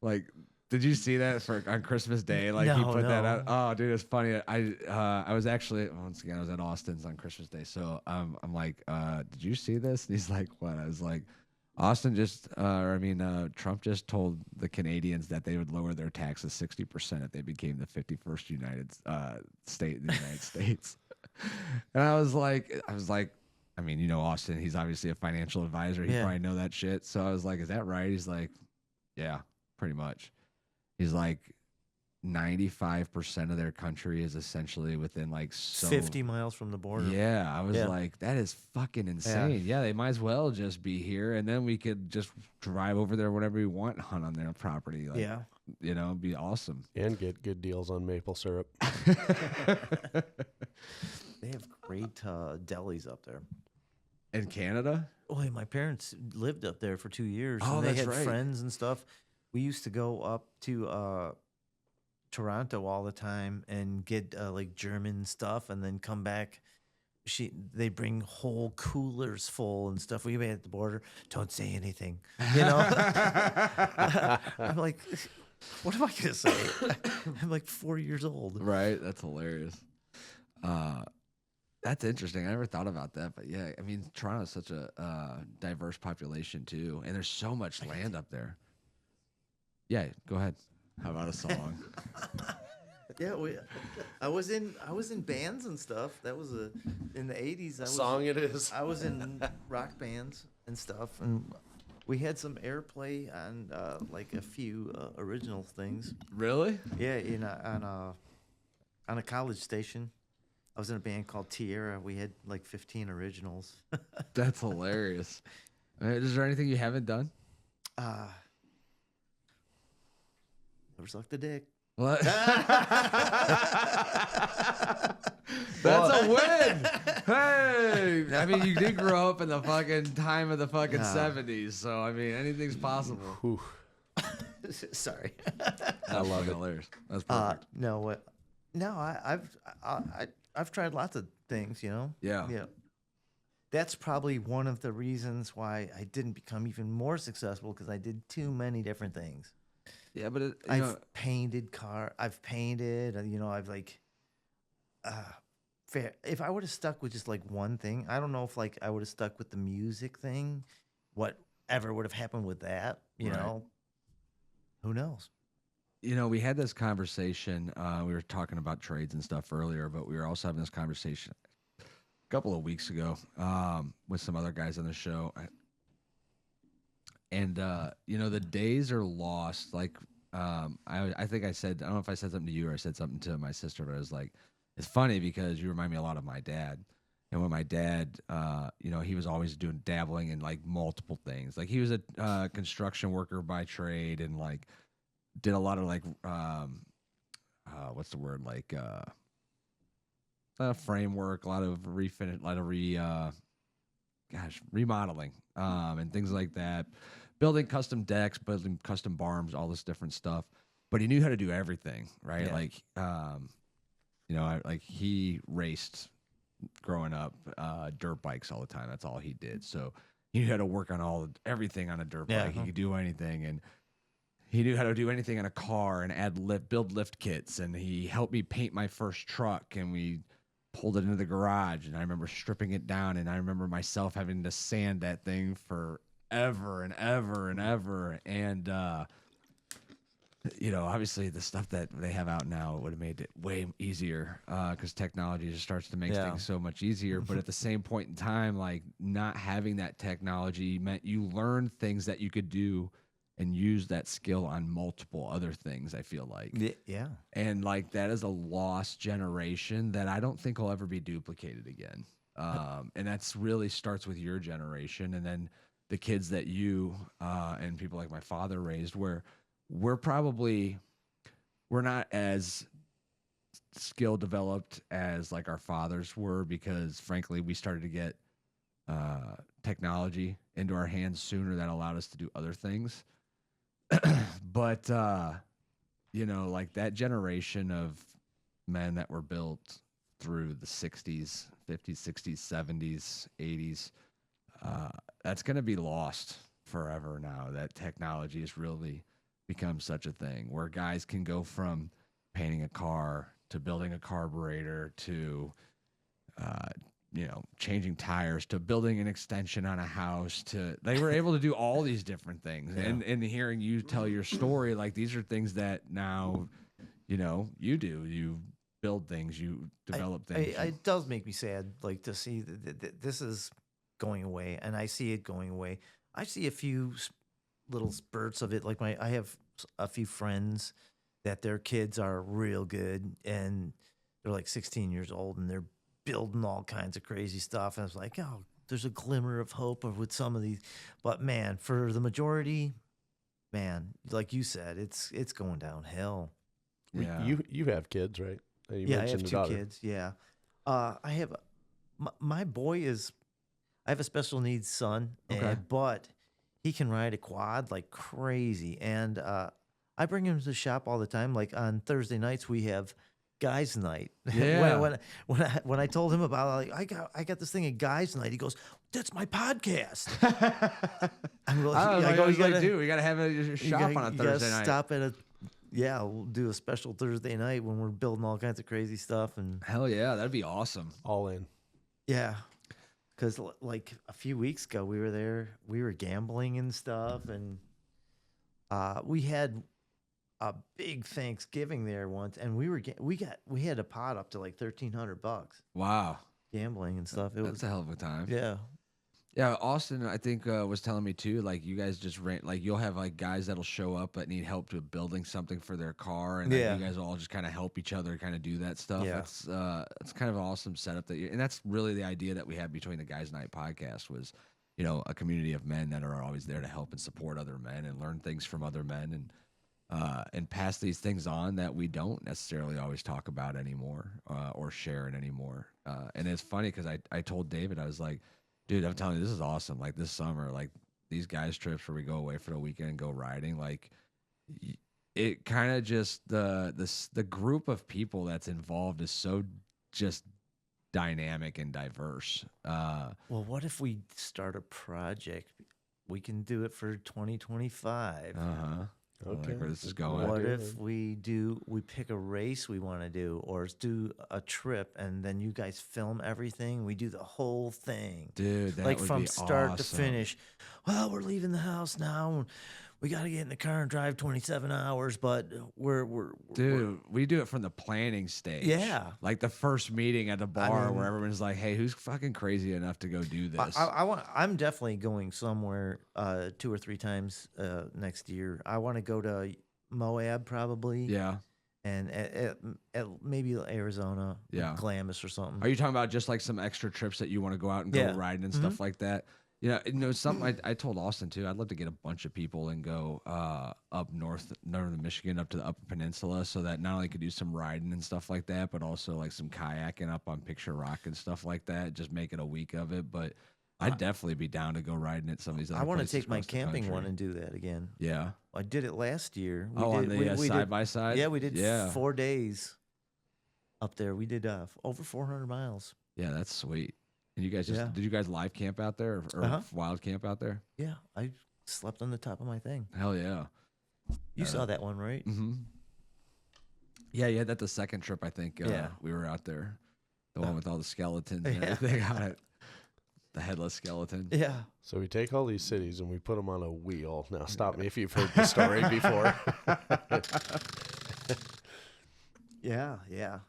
Like, did you see that on Christmas Day? Like, he No, put that no. out. Oh, dude, it's funny. I was actually, once again, I was at Austin's on Christmas Day. So I'm like, did you see this? And he's like, what? I was like, Trump just told the Canadians that they would lower their taxes 60% if they became the 51st state in the United States. And I was like, I mean, you know, Austin, he's obviously a financial advisor. He probably know that shit. So I was like, is that right? He's like, yeah, pretty much. He's like, 95% of their country is essentially within like 50 miles from the border. Yeah, I was like, that is fucking insane. Yeah. Yeah, they might as well just be here, and then we could just drive over there whenever we want, hunt on their property. Like, Yeah. you know, it'd be awesome. And get good deals on maple syrup. They have great delis up there. In Canada? Oh, my parents lived up there for 2 years. Oh, and they that's had right. friends and stuff. We used to go up to Toronto all the time and get like German stuff, and then come back. They bring whole coolers full and stuff. We were at the border. Don't say anything, you know. I'm like, what am I gonna say? I'm like 4 years old. Right? That's hilarious. That's interesting. I never thought about that, but yeah, I mean, Toronto's such a diverse population too, and there's so much land up there. Yeah, go ahead. How about a song? Yeah, I was in bands and stuff. That was in the 80s. Song it is. I was in rock bands and stuff, and we had some airplay on like a few original things. Really? Yeah, on a college station. I was in a band called Tierra. We had like 15 originals. That's hilarious. Is there anything you haven't done? Never sucked a dick. What? That's a win. Hey, I mean, you did grow up in the fucking time of the fucking '70s, so I mean, anything's possible. Whew. Sorry. I love it. Hilarious. That's perfect. No, I've tried lots of things, you know. Yeah. Yeah. That's probably one of the reasons why I didn't become even more successful because I did too many different things. Yeah, but I've painted I've painted, you know, I've like, fair. If I would have stuck with just like one thing, I don't know if like I would have stuck with the music thing, whatever would have happened with that, you Right. know, who knows? you know, we had this conversation. We were talking about trades and stuff earlier, but we were also having this conversation a couple of weeks ago with some other guys on the show. And, you know, the days are lost. Like, I think I said, I don't know if I said something to you or I said something to my sister, but I was like, it's funny because you remind me a lot of my dad. And when my dad, you know, he was always doing dabbling in like multiple things. Like he was a construction worker by trade and like did a lot of like, what's the word? Like framework, a lot of refinish, a lot of remodeling and things like that. Building custom decks, building custom barns, all this different stuff. But he knew how to do everything, right? Yeah. Like, you know, like he raced growing up dirt bikes all the time. That's all he did. So he knew how to work on everything on a dirt Yeah. bike. He could do anything, and he knew how to do anything on a car and build lift kits. And he helped me paint my first truck, and we pulled it into the garage. And I remember stripping it down, and I remember myself having to sand that thing for ever and ever and ever. And you know, obviously the stuff that they have out now would have made it way easier because technology just starts to make Yeah. things so much easier. But at the same point in time, like not having that technology meant you learned things that you could do and use that skill on multiple other things, I feel like. Yeah. And like that is a lost generation that I don't think will ever be duplicated again. And that's really starts with your generation and then the kids that you and people like my father raised, where we're not as skill developed as like our fathers were because frankly we started to get technology into our hands sooner that allowed us to do other things. But you know, like that generation of men that were built through the 60s, 50s, 60s, 70s, 80s, that's going to be lost forever now. That technology has really become such a thing where guys can go from painting a car to building a carburetor to, you know, changing tires to building an extension on a house to they were able to do all these different things. Yeah. And hearing you tell your story, like these are things that now, you know, you do. You build things, you develop things. It does make me sad, like to see that this is going away, and I see it going away. I see a few little spurts of it. Like I have a few friends that their kids are real good, and they're like 16 years old, and they're building all kinds of crazy stuff. And I was like, oh, there's a glimmer of hope with some of these, but man, for the majority, man, like you said, it's going downhill. Yeah. You have kids, right? You Yeah, I have mentioned a two daughter. kids. Yeah, I have my boy is. I have a special needs son, Okay. but he can ride a quad like crazy, and I bring him to the shop all the time. Like on Thursday nights, we have guys' night. Yeah. when I told him about like I got this thing at guys' night, he goes, "That's my podcast." I'm like, I go, was "You like, gotta- dude, we got to have a you shop gotta- on a you gotta Thursday night. Stop at we'll do a special Thursday night when we're building all kinds of crazy stuff and. Hell yeah, that'd be awesome. All in. Yeah, because like a few weeks ago, we were there. We were gambling and stuff, and we had a big Thanksgiving there once, and we had a pot up to like $1,300 Wow. gambling and stuff. It That's was a hell of a time. yeah. Yeah, Austin, I think was telling me too. Like you guys just rent, like you'll have like guys that'll show up that need help with building something for their car, and then Yeah. you guys will all just kind of help each other, kind of do that stuff. Yeah. That's kind of an awesome setup and that's really the idea that we had between the Guys Night podcast was, a community of men that are always there to help and support other men and learn things from other men and pass these things on that we don't necessarily always talk about anymore or share it anymore. And it's funny because I told David, I was like, dude, I'm telling you, this is awesome. Like this summer, like these guys' trips where we go away for the weekend and go riding, like it kind of just the group of people that's involved is so just dynamic and diverse. Well, what if we start a project? We can do it for 2025. Like Okay. where this is going. What if we pick a race we want to do, or do a trip, and then you guys film everything? We do the whole thing, Dude, that like would from be start to awesome. finish. Well, we're leaving the house now. We got to get in the car and drive 27 hours, but we're Dude, we do it from the planning stage. Yeah. Like the first meeting at the bar mean- where everyone's like, hey, who's fucking crazy enough to go do this? I'm definitely going somewhere 2 or 3 times next year. I want to go to Moab probably. yeah. And at maybe Arizona, Yeah. Glamis or something. Are you talking about just like some extra trips that you want to go out and go Yeah. riding and stuff like that? Something I told Austin too. I'd love to get a bunch of people and go up northern Michigan, up to the Upper Peninsula, so that not only could do some riding and stuff like that, but also like some kayaking up on Picture Rock and stuff like that. Just make it a week of it. But I'd definitely be down to go riding at some of these other I want to places take my across the camping country. one and do that again. Yeah. I did it last year. On the side by side. Yeah, we did Yeah. 4 days up there. We did over 400 miles. Yeah, that's sweet. And you guys Yeah. did you guys live camp out there or Uh-huh. wild camp out there? Yeah, I slept on the top of my thing. Hell yeah. You saw that one, right? Mm-hmm. Yeah, yeah, that's the second trip I think Yeah. we were out there. The one with all the skeletons and Yeah. everything on it. The headless skeleton. Yeah. So we take all these cities and we put them on a wheel. Now, stop me if you've heard the story before. Yeah, yeah.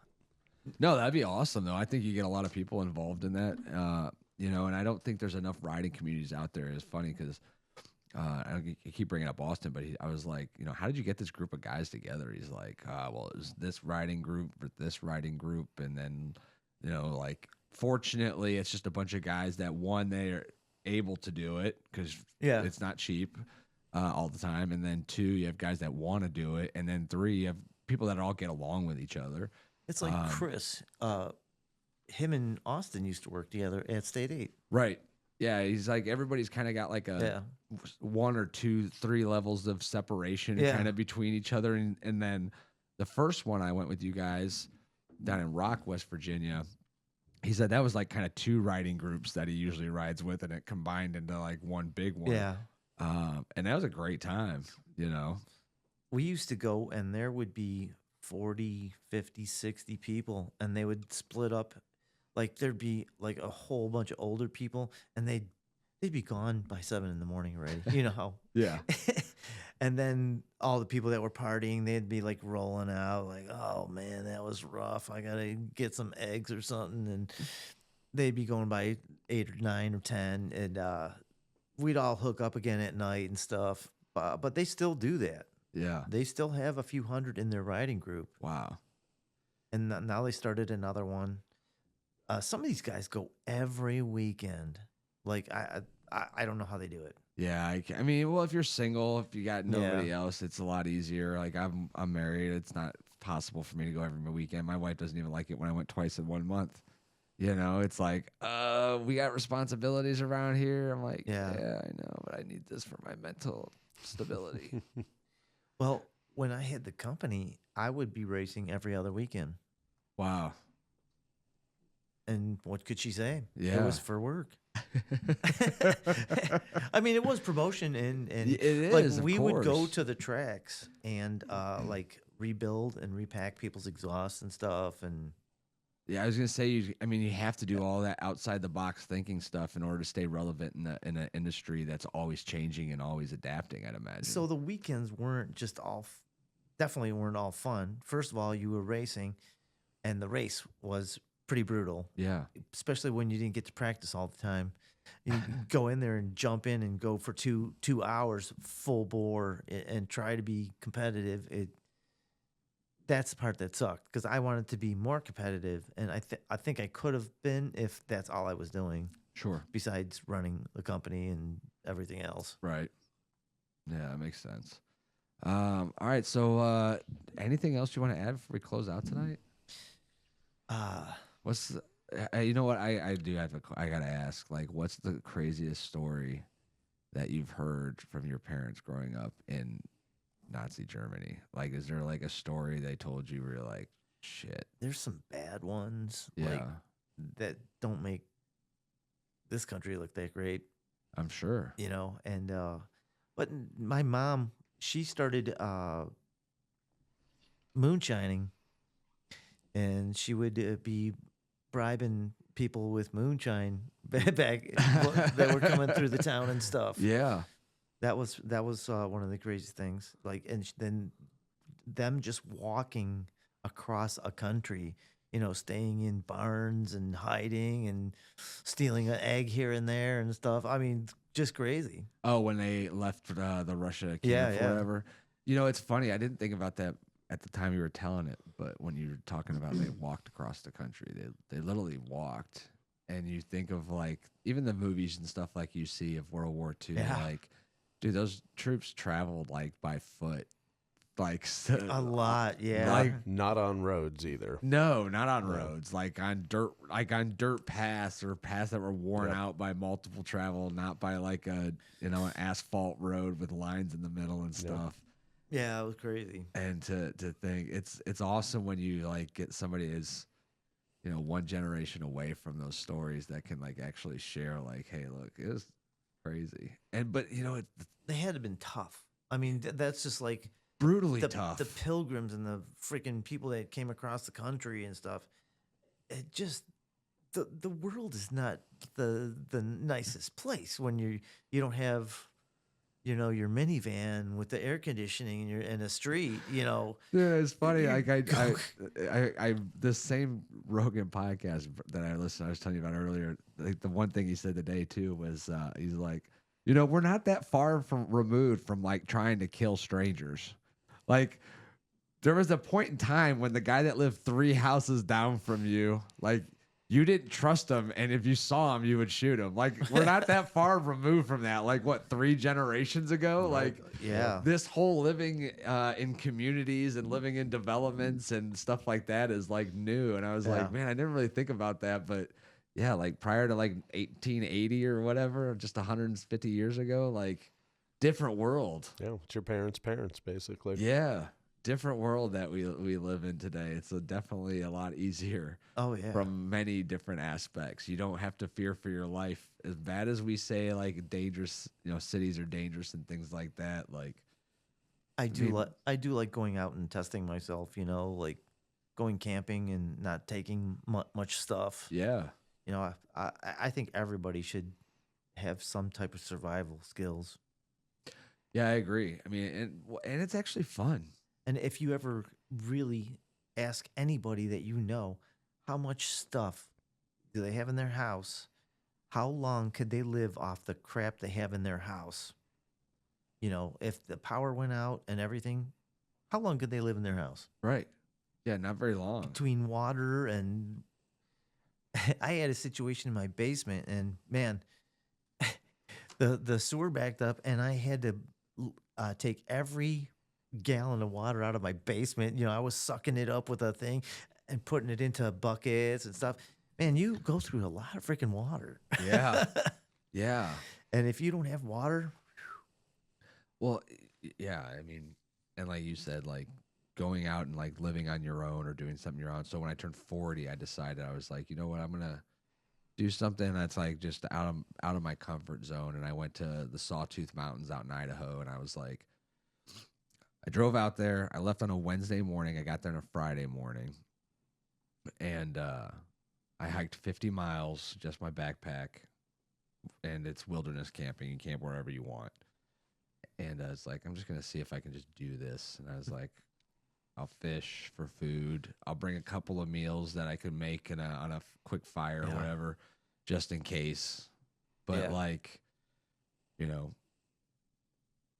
No, that'd be awesome though. I think you get a lot of people involved in that. And I don't think there's enough riding communities out there. It's funny because I keep bringing up Austin, but I was like, how did you get this group of guys together? He's like, well, it was this riding group with this riding group, and then, like, fortunately, it's just a bunch of guys that one, they're able to do it because Yeah. it's not cheap all the time, and then 2, you have guys that want to do it, and then 3, you have people that all get along with each other. It's like Chris. Him and Austin used to work together at State 8. Right. Yeah, he's like everybody's kind of got like a 1 or 2, 3 levels of separation Yeah. kind of between each other, and then the first one I went with you guys down in Rock, West Virginia. He said that was like kind of 2 riding groups that he usually rides with, and it combined into like one big one. Yeah. And that was a great time. We used to go, and there would be 40, 50, 60 people, and they would split up. Like there'd be like a whole bunch of older people, and they'd be gone by 7 in the morning already. You know how? Yeah. And then all the people that were partying, they'd be like rolling out, like, "Oh man, that was rough. I gotta get some eggs or something." And they'd be going by 8 or 9 or 10, and we'd all hook up again at night and stuff. But they still do that. Yeah. They still have a few hundred in their riding group, Wow. and now they started another one. Some of these guys go every weekend. Like I don't know how they do it. Yeah, I mean, well, if you're single, if you got nobody else, it's a lot easier. Like I'm married; it's not possible for me to go every weekend. My wife doesn't even like it when I went twice in 1 month. It's like, we got responsibilities around here. I'm like, yeah, I know, but I need this for my mental stability. Well, when I had the company, I would be racing every other weekend. Wow. And what could she say? Yeah. It was for work. I mean, it was promotion, and It is, like of we would go course. to the tracks and like rebuild and repack people's exhausts and stuff, and Yeah, I was gonna say, you have to do all that outside the box thinking stuff in order to stay relevant in an industry that's always changing and always adapting. I'd imagine. so the weekends weren't just definitely weren't all fun. First of all, you were racing, and the race was pretty brutal, Yeah. especially when you didn't get to practice all the time. You go in there and jump in and go for 2 hours full bore and try to be competitive. That's the part that sucked because I wanted to be more competitive, and I think I could have been if that's all I was doing Sure. besides running the company and everything else. Right. Yeah, that makes sense. All right. So, anything else you want to add before we close out tonight? What's the, you know what I do have I gotta ask, like, what's the craziest story that you've heard from your parents growing up in Nazi Germany? Like, is there like a story they told you where you're like, shit? There's some bad ones Yeah, like that don't make this country look that great, I'm sure. and but my mom, she started moonshining, and she would be bribing people with moonshine back that were coming through the town and stuff. Yeah. That was one of the craziest things. Like, and then them just walking across a country, staying in barns and hiding and stealing an egg here and there and stuff. I mean, just crazy. Oh, when they left the Russia camp Yeah, or yeah. whatever. It's funny. I didn't think about that at the time you were telling it, but when you were talking about they walked across the country, they literally walked. And you think of like even the movies and stuff like you see of World War II, Yeah. like, dude, those troops traveled like by foot, like A lot, yeah. Like, Not on roads either. no, not on roads, like on dirt paths or paths that were worn Yep. out by multiple travel, not by like an asphalt road with lines in the middle and stuff. Yeah, it was crazy. And to think it's awesome when you like get somebody as one generation away from those stories that can like actually share like, hey, look, it was crazy. But They had to have been tough. I mean, that's just like brutally the tough. the pilgrims and the freaking people that came across the country and stuff. It just the world is not the nicest place when you don't have your minivan with the air conditioning and you're in a street. Yeah, it's funny. Like I this same Rogan podcast that I listened, I was telling you about earlier. Like the one thing he said today too was he's like, we're not that far removed from like trying to kill strangers. Like there was a point in time when the guy that lived 3 houses down from you, like you didn't trust him, and if you saw him, you would shoot him. Like we're not that far removed from that. Like what, 3 generations ago? Like Yeah. this whole living in communities and living in developments and stuff like that is like new. And I was like, man, I didn't really think about that, but yeah, like prior to like 1880 or whatever, just 150 years ago, like different world. Yeah, it's your parents' parents, basically. Yeah. Different world that we live in today. It's definitely a lot easier. Oh yeah. From many different aspects. You don't have to fear for your life. As bad as we say, like dangerous, cities are dangerous and things like that. Like I do like going out and testing myself. Like going camping and not taking much stuff. yeah, I think everybody should have some type of survival skills. yeah, I agree. I mean, and it's actually fun. And if you ever really ask anybody that how much stuff do they have in their house? How long could they live off the crap they have in their house? If the power went out and everything, how long could they live in their house? Right. Yeah, not very long. Between water and I had a situation in my basement, and man, the sewer backed up, and I had to take every gallon of water out of my basement. I was sucking it up with a thing and putting it into buckets and stuff. Man, you go through a lot of freaking water. Yeah. Yeah. And if you don't have water, Well, yeah, I mean, and like you said, like going out and like living on your own or doing something your own. So when I turned 40, I decided I was like, you know what, I'm gonna do something that's like just out of my comfort zone. And I went to the Sawtooth Mountains out in Idaho, and I was like, I drove out there. I left on a Wednesday morning. I got there on a Friday morning, and I hiked 50 miles, just my backpack, and it's wilderness camping. You camp wherever you want. And I was like, I'm just going to see if I can just do this. And I was like, I'll fish for food. I'll bring a couple of meals that I could make on a quick fire or Yeah. whatever, just in case. But Yeah. like, you know,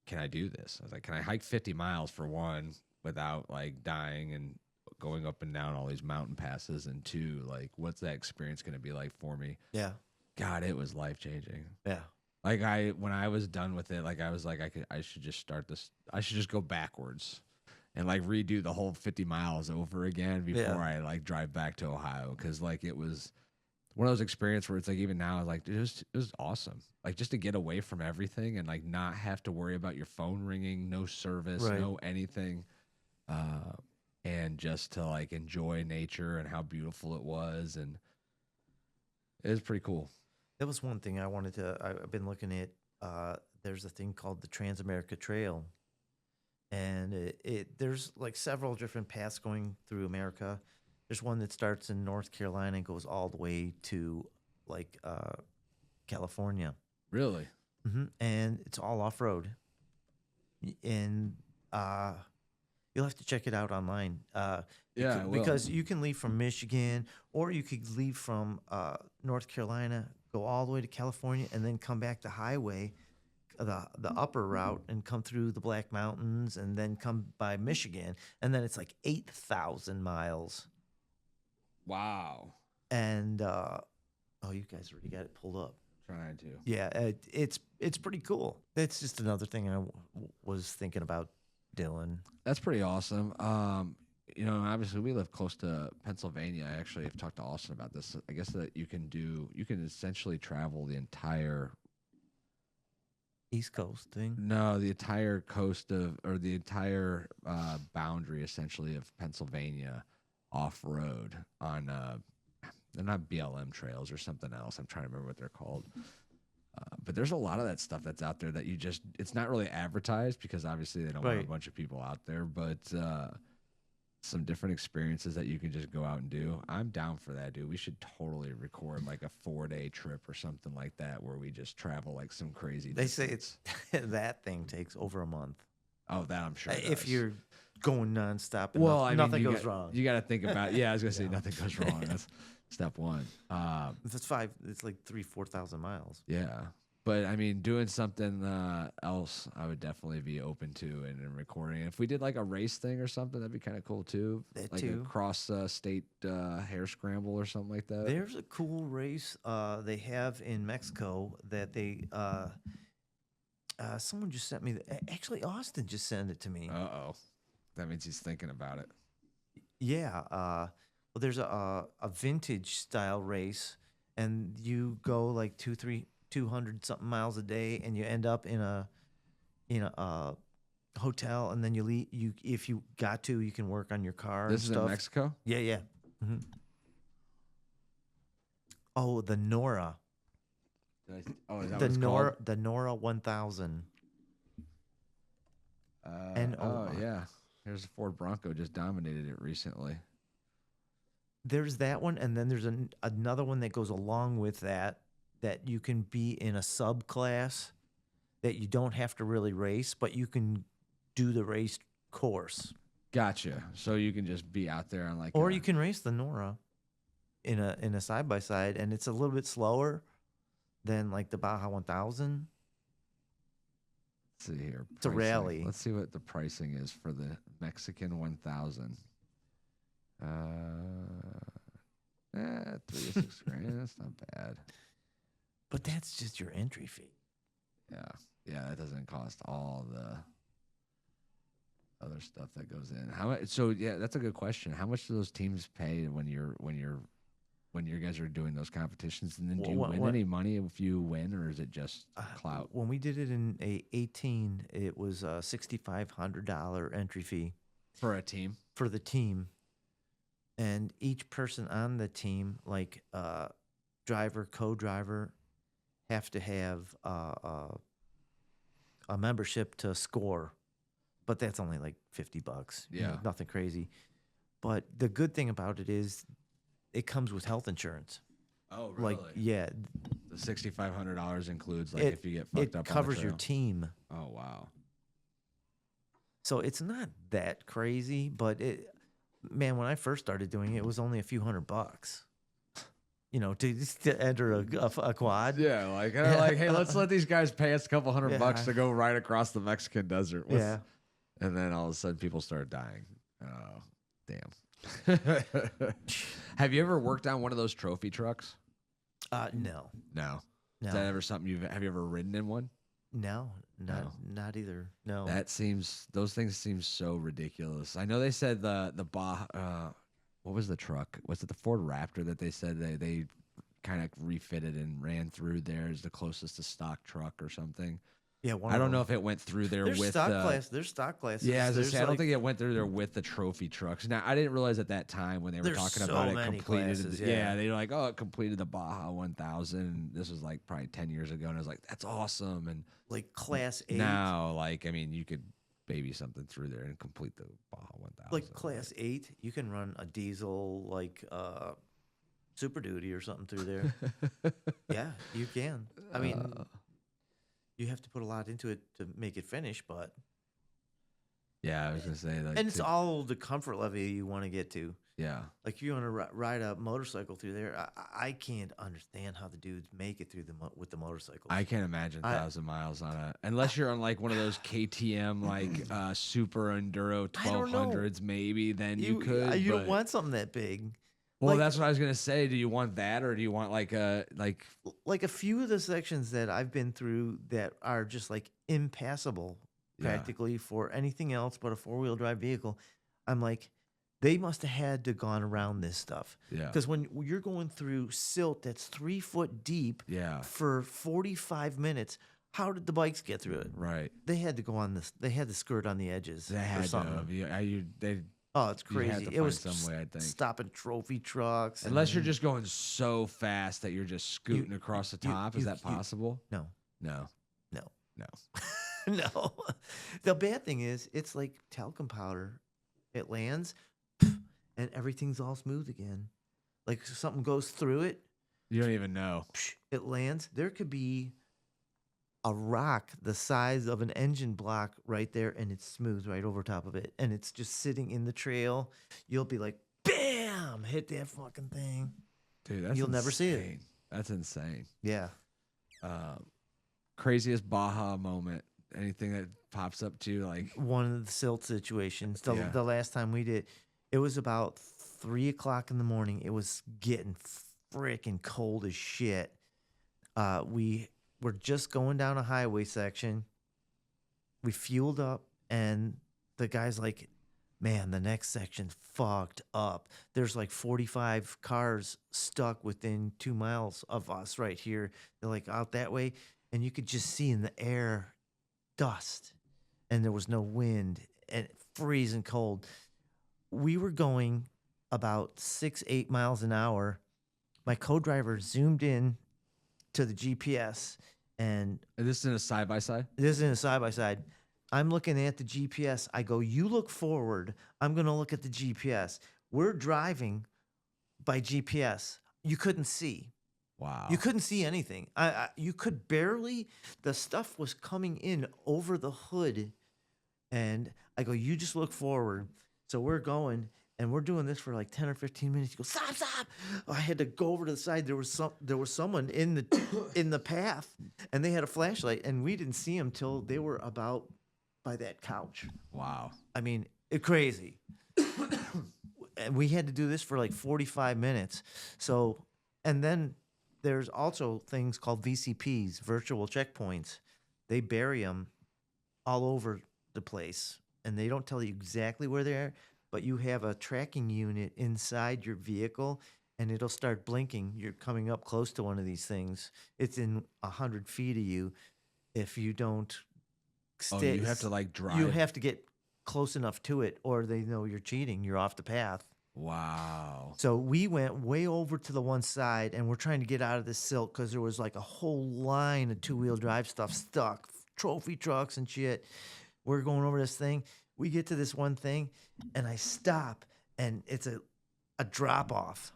can I do this? I was like, can I hike 50 miles for one without like dying and going up and down all these mountain passes? And two, like, what's that experience going to be like for me? Yeah. God, it was life changing. Yeah. Like when I was done with it, like I was like, I should just start this. I should just go backwards and like redo the whole 50 miles over again before Yeah. I like drive back to Ohio. Cause like it was one of those experiences where it's like, even now, like it was awesome. Like just to get away from everything and like not have to worry about your phone ringing, no service, Right. no anything. And just to like enjoy nature and how beautiful it was. And it was pretty cool. That was one thing I wanted to. I've been looking at. There's a thing called the Trans-America Trail, and there's like several different paths going through America. There's one that starts in North Carolina and goes all the way to like California, Really? and it's all off road. And you'll have to check it out online. Yeah, I will. because you can leave from Michigan, or you could leave from North Carolina, go all the way to California, and then come back the highway, the upper route, and come through the Black Mountains, and then come by Michigan, and then it's like 8,000 miles. Wow. And oh, you guys already got it pulled up. Trying to. Yeah, it's pretty cool. That's just another thing I was thinking about doing. That's pretty awesome. You know, obviously we live close to Pennsylvania. I actually have talked to Austin about this. I guess that you can essentially travel the entire East Coast thing. No, the entire coast of, or the entire boundary essentially of Pennsylvania off road on, they're not BLM trails or something else. I'm trying to remember what they're called. But there's a lot of that stuff that's out there that it's not really advertised because obviously they don't want a Right. bunch of people out there, but some different experiences that you can just go out and do. I'm down for that, dude. We should totally record like a 4-day trip or something like that where we just travel like some crazy They say distance. that thing takes over a month. Oh, that I'm sure. it If does. you're going nonstop, and well, I mean, nothing you goes got, wrong. You got to think about. Yeah, I was gonna say nothing goes wrong. That's step one. It's like 4,000 miles. Yeah, but I mean, doing something else, I would definitely be open to and recording. If we did like a race thing or something, that'd be kind of cool too. That like too. a cross state hair scramble or something like that. There's a cool race they have in Mexico that they someone just sent me. Actually, Austin just sent it to me. Oh, that means he's thinking about it. Yeah. Well, there's a vintage style race, and you go like 200 something miles a day, and you end up in a hotel, and then you leave. If you got to, you can work on your car. This and is stuff. in Mexico. Yeah, yeah. Oh, the Nora. Is that The what it's Nora, called? the Nora 1000. Oh yeah, there's a Ford Bronco just dominated it recently. There's that one, and then there's another one that goes along with that you can be in a subclass that you don't have to really race, but you can do the race course. Gotcha. So you can just be out there on like, Or you can race the Nora in a side by side, and it's a little bit slower than like the Baja 1000. Let's see here. It's a pricing. rally. Let's see what the pricing is for the Mexican 1000. 3 to 6 grand. That's not bad. But that's just your entry fee. Yeah, that doesn't cost all the other stuff that goes in. How much? So yeah, that's a good question. How much do those teams pay when you guys are doing those competitions? And then do you win any money if you win, or is it just clout? When we did it in 18, it was a $6,500 entry fee For a team? for the team. And each person on the team, like driver, co-driver, have to have a membership to score. But that's only like $50. Yeah. Nothing crazy. But the good thing about it is it comes with health insurance. Oh, really? Like, yeah, The $6,500 includes like if you get fucked it up. covers on the your trail. team. Oh wow. So it's not that crazy, but man, when I first started doing it, it was only a few $100, to enter a quad. Yeah, like they're like, hey, let's let these guys pay us a couple $100 to go right across the Mexican desert. Yeah. And then all of a sudden people started dying. Oh, damn. Have you ever worked on one of those trophy trucks? No. No. No. Is that ever something have you ever ridden in one? No, not either. No. Those things seem so ridiculous. I know they said the Baja, what was the truck? Was it the Ford Raptor that they said they kind of refitted and ran through there as the closest to stock truck or something? Yeah, I don't know if it went through there there's with stock class. There's stock classes. Yeah, There's I don't think it went through there with the trophy trucks. Now I didn't realize at that time when they were There's talking so about it many completed. classes, yeah. yeah. They were like, oh, it completed the Baja 1000. This was like probably 10 years ago, and I was like, that's awesome. And like class 8. now, like, I mean, you could baby something through there and complete the Baja 1000. Like class 8, you can run a diesel like Super Duty or something through there. Yeah, you can. I mean, you have to put a lot into it to make it finish, but yeah, I was gonna say like, and it's all the comfort level you want to get to. yeah. Like if you want to ride a motorcycle through there, I can't understand how the dudes make it through with the motorcycles. I can't imagine 1,000 miles on unless you're on like one of those KTM like super enduro I don't know. 1200s maybe. Then you could. You don't but- want something that big. Well, Like- that's what I was gonna say. Do you want that, or do you want like a Like a few of the sections that I've been through that are just like impassable Yeah. practically for anything else but a 4-wheel drive vehicle. I'm like, they must have had to gone around this stuff. Yeah. Because when you're going through silt that's 3 foot deep Yeah. for 45 minutes, how did the bikes get through it? right? They had to go on this. They had to skirt on the edges They or had to. something. Have. They Oh, it's you had crazy. to It find was some way, I think. stopping trophy trucks. unless you're just going so fast that you're just scooting across the you- top. Is you- that possible? no, No. no. No. No. The bad thing is, it's like talcum powder. It lands, and everything's all smooth again. Like something goes through it, You don't even know. it lands. There could be a rock the size of an engine block right there, and it's smooth right over top of it, and it's just sitting in the trail. You'll be like, bam, hit that fucking thing. Dude, that's You'll never see it. insane. That's insane. Yeah. Craziest Baja moment. Anything that pops up to you, like One of the silt situations. Yeah. The last time we did, it was about 3 o'clock in the morning. It was getting freaking cold as shit. We were just going down a highway section. We fueled up, and the guy's like, man, the next section's fucked up. There's like 45 cars stuck within 2 miles of us right here. They're like out that way, and you could just see in the air dust, and there was no wind and freezing cold. We were going about 6-8 miles an hour. My co-driver zoomed in to the GPS, and this is in a side by side. this is in a side-by-side. I'm looking at the GPS. I go, you look forward. I'm going to look at the GPS. We're driving by GPS. You couldn't see. Wow. You couldn't see anything. You could barely. The stuff was coming in over the hood, and I go, "You just look forward." So we're going, and we're doing this for like 10 or 15 minutes. You go, "Stop, stop!" I had to go over to the side. There was someone in the path, and they had a flashlight, and we didn't see them till they were about by that couch. Wow. I mean, crazy. And we had to do this for like 45 minutes. So, and then there's also things called VCPs, virtual checkpoints. They bury them all over the place, and they don't tell you exactly where they are, but you have a tracking unit inside your vehicle, and it'll start blinking. You're coming up close to one of these things. It's in 100 feet of you. If you don't Oh, you have to like drive. you have to get close enough to it, or they know you're cheating. You're off the path. Wow. So we went way over to the one side, and we're trying to get out of this silt because there was like a whole line of 2-wheel drive stuff stuck, trophy trucks and shit. We're going over this thing. We get to this one thing, and I stop, and it's a drop off.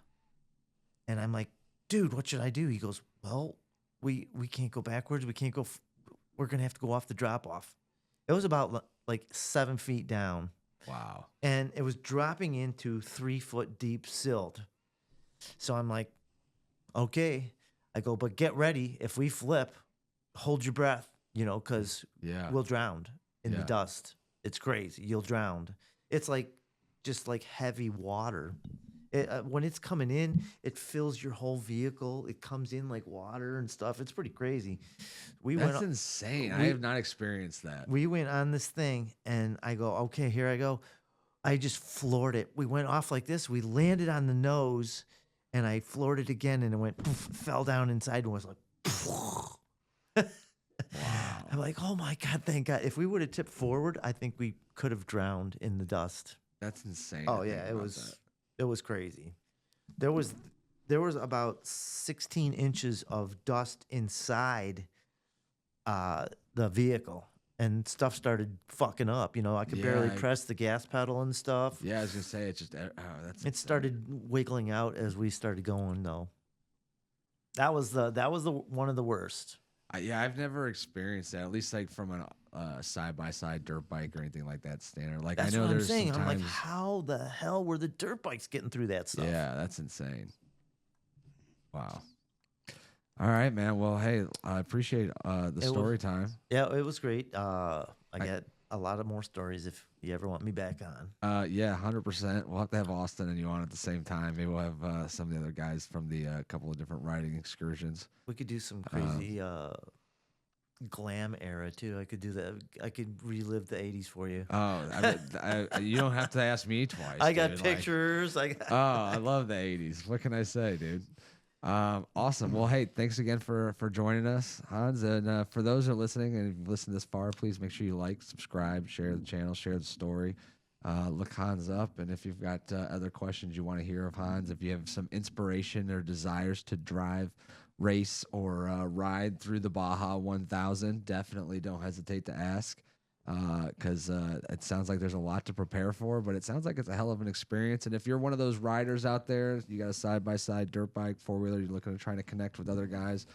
And I'm like, dude, what should I do? He goes, well, we can't go backwards. We can't go. We're gonna have to go off the drop off. It was about like 7 feet down. Wow. And it was dropping into 3 foot deep silt. So I'm like, okay. I go, but get ready. If we flip, hold your breath, you know, because Yeah. we'll drown in the Yeah. dust. It's crazy. You'll drown. It's like just like heavy water. When it's coming in, it fills your whole vehicle. It comes in like water and stuff. It's pretty crazy. That's insane. I have not experienced that. We went on this thing, and I go, okay, here I go. I just floored it. We went off like this. We landed on the nose, and I floored it again, and it went, poof, fell down inside, and was like, poof. Wow. I'm like, oh my God, thank God. If we would have tipped forward, I think we could have drowned in the dust. That's insane. Oh to yeah, think it about was that. it was crazy. There was about 16 inches of dust inside the vehicle, and stuff started fucking up. You know, I could barely Yeah, press the gas pedal and stuff. Yeah, I was gonna say it's just that's It insane. started wiggling out as we started going though. That was the one of the worst. Yeah, I've never experienced that. At least like from a side by side dirt bike or anything like that standard. Like That's I know what I'm there's saying. I'm like, sometimes. how the hell were the dirt bikes getting through that stuff? Yeah, that's insane. Wow. All right, man. Well, hey, I appreciate the was- story time. Yeah, it was great. I got a lot of more stories if you ever want me back on. Yeah, 100%. We'll have to have Austin and you on at the same time. Maybe we'll have some of the other guys from the couple of different riding excursions. We could do some crazy glam era too. I could do that. I could relive the 80s for you. Oh, you don't have to ask me twice. I got dude. Like, pictures. I got oh, I love the 80s. What can I say, dude? Awesome. Well, hey, thanks again for joining us, Hans. And for those who are listening and you've listened this far, please make sure you like, subscribe, share the channel, share the story. Look Hans up. And if you've got other questions you want to hear of Hans, if you have some inspiration or desires to drive, race, or ride through the Baja 1000, definitely don't hesitate to ask. Because it sounds like there's a lot to prepare for, but it sounds like it's a hell of an experience. And if you're one of those riders out there, you got a side-by-side dirt bike, four-wheeler, you're looking to trying to connect with other guys,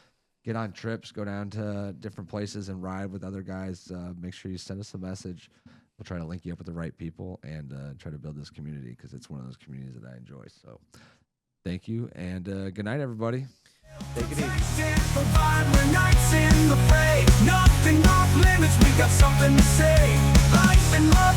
get on trips, go down to different places and ride with other guys, make sure you send us a message. We'll try to link you up with the right people and try to build this community because it's one of those communities that I enjoy. So thank you, and good night, everybody. take it easy. Provide we're knights in the fray. Nothing off limits, we got something to say. Life and love